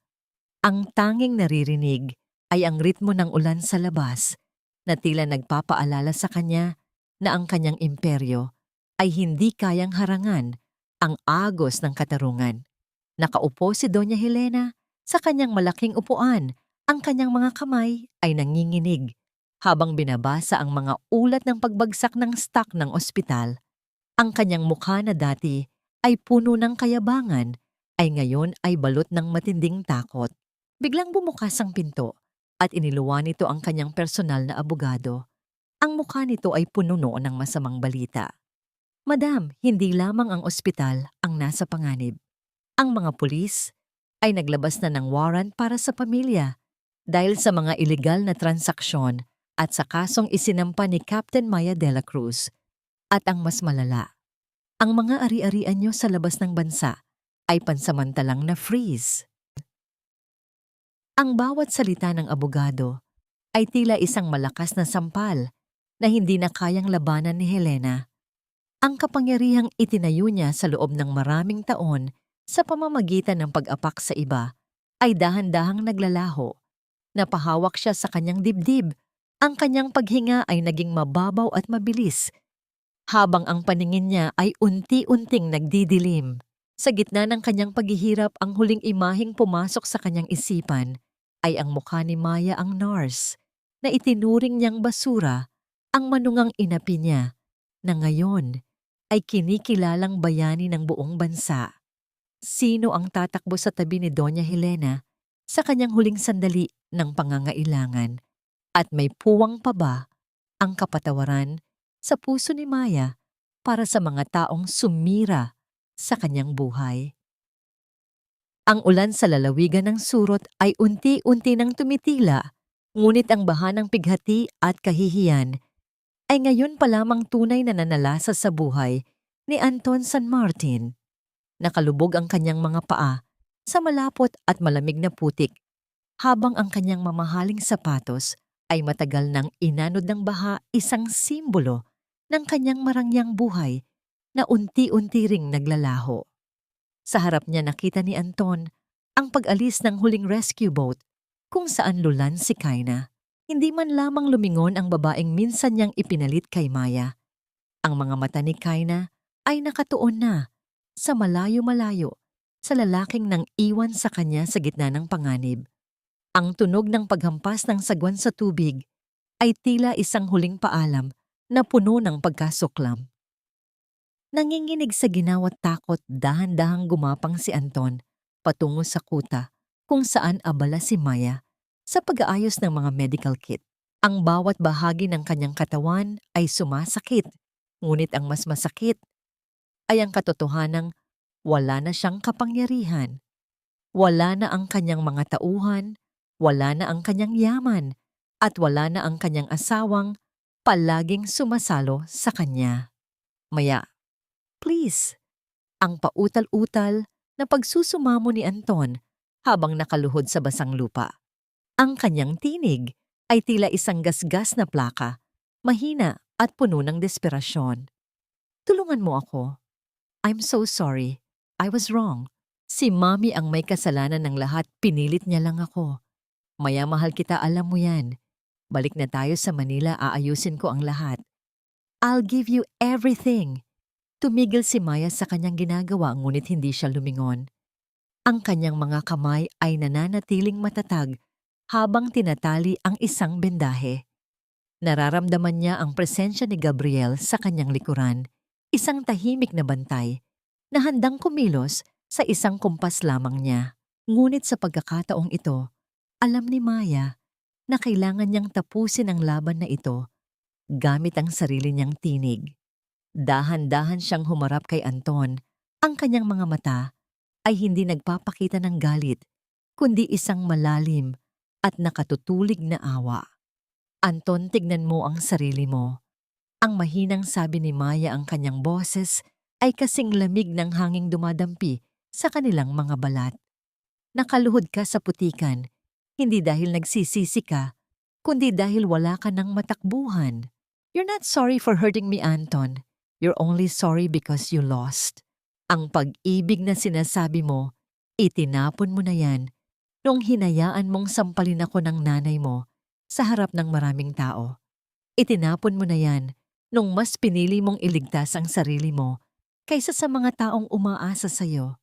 Ang tanging naririnig ay ang ritmo ng ulan sa labas na tila nagpapaalala sa kanya na ang kanyang imperyo ay hindi kayang harangan ang agos ng katarungan. Nakaupo si Doña Helena sa kanyang malaking upuan. Ang kanyang mga kamay ay nanginginig habang binabasa ang mga ulat ng pagbagsak ng stock ng ospital. Ang kanyang mukha na dati ay puno ng kayabangan ay ngayon ay balot ng matinding takot. Biglang bumukas ang pinto at iniluwan nito ang kanyang personal na abogado. Ang mukha nito ay puno noon ng masamang balita. Madam, hindi lamang ang ospital ang nasa panganib. Ang mga pulis ay naglabas na ng warrant para sa pamilya dahil sa mga ilegal na transaksyon at sa kasong isinampa ni Captain Maya de la Cruz. At ang mas malala, ang mga ari-arian nyo sa labas ng bansa ay pansamantalang na-freeze. Ang bawat salita ng abogado ay tila isang malakas na sampal na hindi na kayang labanan ni Helena. Ang kapangyarihang itinayo niya sa loob ng maraming taon sa pamamagitan ng pag-apak sa iba ay dahan-dahang naglalaho. Napahawak siya sa kanyang dibdib. Ang kanyang paghinga ay naging mababaw at mabilis, habang ang paningin niya ay unti-unting nagdidilim. Sa gitna ng kanyang paghihirap, ang huling imaheng pumasok sa kanyang isipan ay ang mukha ni Maya, ang nurse, na itinuring niyang basura, ang manungang inapi niya, na ngayon ay kinikilalang bayani ng buong bansa. Sino ang tatakbo sa tabi ni Doña Helena sa kanyang huling sandali ng pangangailangan? At may puwang pa ba ang kapatawaran sa puso ni Maya para sa mga taong sumira sa kanyang buhay? Ang ulan sa lalawigan ng surot ay unti-unti nang tumitila, ngunit ang baha ng pighati at kahihiyan ay ngayon pa lamang tunay na nanalasa sa buhay ni Anton San Martin. Nakalubog ang kanyang mga paa sa malapot at malamig na putik, habang ang kanyang mamahaling sapatos ay matagal nang inanod ng baha, isang simbolo ng kanyang marangyang buhay na unti-unti ring naglalaho. Sa harap niya nakita ni Anton ang pag-alis ng huling rescue boat kung saan lulan si Kaina. Hindi man lamang lumingon ang babaeng minsan niyang ipinalit kay Maya. Ang mga mata ni Kaina ay nakatuon na sa malayo-malayo sa lalaking nang iwan sa kanya sa gitna ng panganib. Ang tunog ng paghampas ng sagwan sa tubig ay tila isang huling paalam na puno ng pagkasuklam. Nanginginig sa ginawa't takot, dahan-dahang gumapang si Anton patungo sa kuta kung saan abala si Maya sa pag-aayos ng mga medical kit. Ang bawat bahagi ng kanyang katawan ay sumasakit, ngunit ang mas masakit ay ang katotohanang wala na siyang kapangyarihan. Wala na ang kanyang mga tauhan, wala na ang kanyang yaman, at wala na ang kanyang asawang palaging sumasalo sa kanya. Maya, please. Ang pautal-utal na pagsusumamo ni Anton habang nakaluhod sa basang lupa. Ang kanyang tinig ay tila isang gasgas na plaka, mahina at puno ng desperasyon. Tulungan mo ako. I'm so sorry. I was wrong. Si Mommy ang may kasalanan ng lahat, pinilit niya lang ako. Maya, mahal kita, alam mo yan. Balik na tayo sa Manila, aayusin ko ang lahat. I'll give you everything. Tumigil si Maya sa kanyang ginagawa, ngunit hindi siya lumingon. Ang kanyang mga kamay ay nananatiling matatag habang tinatali ang isang bendahe. Nararamdaman niya ang presensya ni Gabriel sa kanyang likuran, isang tahimik na bantay na handang kumilos sa isang kumpas lamang niya. Ngunit sa pagkakataong ito, alam ni Maya na kailangan niyang tapusin ang laban na ito gamit ang sarili niyang tinig. Dahan-dahan siyang humarap kay Anton. Ang kanyang mga mata ay hindi nagpapakita ng galit, kundi isang malalim at nakatutulig na awa. Anton, tignan mo ang sarili mo. Ang mahinang sabi ni Maya, ang kanyang boses ay kasing lamig ng hanging dumadampi sa kanilang mga balat. Nakaluhod ka sa putikan, hindi dahil nagsisisi ka, kundi dahil wala ka ng matakbuhan. You're not sorry for hurting me, Anton. You're only sorry because you lost. Ang pag-ibig na sinasabi mo, itinapon mo na yan nung hinayaan mong sampalin ako ng nanay mo sa harap ng maraming tao. Itinapon mo na yan nung mas pinili mong iligtas ang sarili mo kaysa sa mga taong umaasa sa'yo.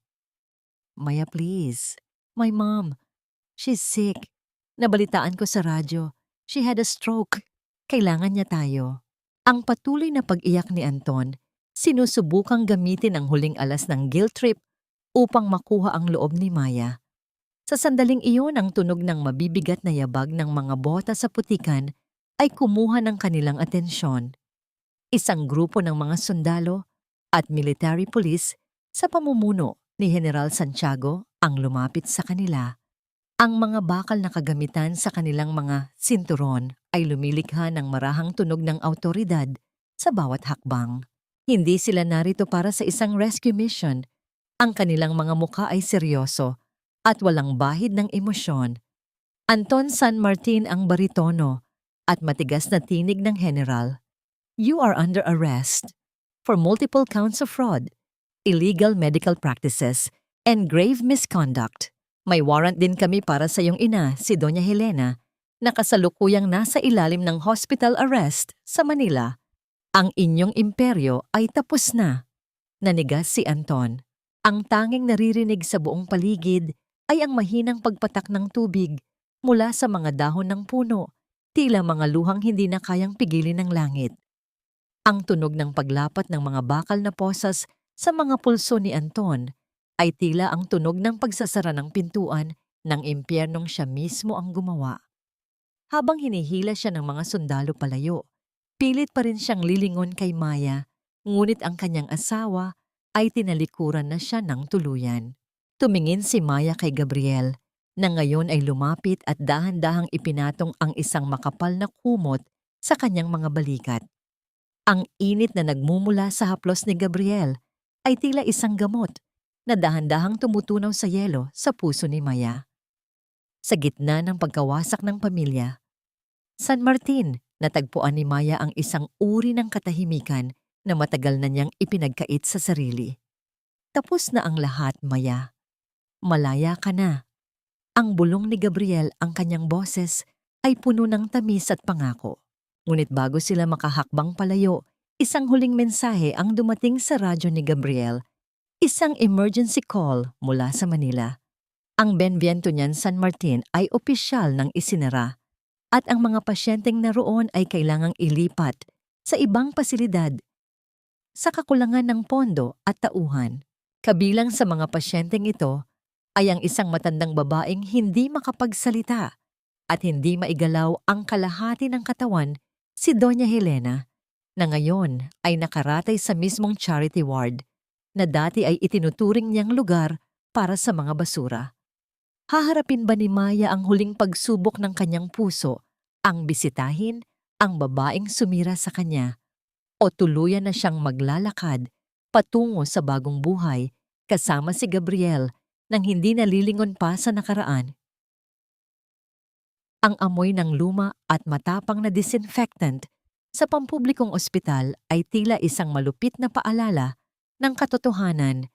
Maya, please. My mom, she's sick. Nabalitaan ko sa radyo. She had a stroke. Kailangan niya tayo. Ang patuloy na pag-iyak ni Anton, sinusubukang gamitin ang huling alas ng guilt trip upang makuha ang loob ni Maya. Sa sandaling iyon, ang tunog ng mabibigat na yabag ng mga bota sa putikan ay kumuha ng kanilang atensyon. Isang grupo ng mga sundalo at military police sa pamumuno ni General Santiago ang lumapit sa kanila. Ang mga bakal na kagamitan sa kanilang mga sinturon ay lumilikha ng marahang tunog ng awtoridad sa bawat hakbang. Hindi sila narito para sa isang rescue mission. Ang kanilang mga mukha ay seryoso at walang bahid ng emosyon. Anton San Martin ang baritono at matigas na tinig ng general. You are under arrest for multiple counts of fraud, illegal medical practices, and grave misconduct. May warrant din kami para sa iyong ina, si Doña Helena, na kasalukuyang nasa ilalim ng hospital arrest sa Manila. Ang inyong imperyo ay tapos na. Nanigas si Anton. Ang tanging naririnig sa buong paligid ay ang mahinang pagpatak ng tubig mula sa mga dahon ng puno, tila mga luhang hindi na kayang pigilin ng langit. Ang tunog ng paglapat ng mga bakal na posas sa mga pulso ni Anton ay tila ang tunog ng pagsasara ng pintuan ng impyernong siya mismo ang gumawa. Habang hinihila siya ng mga sundalo palayo, pilit pa rin siyang lilingon kay Maya, ngunit ang kanyang asawa ay tinalikuran na siya ng tuluyan. Tumingin si Maya kay Gabriel, na ngayon ay lumapit at dahan-dahang ipinatong ang isang makapal na kumot sa kanyang mga balikat. Ang init na nagmumula sa haplos ni Gabriel ay tila isang gamot na dahan-dahang tumutunaw sa yelo sa puso ni Maya. Sa gitna ng pagkawasak ng pamilya, San Martin, natagpuan ni Maya ang isang uri ng katahimikan na matagal na niyang ipinagkait sa sarili. Tapos na ang lahat, Maya. Malaya ka na. Ang bulong ni Gabriel, ang kanyang boses, ay puno ng tamis at pangako. Ngunit bago sila makahakbang palayo, isang huling mensahe ang dumating sa radyo ni Gabriel. Isang emergency call mula sa Manila. Ang Benviento niyan San Martin ay opisyal ng isinara at ang mga pasyenteng naroon ay kailangang ilipat sa ibang pasilidad sa kakulangan ng pondo at tauhan. Kabilang sa mga pasyenteng ito ay ang isang matandang babaeng hindi makapagsalita at hindi maigalaw ang kalahati ng katawan, si Doña Helena, na ngayon ay nakaratay sa mismong charity ward na dati ay itinuturing niyang lugar para sa mga basura. Haharapin ba ni Maya ang huling pagsubok ng kanyang puso, ang bisitahin ang babaeng sumira sa kanya, o tuluyan na siyang maglalakad patungo sa bagong buhay kasama si Gabriel nang hindi nalilingon pa sa nakaraan? Ang amoy ng luma at matapang na disinfectant sa pampublikong ospital ay tila isang malupit na paalala ng katotohanan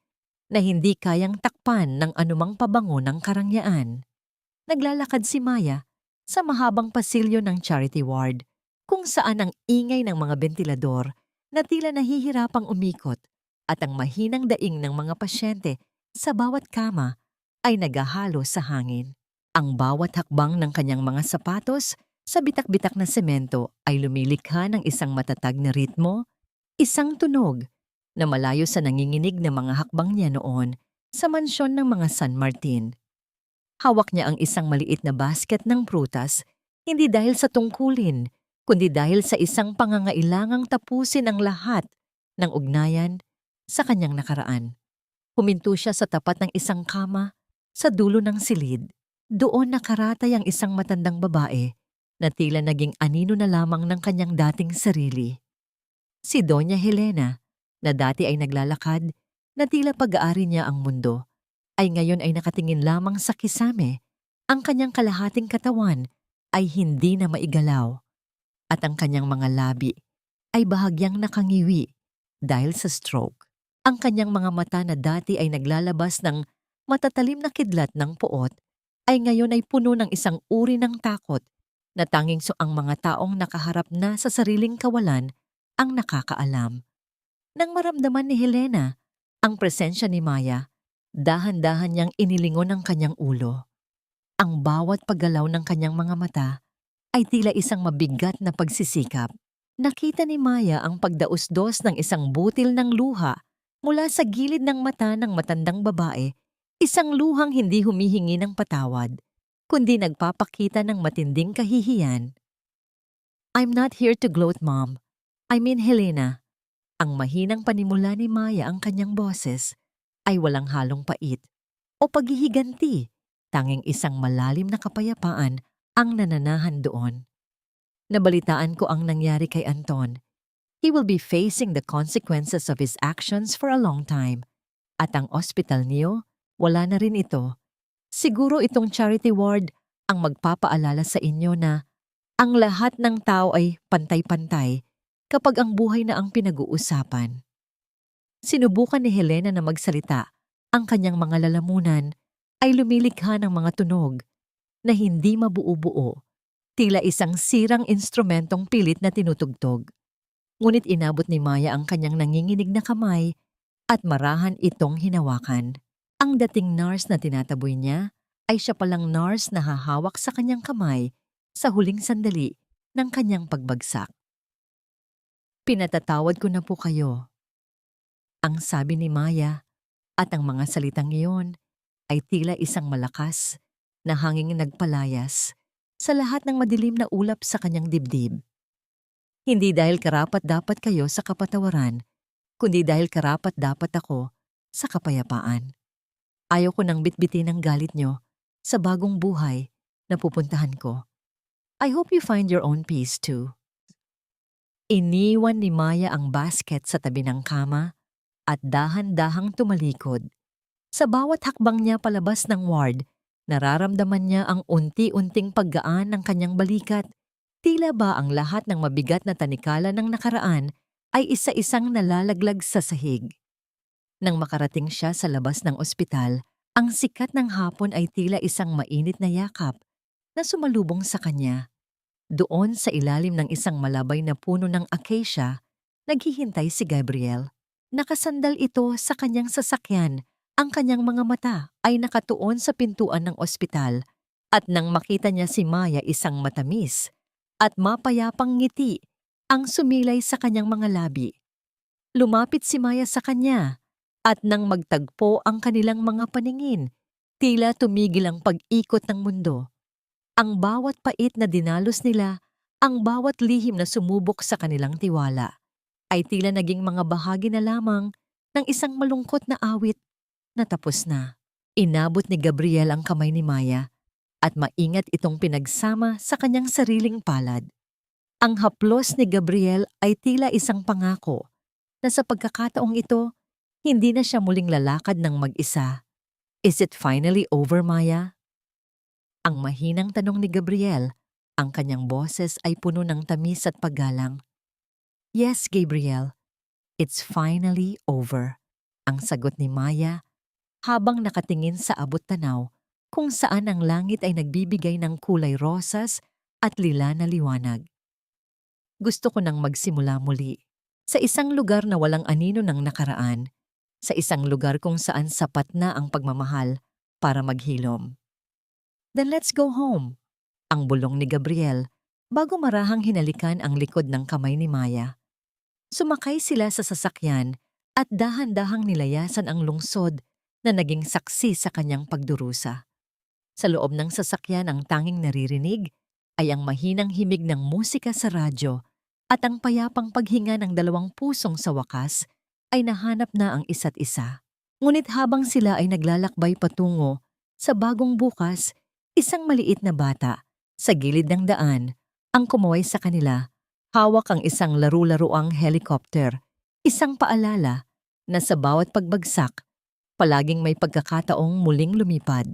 na hindi kayang takpan ng anumang pabango ng karangyaan. Naglalakad si Maya sa mahabang pasilyo ng charity ward, kung saan ang ingay ng mga bentilador na tila nahihirapang umikot at ang mahinang daing ng mga pasyente sa bawat kama ay naghahalo sa hangin. Ang bawat hakbang ng kanyang mga sapatos sa bitak-bitak na semento ay lumilikha ng isang matatag na ritmo, isang tunog na malayo sa nanginginig na mga hakbang niya noon sa mansyon ng mga San Martin. Hawak niya ang isang maliit na basket ng prutas, hindi dahil sa tungkulin, kundi dahil sa isang pangangailangang tapusin ang lahat ng ugnayan sa kanyang nakaraan. Huminto siya sa tapat ng isang kama sa dulo ng silid. Doon nakaratay ang isang matandang babae na tila naging anino na lamang ng kanyang dating sarili. Si Doña Helena, na dati ay naglalakad, na tila pag-aari niya ang mundo, ay ngayon ay nakatingin lamang sa kisame. Ang kanyang kalahating katawan ay hindi na maigalaw at ang kanyang mga labi ay bahagyang nakangiwi dahil sa stroke. Ang kanyang mga mata na dati ay naglalabas ng matatalim na kidlat ng puot ay ngayon ay puno ng isang uri ng takot na tanging ang mga taong nakaharap na sa sariling kawalan ang nakakaalam. Nang maramdaman ni Helena ang presensya ni Maya, dahan-dahan niyang inilingon ang kanyang ulo. Ang bawat paggalaw ng kanyang mga mata ay tila isang mabigat na pagsisikap. Nakita ni Maya ang pagdausdos ng isang butil ng luha mula sa gilid ng mata ng matandang babae, isang luhang hindi humihingi ng patawad, kundi nagpapakita ng matinding kahihiyan. I'm not here to gloat, Mom. I mean, Helena. Ang mahinang panimula ni Maya ang kanyang boses ay walang halong pait o paghihiganti. Tanging isang malalim na kapayapaan ang nananahan doon. Nabalitaan ko ang nangyari kay Anton. He will be facing the consequences of his actions for a long time. At ang ospital niyo, wala na rin ito. Siguro itong charity ward ang magpapaalala sa inyo na ang lahat ng tao ay pantay-pantay kapag ang buhay na ang pinag-uusapan. Sinubukan ni Helena na magsalita. Ang kanyang mga lalamunan ay lumilikha ng mga tunog na hindi mabuo-buo, tila isang sirang instrumentong pilit na tinutugtog. Ngunit inabot ni Maya ang kanyang nanginginig na kamay at marahan itong hinawakan. Ang dating nurse na tinataboy niya ay siya palang nurse na hahawak sa kanyang kamay sa huling sandali ng kanyang pagbagsak. Pinatatawad ko na po kayo, ang sabi ni Maya, at ang mga salitang iyon ay tila isang malakas na hanging nagpalayas sa lahat ng madilim na ulap sa kanyang dibdib. Hindi dahil karapat-dapat kayo sa kapatawaran, kundi dahil karapat-dapat ako sa kapayapaan. Ayaw ko nang bitbitin ang galit nyo sa bagong buhay na pupuntahan ko. I hope you find your own peace too. Iniwan ni Maya ang basket sa tabi ng kama at dahan-dahang tumalikod. Sa bawat hakbang niya palabas ng ward, nararamdaman niya ang unti-unting paggaan ng kanyang balikat. Tila ba ang lahat ng mabigat na tanikala ng nakaraan ay isa-isang nalalaglag sa sahig. Nang makarating siya sa labas ng ospital, ang sikat ng hapon ay tila isang mainit na yakap na sumalubong sa kanya. Doon sa ilalim ng isang malabay na puno ng acacia, naghihintay si Gabriel. Nakasandal ito sa kanyang sasakyan. Ang kanyang mga mata ay nakatuon sa pintuan ng ospital at nang makita niya si Maya, isang matamis at mapayapang ngiti ang sumilay sa kanyang mga labi. Lumapit si Maya sa kanya at nang magtagpo ang kanilang mga paningin, tila tumigil ang pag-ikot ng mundo. Ang bawat pait na dinalos nila, ang bawat lihim na sumubok sa kanilang tiwala, ay tila naging mga bahagi na lamang ng isang malungkot na awit na tapos na. Inabot ni Gabriel ang kamay ni Maya at maingat itong pinagsama sa kanyang sariling palad. Ang haplos ni Gabriel ay tila isang pangako na sa pagkakataong ito, hindi na siya muling lalakad ng mag-isa. Is it finally over, Maya? Ang mahinang tanong ni Gabriel, ang kanyang boses ay puno ng tamis at paggalang. Yes, Gabriel, it's finally over, ang sagot ni Maya habang nakatingin sa abot tanaw kung saan ang langit ay nagbibigay ng kulay rosas at lila na liwanag. Gusto ko nang magsimula muli, sa isang lugar na walang anino ng nakaraan, sa isang lugar kung saan sapat na ang pagmamahal para maghilom. Then let's go home, ang bulong ni Gabriel bago marahang hinalikan ang likod ng kamay ni Maya. Sumakay sila sa sasakyan at dahan-dahang nilayasan ang lungsod na naging saksi sa kanyang pagdurusa. Sa loob ng sasakyan, ang tanging naririnig ay ang mahinang himig ng musika sa radyo at ang payapang paghinga ng dalawang pusong sa wakas ay nahanap na ang isa't isa. Ngunit habang sila ay naglalakbay patungo sa bagong bukas, isang maliit na bata sa gilid ng daan ang kumaway sa kanila. Hawak ang isang laru-laruang helicopter, isang paalala na sa bawat pagbagsak, palaging may pagkakataong muling lumipad.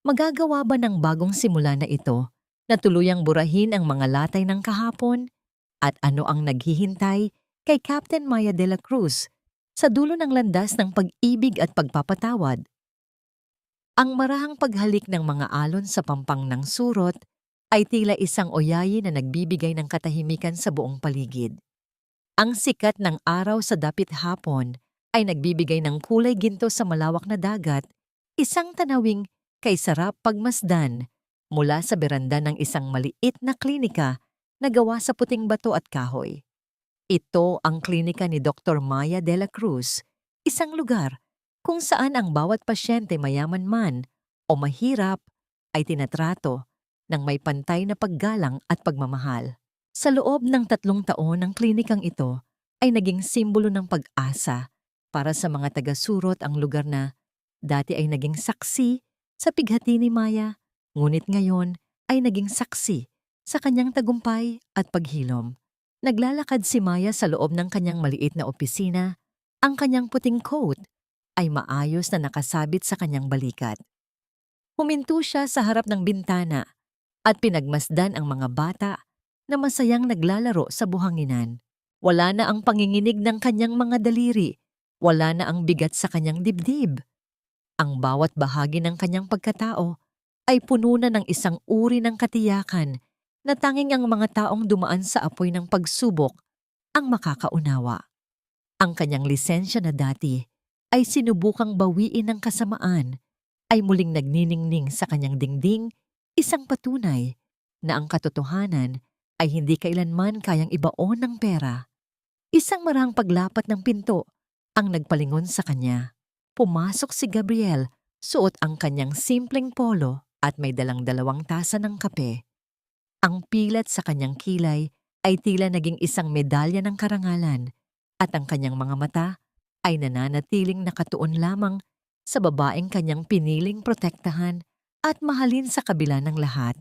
Magagawa ba ng bagong simula na ito na tuluyang burahin ang mga latay ng kahapon? At ano ang naghihintay kay Captain Maya de la Cruz sa dulo ng landas ng pag-ibig at pagpapatawad? Ang marahang paghalik ng mga alon sa pampang ng surot ay tila isang oyayi na nagbibigay ng katahimikan sa buong paligid. Ang sikat ng araw sa dapit hapon ay nagbibigay ng kulay ginto sa malawak na dagat, isang tanawing kay sarap pagmasdan mula sa beranda ng isang maliit na klinika na gawa sa puting bato at kahoy. Ito ang klinika ni Dr. Maya de la Cruz, isang lugar kung saan ang bawat pasyente, mayaman man o mahirap, ay tinatrato ng may pantay na paggalang at pagmamahal. Sa loob ng 3 taon ng klinikang ito, ay naging simbolo ng pag-asa para sa mga taga-surot. Ang lugar na dati ay naging saksi sa pighati ni Maya, ngunit ngayon ay naging saksi sa kanyang tagumpay at paghilom. Naglalakad si Maya sa loob ng kanyang maliit na opisina. Ang kanyang puting coat ay maayos na nakasabit sa kanyang balikat. Huminto siya sa harap ng bintana at pinagmasdan ang mga bata na masayang naglalaro sa buhanginan. Wala na ang panginginig ng kanyang mga daliri. Wala na ang bigat sa kanyang dibdib. Ang bawat bahagi ng kanyang pagkatao ay puno na ng isang uri ng katiyakan na tanging ang mga taong dumaan sa apoy ng pagsubok ang makakaunawa. Ang kanyang lisensya na dati ay sinubukang bawiin ng kasamaan ay muling nagniningning sa kanyang dingding, isang patunay na ang katotohanan ay hindi kailanman kayang ibaon ng pera. Isang marahang paglapat ng pinto ang nagpalingon sa kanya. Pumasok si Gabriel, suot ang kanyang simpleng polo at may dalang 2 tasa ng kape. Ang pilat sa kanyang kilay ay tila naging isang medalya ng karangalan at ang kanyang mga mata ay nananatiling nakatuon lamang sa babaeng kanyang piniling protektahan at mahalin sa kabila ng lahat.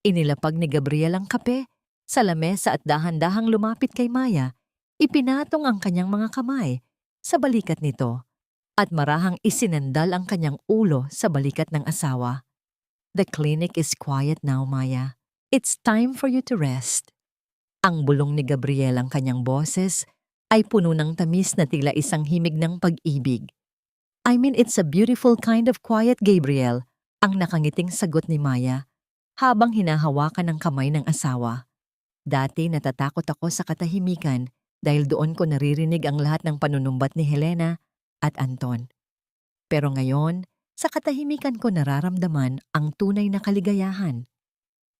Inilapag ni Gabriel ang kape sa lamesa at dahan-dahang lumapit kay Maya. Ipinatong ang kanyang mga kamay sa balikat nito at marahang isinandal ang kanyang ulo sa balikat ng asawa. "The clinic is quiet now, Maya. It's time for you to rest." Ang bulong ni Gabriel, ang kanyang boses, ay puno ng tamis na tila isang himig ng pag-ibig. "I mean, it's a beautiful kind of quiet, Gabriel," ang nakangiting sagot ni Maya habang hinahawakan ng kamay ng asawa. Dati natatakot ako sa katahimikan dahil doon ko naririnig ang lahat ng panunumbat ni Helena at Anton. Pero ngayon, sa katahimikan ko nararamdaman ang tunay na kaligayahan.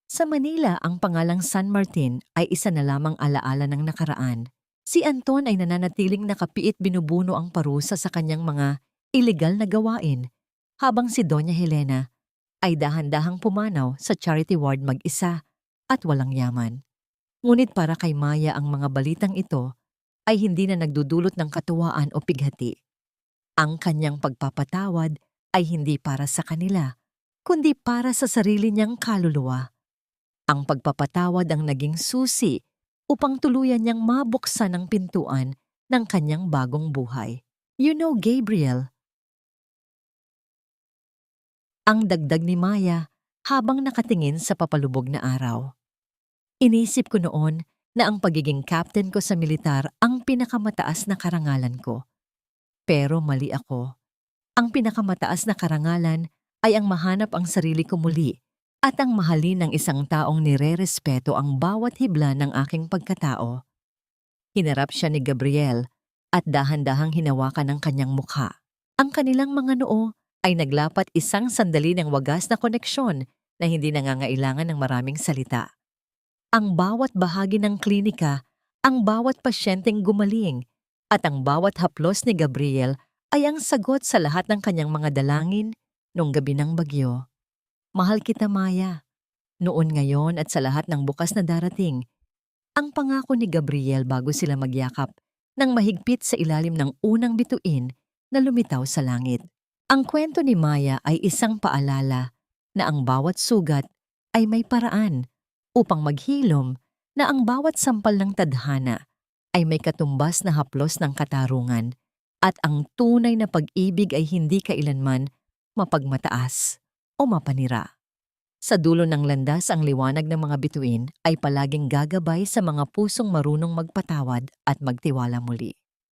Sa Manila, ang pangalang San Martin ay isa na lamang alaala ng nakaraan. Si Anton ay nananatiling nakapiit, binubuno ang parusa sa kanyang mga iligal na gawain, habang si Doña Helena ay dahan-dahang pumanaw sa charity ward mag-isa at walang yaman. Ngunit para kay Maya, ang mga balitang ito ay hindi na nagdudulot ng katuwaan o pighati. Ang kanyang pagpapatawad ay hindi para sa kanila, kundi para sa sarili niyang kaluluwa. Ang pagpapatawad ang naging susi upang tuluyan niyang mabuksan ang pintuan ng kanyang bagong buhay. "You know, Gabriel," ang dagdag ni Maya habang nakatingin sa papalubog na araw. "Inisip ko noon na ang pagiging captain ko sa militar ang pinakamataas na karangalan ko. Pero mali ako. Ang pinakamataas na karangalan ay ang mahanap ang sarili ko muli at ang mahalin ng isang taong nire-respeto ang bawat hibla ng aking pagkatao." Hinarap siya ni Gabriel at dahan-dahang hinawakan ang kanyang mukha. Ang kanilang mga noo ay naglapat isang sandali ng wagas na koneksyon na hindi nangangailangan ng maraming salita. Ang bawat bahagi ng klinika, ang bawat pasyenteng gumaling, at ang bawat haplos ni Gabriel ay ang sagot sa lahat ng kanyang mga dalangin noong gabi ng bagyo. "Mahal kita, Maya. Noon, ngayon at sa lahat ng bukas na darating." Ang pangako ni Gabriel bago sila magyakap nang mahigpit sa ilalim ng unang bituin na lumitaw sa langit. Ang kwento ni Maya ay isang paalala na ang bawat sugat ay may paraan upang maghilom, na ang bawat sampal ng tadhana ay may katumbas na haplos ng katarungan, at ang tunay na pag-ibig ay hindi kailanman mapagmataas o mapanira. Sa dulo ng landas, ang liwanag ng mga bituin ay palaging gagabay sa mga pusong marunong magpatawad at magtiwala muli.